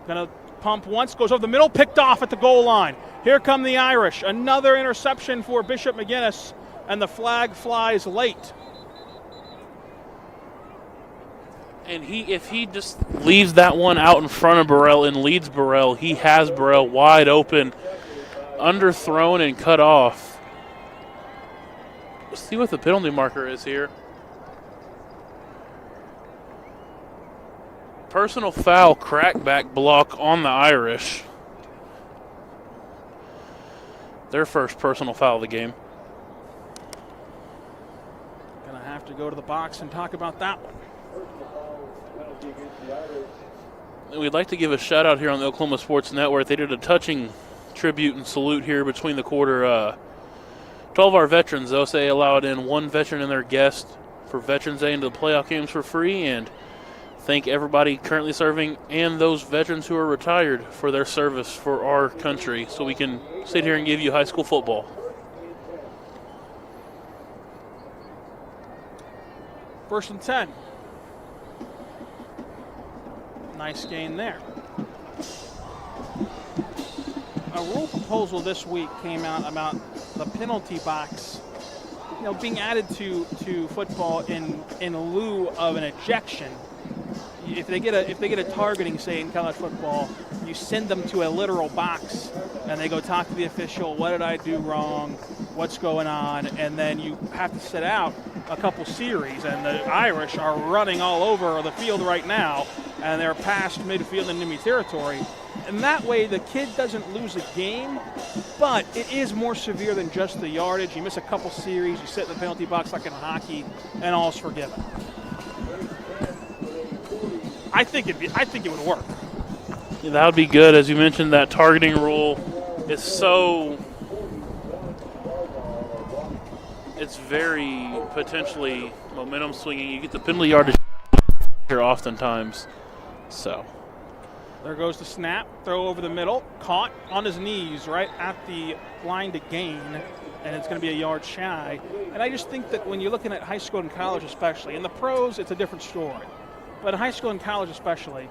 Gonna pump once, goes over the middle, picked off at the goal line. Here come the Irish. Another interception for Bishop McGuiness, and the flag flies late. And if he just leaves that one out in front of Burrell and leads Burrell, he has Burrell wide open, underthrown and cut off. Let's see what the penalty marker is here. Personal foul, crackback block on the Irish. Their first personal foul of the game. Gonna have to go to the box and talk about that one. We'd like to give a shout out here on the Oklahoma Sports Network. They did a touching tribute and salute here between the quarter. 12 of our veterans, though, say allowed in one veteran and their guest for Veterans Day into the playoff games for free, and thank everybody currently serving and those veterans who are retired for their service for our country, so we can sit here and give you high school football. First and 10. Nice gain there. A rule proposal this week came out about the penalty box, being added to football in lieu of an ejection. If they get a targeting, say in college football, you send them to a literal box and they go talk to the official. What did I do wrong? What's going on? And then you have to sit out a couple series. And the Irish are running all over the field right now, and they're past midfield and enemy territory. And that way the kid doesn't lose a game, but it is more severe than just the yardage. You miss a couple series, you sit in the penalty box like in hockey, and all's forgiven. I think it would work. Yeah, that would be good. As you mentioned, that targeting rule is it's very potentially momentum swinging. You get the penalty yardage here oftentimes. So there goes the snap, throw over the middle, caught on his knees right at the line to gain, and it's going to be a yard shy. And I just think that when you're looking at high school and college especially, in the pros it's a different story. But in high school and college especially,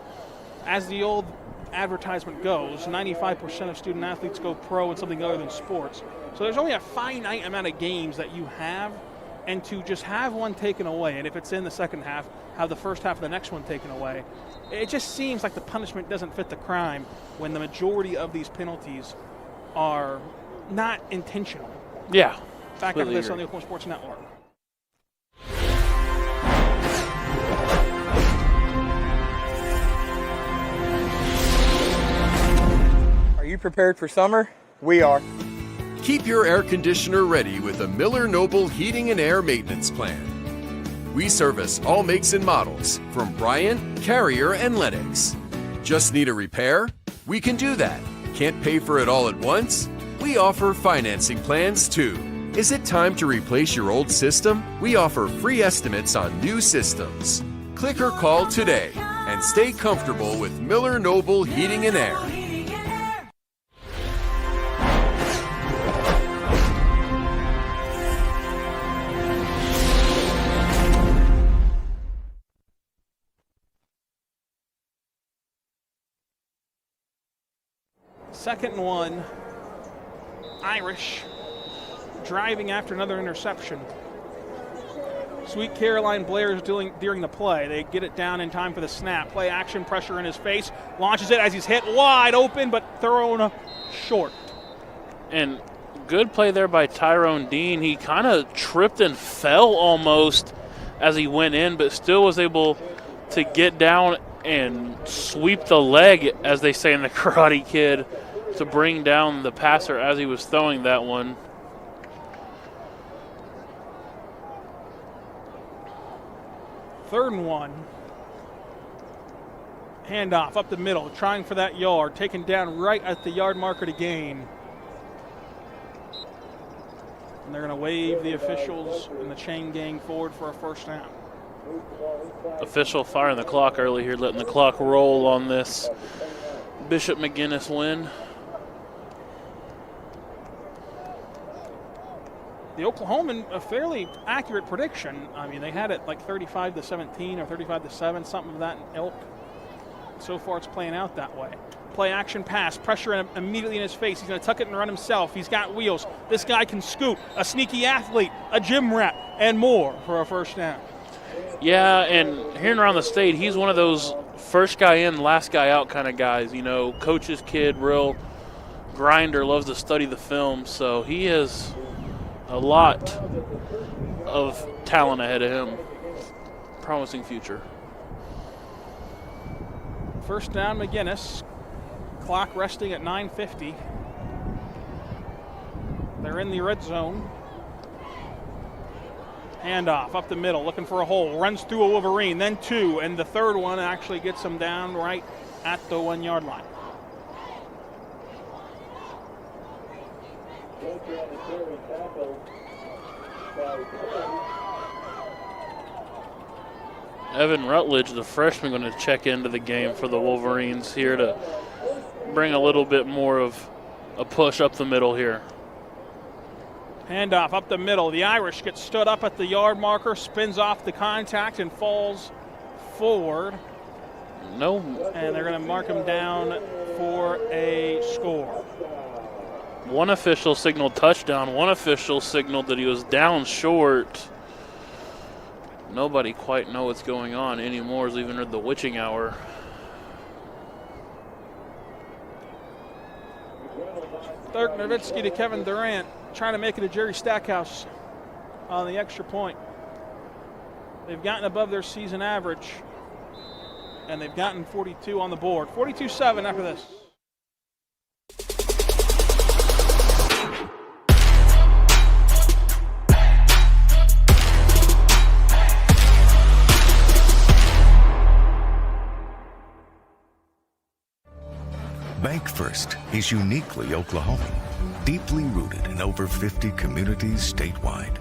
as the old advertisement goes, 95% of student athletes go pro in something other than sports. So there's only a finite amount of games that you have, and to just have one taken away, and if it's in the second half, have the first half of the next one taken away, it just seems like the punishment doesn't fit the crime when the majority of these penalties are not intentional. Yeah. Back into this on the Oklahoma Sports Network. Are you prepared for summer? We are. Keep your air conditioner ready with a Miller Noble Heating and Air Maintenance Plan. We service all makes and models from Bryant, Carrier, and Lennox. Just need a repair? We can do that. Can't pay for it all at once? We offer financing plans too. Is it time to replace your old system? We offer free estimates on new systems. Click or call today and stay comfortable with Miller Noble Heating and Air. Second and 1, Irish driving after another interception. Sweet Caroline Blair is during the play. They get it down in time for the snap. Play action, pressure in his face, launches it as he's hit wide open, but thrown short. And good play there by Tyrone Dean. He kind of tripped and fell almost as he went in, but still was able to get down and sweep the leg, as they say in the Karate Kid, to bring down the passer as he was throwing that one. Third and 1. Handoff up the middle, trying for that yard, taken down right at the yard marker to gain. And they're going to wave the officials and the chain gang forward for a first down. Official firing the clock early here, letting the clock roll on this Bishop McGuiness win. The Oklahoman, a fairly accurate prediction. I mean, they had it like 35-17 or 35-7, something of that ilk. So far, it's playing out that way. Play action pass, pressure immediately in his face. He's going to tuck it and run himself. He's got wheels. This guy can scoot. A sneaky athlete, a gym rat, and more for a first down. Yeah, and hearing around the state, he's one of those first guy in, last guy out kind of guys. You know, coach's kid, real grinder, loves to study the film. So he has a lot of talent ahead of him. Promising future. First down, McGuiness. Clock resting at 9:50. They're in the red zone. Handoff up the middle, looking for a hole. Runs through a Wolverine, then two, and the third one actually gets him down right at the 1 yard line. Evan Rutledge, the freshman, going to check into the game for the Wolverines here to bring a little bit more of a push up the middle here. Handoff up the middle. The Irish get stood up at the yard marker, spins off the contact and falls forward. No. And they're going to mark him down for a score. One official signaled touchdown. One official signaled that he was down short. Nobody quite know what's going on anymore. It's even at the witching hour. Dirk Nowitzki to Kevin Durant, trying to make it a Jerry Stackhouse on the extra point. They've gotten above their season average, and they've gotten 42 on the board. 42-7 after this. Bank First is uniquely Oklahoman, deeply rooted in over 50 communities statewide.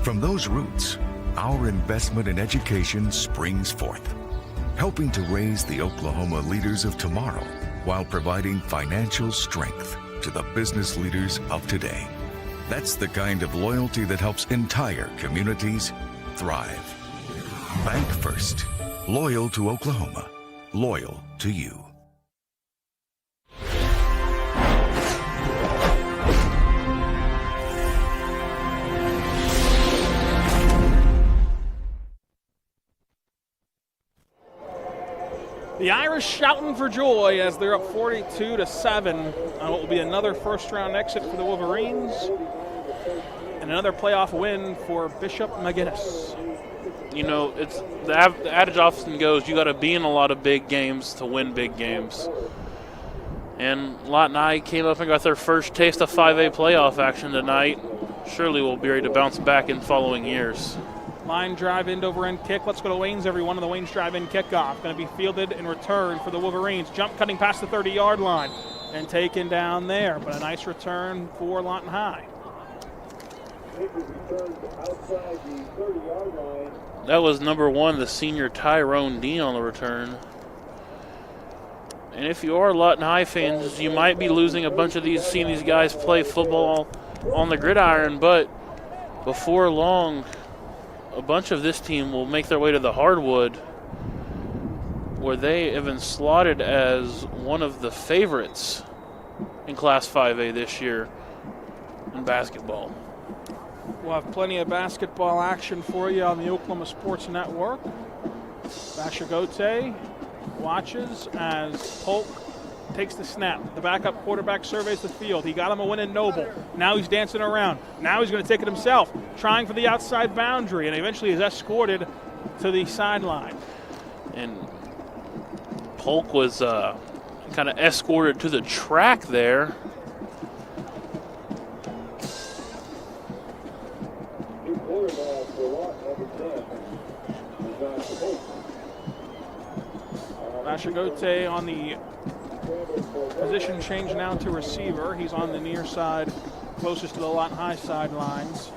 From those roots, our investment in education springs forth, helping to raise the Oklahoma leaders of tomorrow while providing financial strength to the business leaders of today. That's the kind of loyalty that helps entire communities thrive. Bank First, loyal to Oklahoma, loyal to you. The Irish shouting for joy as they're up 42-7 on what will be another first-round exit for the Wolverines and another playoff win for Bishop McGuiness. You know, it's the adage often goes, you got to be in a lot of big games to win big games. And Lawton I came up and got their first taste of 5A playoff action tonight. Surely we'll be ready to bounce back in following years. Line drive, end over end kick. Let's go to Wayne's, everyone, on the Wayne's drive-in kickoff. Going to be fielded in return for the Wolverines. Jump cutting past the 30-yard line and taken down there. But a nice return for Lawton High. That was number 1, the senior Tyrone Dean on the return. And if you are Lawton High fans, you might be losing a bunch of seeing these guys play football on the gridiron, but before long, a bunch of this team will make their way to the hardwood, where they have been slotted as one of the favorites in Class 5A this year in basketball. We'll have plenty of basketball action for you on the Oklahoma Sports Network. Bashagote watches as Polk takes the snap. The backup quarterback surveys the field. He got him a win in Noble. Now he's dancing around. Now he's going to take it himself, trying for the outside boundary, and eventually is escorted to the sideline. And Polk was kind of escorted to the track there. Bashagote on the position change now to receiver. He's on the near side, closest to the Lawton High sidelines.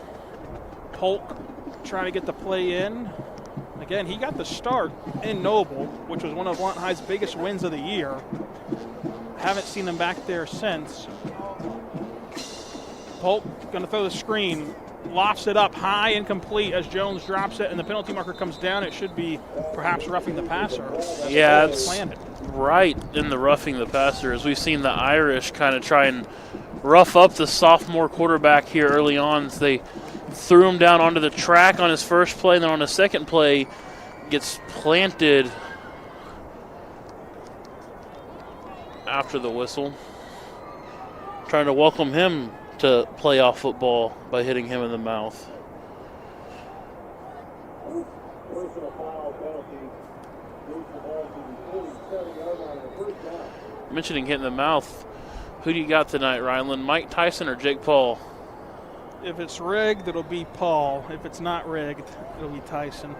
Polk trying to get the play in. Again, he got the start in Noble, which was one of Lawton High's biggest wins of the year. Haven't seen him back there since. Polk going to throw the screen. Lofts it up high, incomplete as Jones drops it, and the penalty marker comes down. It should be perhaps roughing the passer. Yeah, it's right in the roughing the passer, as we've seen the Irish kind of try and rough up the sophomore quarterback here early on. They threw him down onto the track on his first play, and then on the second play gets planted after the whistle. Trying to welcome him to playoff football by hitting him in the mouth. Mentioning hitting the mouth, who do you got tonight, Ryland? Mike Tyson or Jake Paul? If it's rigged, it'll be Paul. If it's not rigged, it'll be Tyson.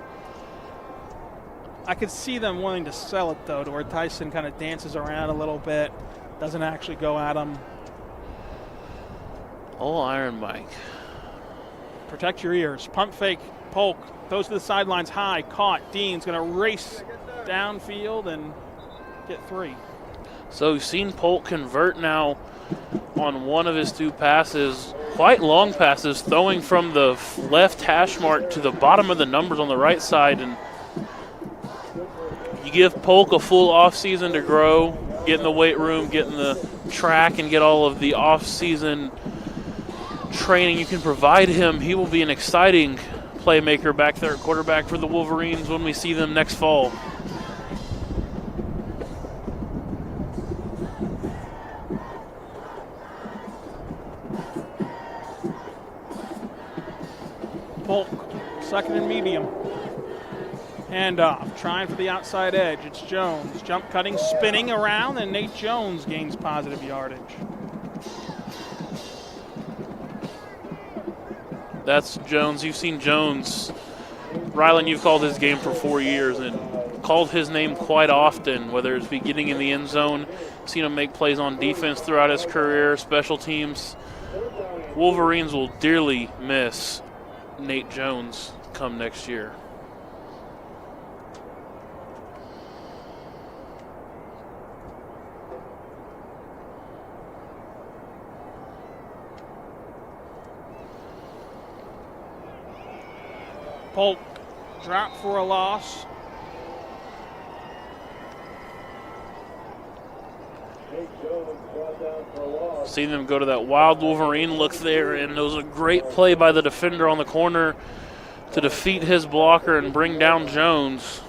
I could see them wanting to sell it, though, to where Tyson kind of dances around a little bit, doesn't actually go at him. Oh, Iron Mike. Protect your ears. Pump fake. Polk throws to the sidelines high. Caught. Dean's going to race downfield and get 3. So we've seen Polk convert now on one of his 2 passes, quite long passes, throwing from the left hash mark to the bottom of the numbers on the right side. And you give Polk a full offseason to grow, get in the weight room, get in the track, and get all of the off-season training you can provide him. He will be an exciting playmaker back there at quarterback for the Wolverines when we see them next fall. Polk, second and medium. Handoff, trying for the outside edge. It's Jones. Jump cutting, spinning around, and Nate Jones gains positive yardage. That's Jones. You've seen Jones. Rylan, you've called his game for 4 years and called his name quite often, whether it's getting in the end zone, seen him make plays on defense throughout his career, special teams. Wolverines will dearly miss Nate Jones come next year. Polk dropped for a loss. Seen them go to that wild Wolverine look there, and it was a great play by the defender on the corner to defeat his blocker and bring down Jones.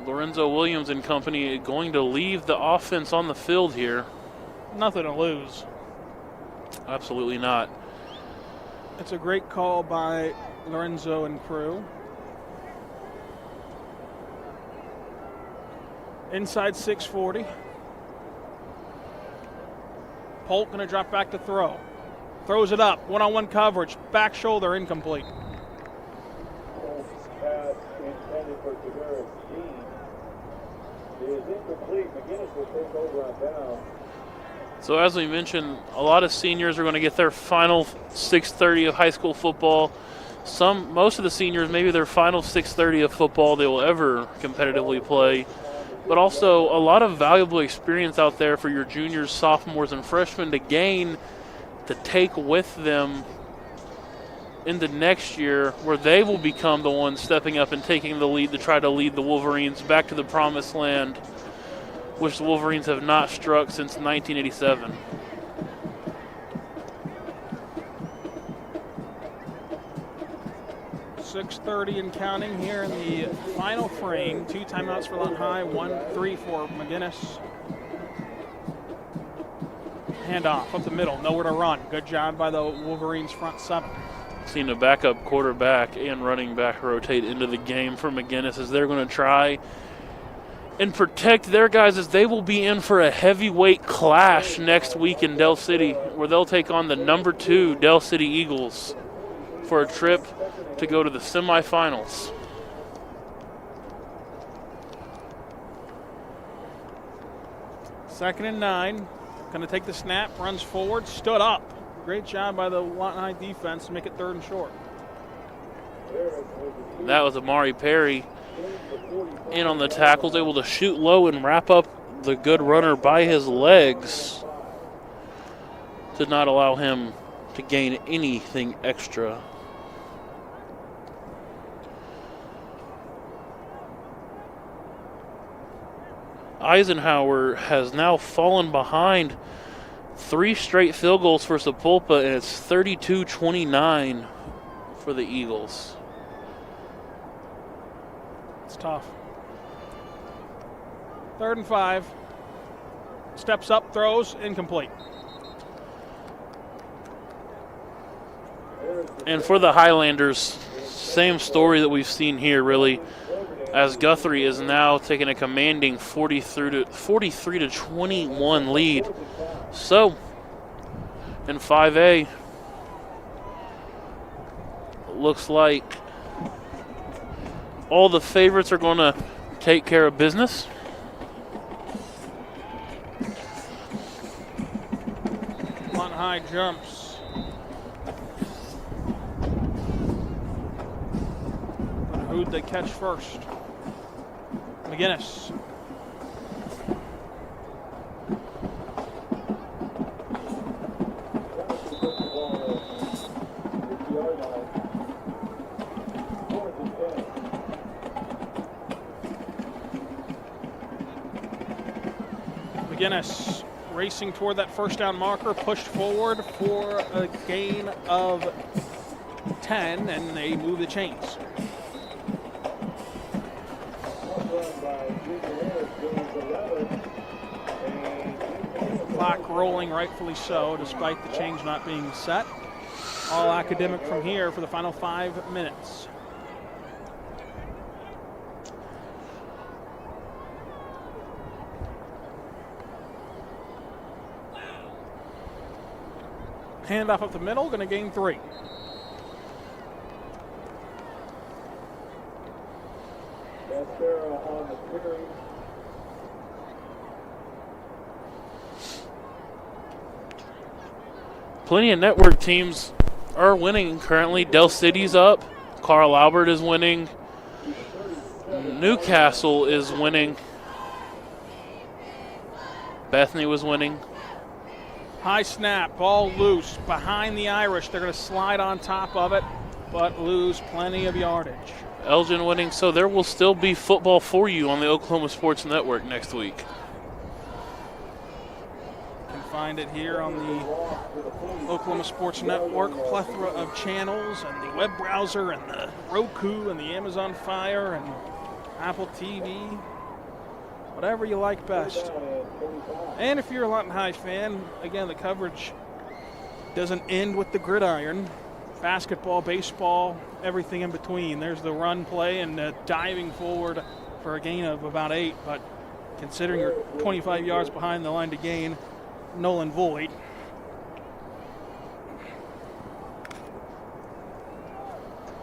Lorenzo Williams and company going to leave the offense on the field here. Nothing to lose. Absolutely not. It's a great call by Lorenzo and crew. Inside 640. Polk going to drop back to throw. Throws it up. One-on-one coverage. Back shoulder incomplete. Pass intended for Tavares Dean. It is incomplete. McGuiness will take over on down. So as we mentioned, a lot of seniors are going to get their final 6:30 of high school football. Most of the seniors, maybe their final 6:30 of football they will ever competitively play. But also a lot of valuable experience out there for your juniors, sophomores, and freshmen to gain, to take with them into next year, where they will become the ones stepping up and taking the lead to try to lead the Wolverines back to the promised land, which the Wolverines have not struck since 1987. .630 and counting here in the final frame. 2 timeouts for Lawton High, 1-3 for McGuiness. Handoff up the middle, nowhere to run. Good job by the Wolverines front 7. Seen a backup quarterback and running back rotate into the game for McGuiness as they're going to try and protect their guys, as they will be in for a heavyweight clash next week in Del City, where they'll take on the number 2 Del City Eagles for a trip to go to the semifinals. Second and 9. Going to take the snap, runs forward, stood up. Great job by the Lawton High defense to make it 3rd and short. That was Amari Perry in on the tackles, able to shoot low and wrap up the good runner by his legs. Did not allow him to gain anything extra. Eisenhower has now fallen behind 3 straight field goals for Sapulpa, and it's 32-29 for the Eagles. It's tough. 3rd and 5. Steps up, throws, incomplete. And for the Highlanders, same story that we've seen here, really, as Guthrie is now taking a commanding 43-21 lead. So, in 5A, looks like all the favorites are going to take care of business. Lawton High jumps. But who'd they catch first? McGuiness. McGuiness racing toward that first down marker, pushed forward for a gain of 10, and they move the chains. Clock rolling, rightfully so, despite the change not being set. All academic from here for the final 5 minutes. Handoff up the middle, going to gain 3. on the carry. Plenty of network teams are winning currently. Del City's up. Carl Albert is winning. Newcastle is winning. Bethany was winning. High snap, ball loose, behind the Irish. They're going to slide on top of it, but lose plenty of yardage. Elgin winning, so there will still be football for you on the Oklahoma Sports Network next week. You can find it here on the Oklahoma Sports Network, plethora of channels, and the web browser, and the Roku, and the Amazon Fire, and Apple TV, whatever you like best. And if you're a Lawton High fan, again, the coverage doesn't end with the gridiron. Basketball, baseball, everything in between. There's the run play and diving forward for a gain of about 8, but considering you're 25 yards behind the line to gain, null and void.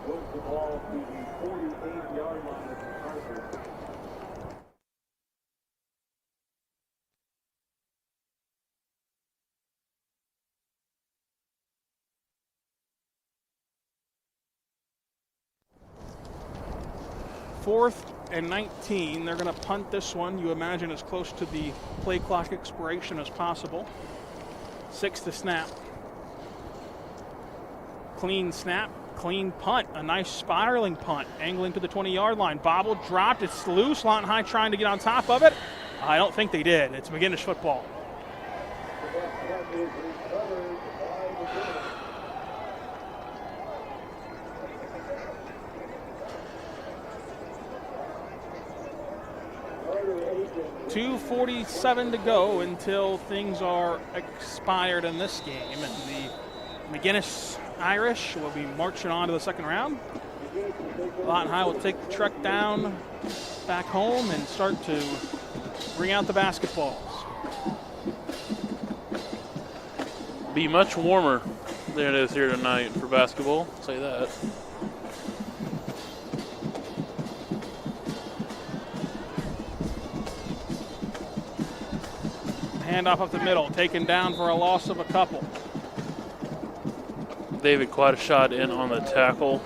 Moves the ball to the 48-yard line of MacArthur. Fourth and 19. They're going to punt this one. You imagine as close to the play clock expiration as possible. 6 to snap. Clean snap, clean punt. A nice spiraling punt, angling to the 20-yard line. Bobble dropped. It's loose. Lawton High trying to get on top of it. I don't think they did. It's McGuiness football. .247 to go until things are expired in this game. And the McGuiness Irish will be marching on to the second round. Lawton High will take the trek down back home and start to bring out the basketballs. Be much warmer than it is here tonight for basketball. I'll say that. Handoff up the middle, taken down for a loss of a couple. David quite a shot in on the tackle.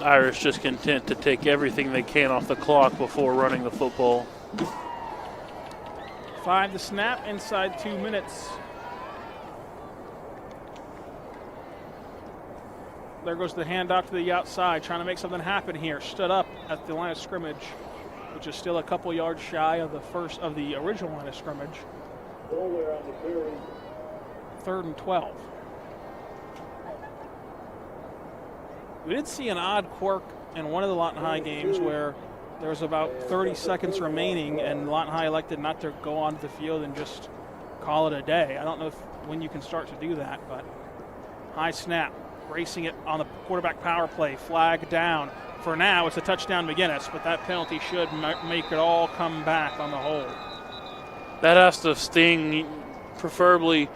Irish just content to take everything they can off the clock before running the football. 5 to snap, inside 2 minutes. There goes the handoff to the outside, trying to make something happen here. Stood up at the line of scrimmage, which is still a couple yards shy of the original line of scrimmage. 3rd and 12. We did see an odd quirk in one of the Lawton High games where there was about 30 seconds remaining and Lawton High elected not to go onto the field and just call it a day. I don't know when you can start to do that, but high snap, racing it on the quarterback power play, flag down. For now, it's a touchdown McGuiness, but that penalty should make it all come back on the hold. That has to sting, preferably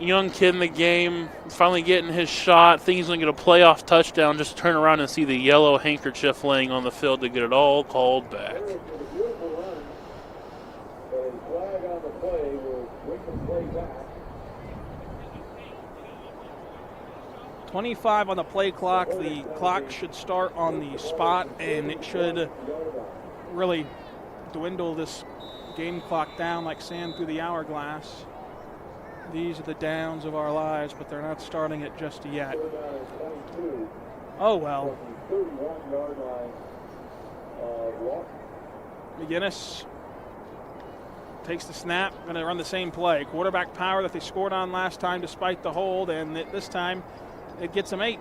young kid in the game, finally getting his shot, thinking he's going to get a playoff touchdown, just turn around and see the yellow handkerchief laying on the field to get it all called back. 25 on the play clock. The clock should start on the spot, and it should really dwindle this game clock down like sand through the hourglass. These are the downs of our lives, but they're not starting it just yet. Oh, well. McGuiness takes the snap, going to run the same play. Quarterback power that they scored on last time despite the hold, and this time it gets them 8.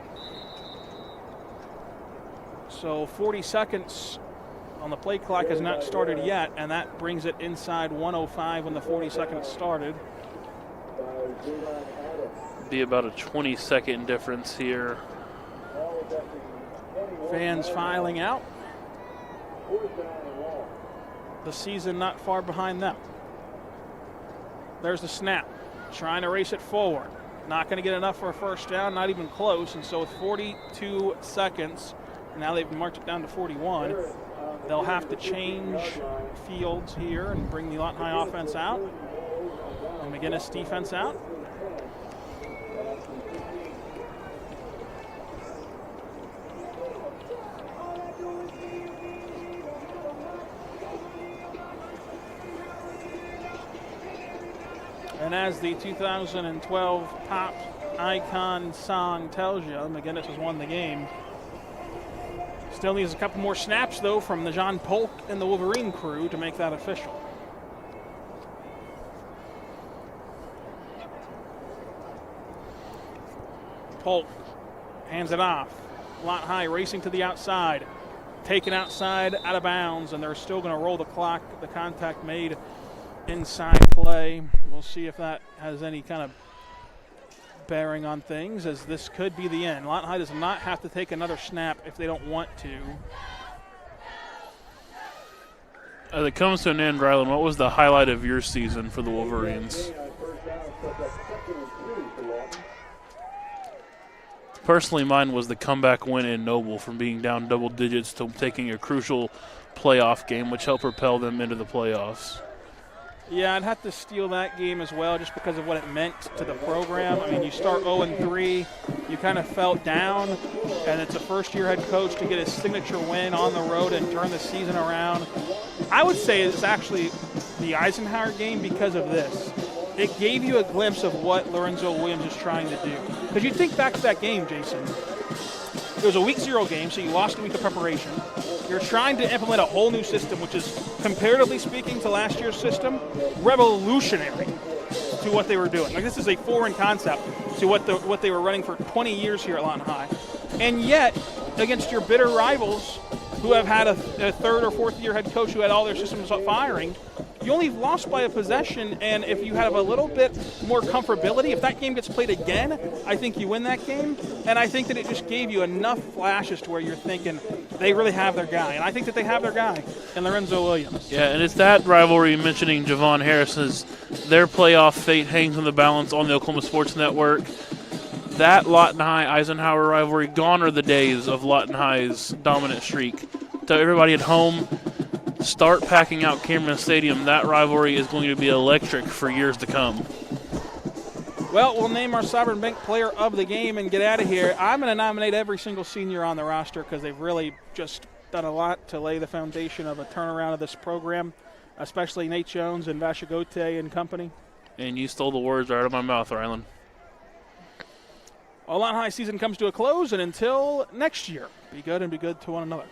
So 40 seconds on the play clock has not started yet, and that brings it inside 1:05 when the 40 seconds started. Be about a 20-second difference here. Fans filing out. The season not far behind them. There's the snap. Trying to race it forward. Not going to get enough for a first down, not even close. And so with 42 seconds, now they've marked it down to 41. They'll have to change fields here and bring the Lawton High offense out. And McGuiness defense out. And as the 2012 Pop Icon song tells you, McGuiness has won the game. Still needs a couple more snaps, though, from the John Polk and the Wolverine crew to make that official. Polk hands it off. Lawton High racing to the outside. Taken outside, out of bounds, and they're still going to roll the clock. The contact made inside play. We'll see if that has any kind of bearing on things, as this could be the end. Lawton High does not have to take another snap if they don't want to. As it comes to an end, Rylan, what was the highlight of your season for the Wolverines? Personally, mine was the comeback win in Noble from being down double digits to taking a crucial playoff game, which helped propel them into the playoffs. Yeah, I'd have to steal that game as well just because of what it meant to the program. I mean, you start 0-3, you kind of felt down, and it's a first-year head coach to get his signature win on the road and turn the season around. I would say it's actually the Eisenhower game because of this. It gave you a glimpse of what Lorenzo Williams is trying to do. Because you think back to that game, Jason. It was a week 0 game, so you lost a week of preparation. You're trying to implement a whole new system, which is, comparatively speaking to last year's system, revolutionary to what they were doing. Like, this is a foreign concept to what they were running for 20 years here at Lawton High. And yet, against your bitter rivals who have had a third or fourth year head coach who had all their systems firing, you only lost by a possession, and if you have a little bit more comfortability, if that game gets played again, I think you win that game. And I think that it just gave you enough flashes to where you're thinking they really have their guy. And I think that they have their guy in Lorenzo Williams. Yeah, and it's that rivalry mentioning Javon Harris's, their playoff fate hangs in the balance on the Oklahoma Sports Network. That Lawton High-Eisenhower rivalry, gone are the days of Lawton High's dominant streak. To everybody at home, start packing out Cameron Stadium. That rivalry is going to be electric for years to come. Well, we'll name our Sovereign Bank player of the game and get out of here. I'm going to nominate every single senior on the roster because they've really just done a lot to lay the foundation of a turnaround of this program, especially Nate Jones and Vashagote and company. And you stole the words right out of my mouth, Rylan. Well, Lawton High season comes to a close, and until next year, be good and be good to one another.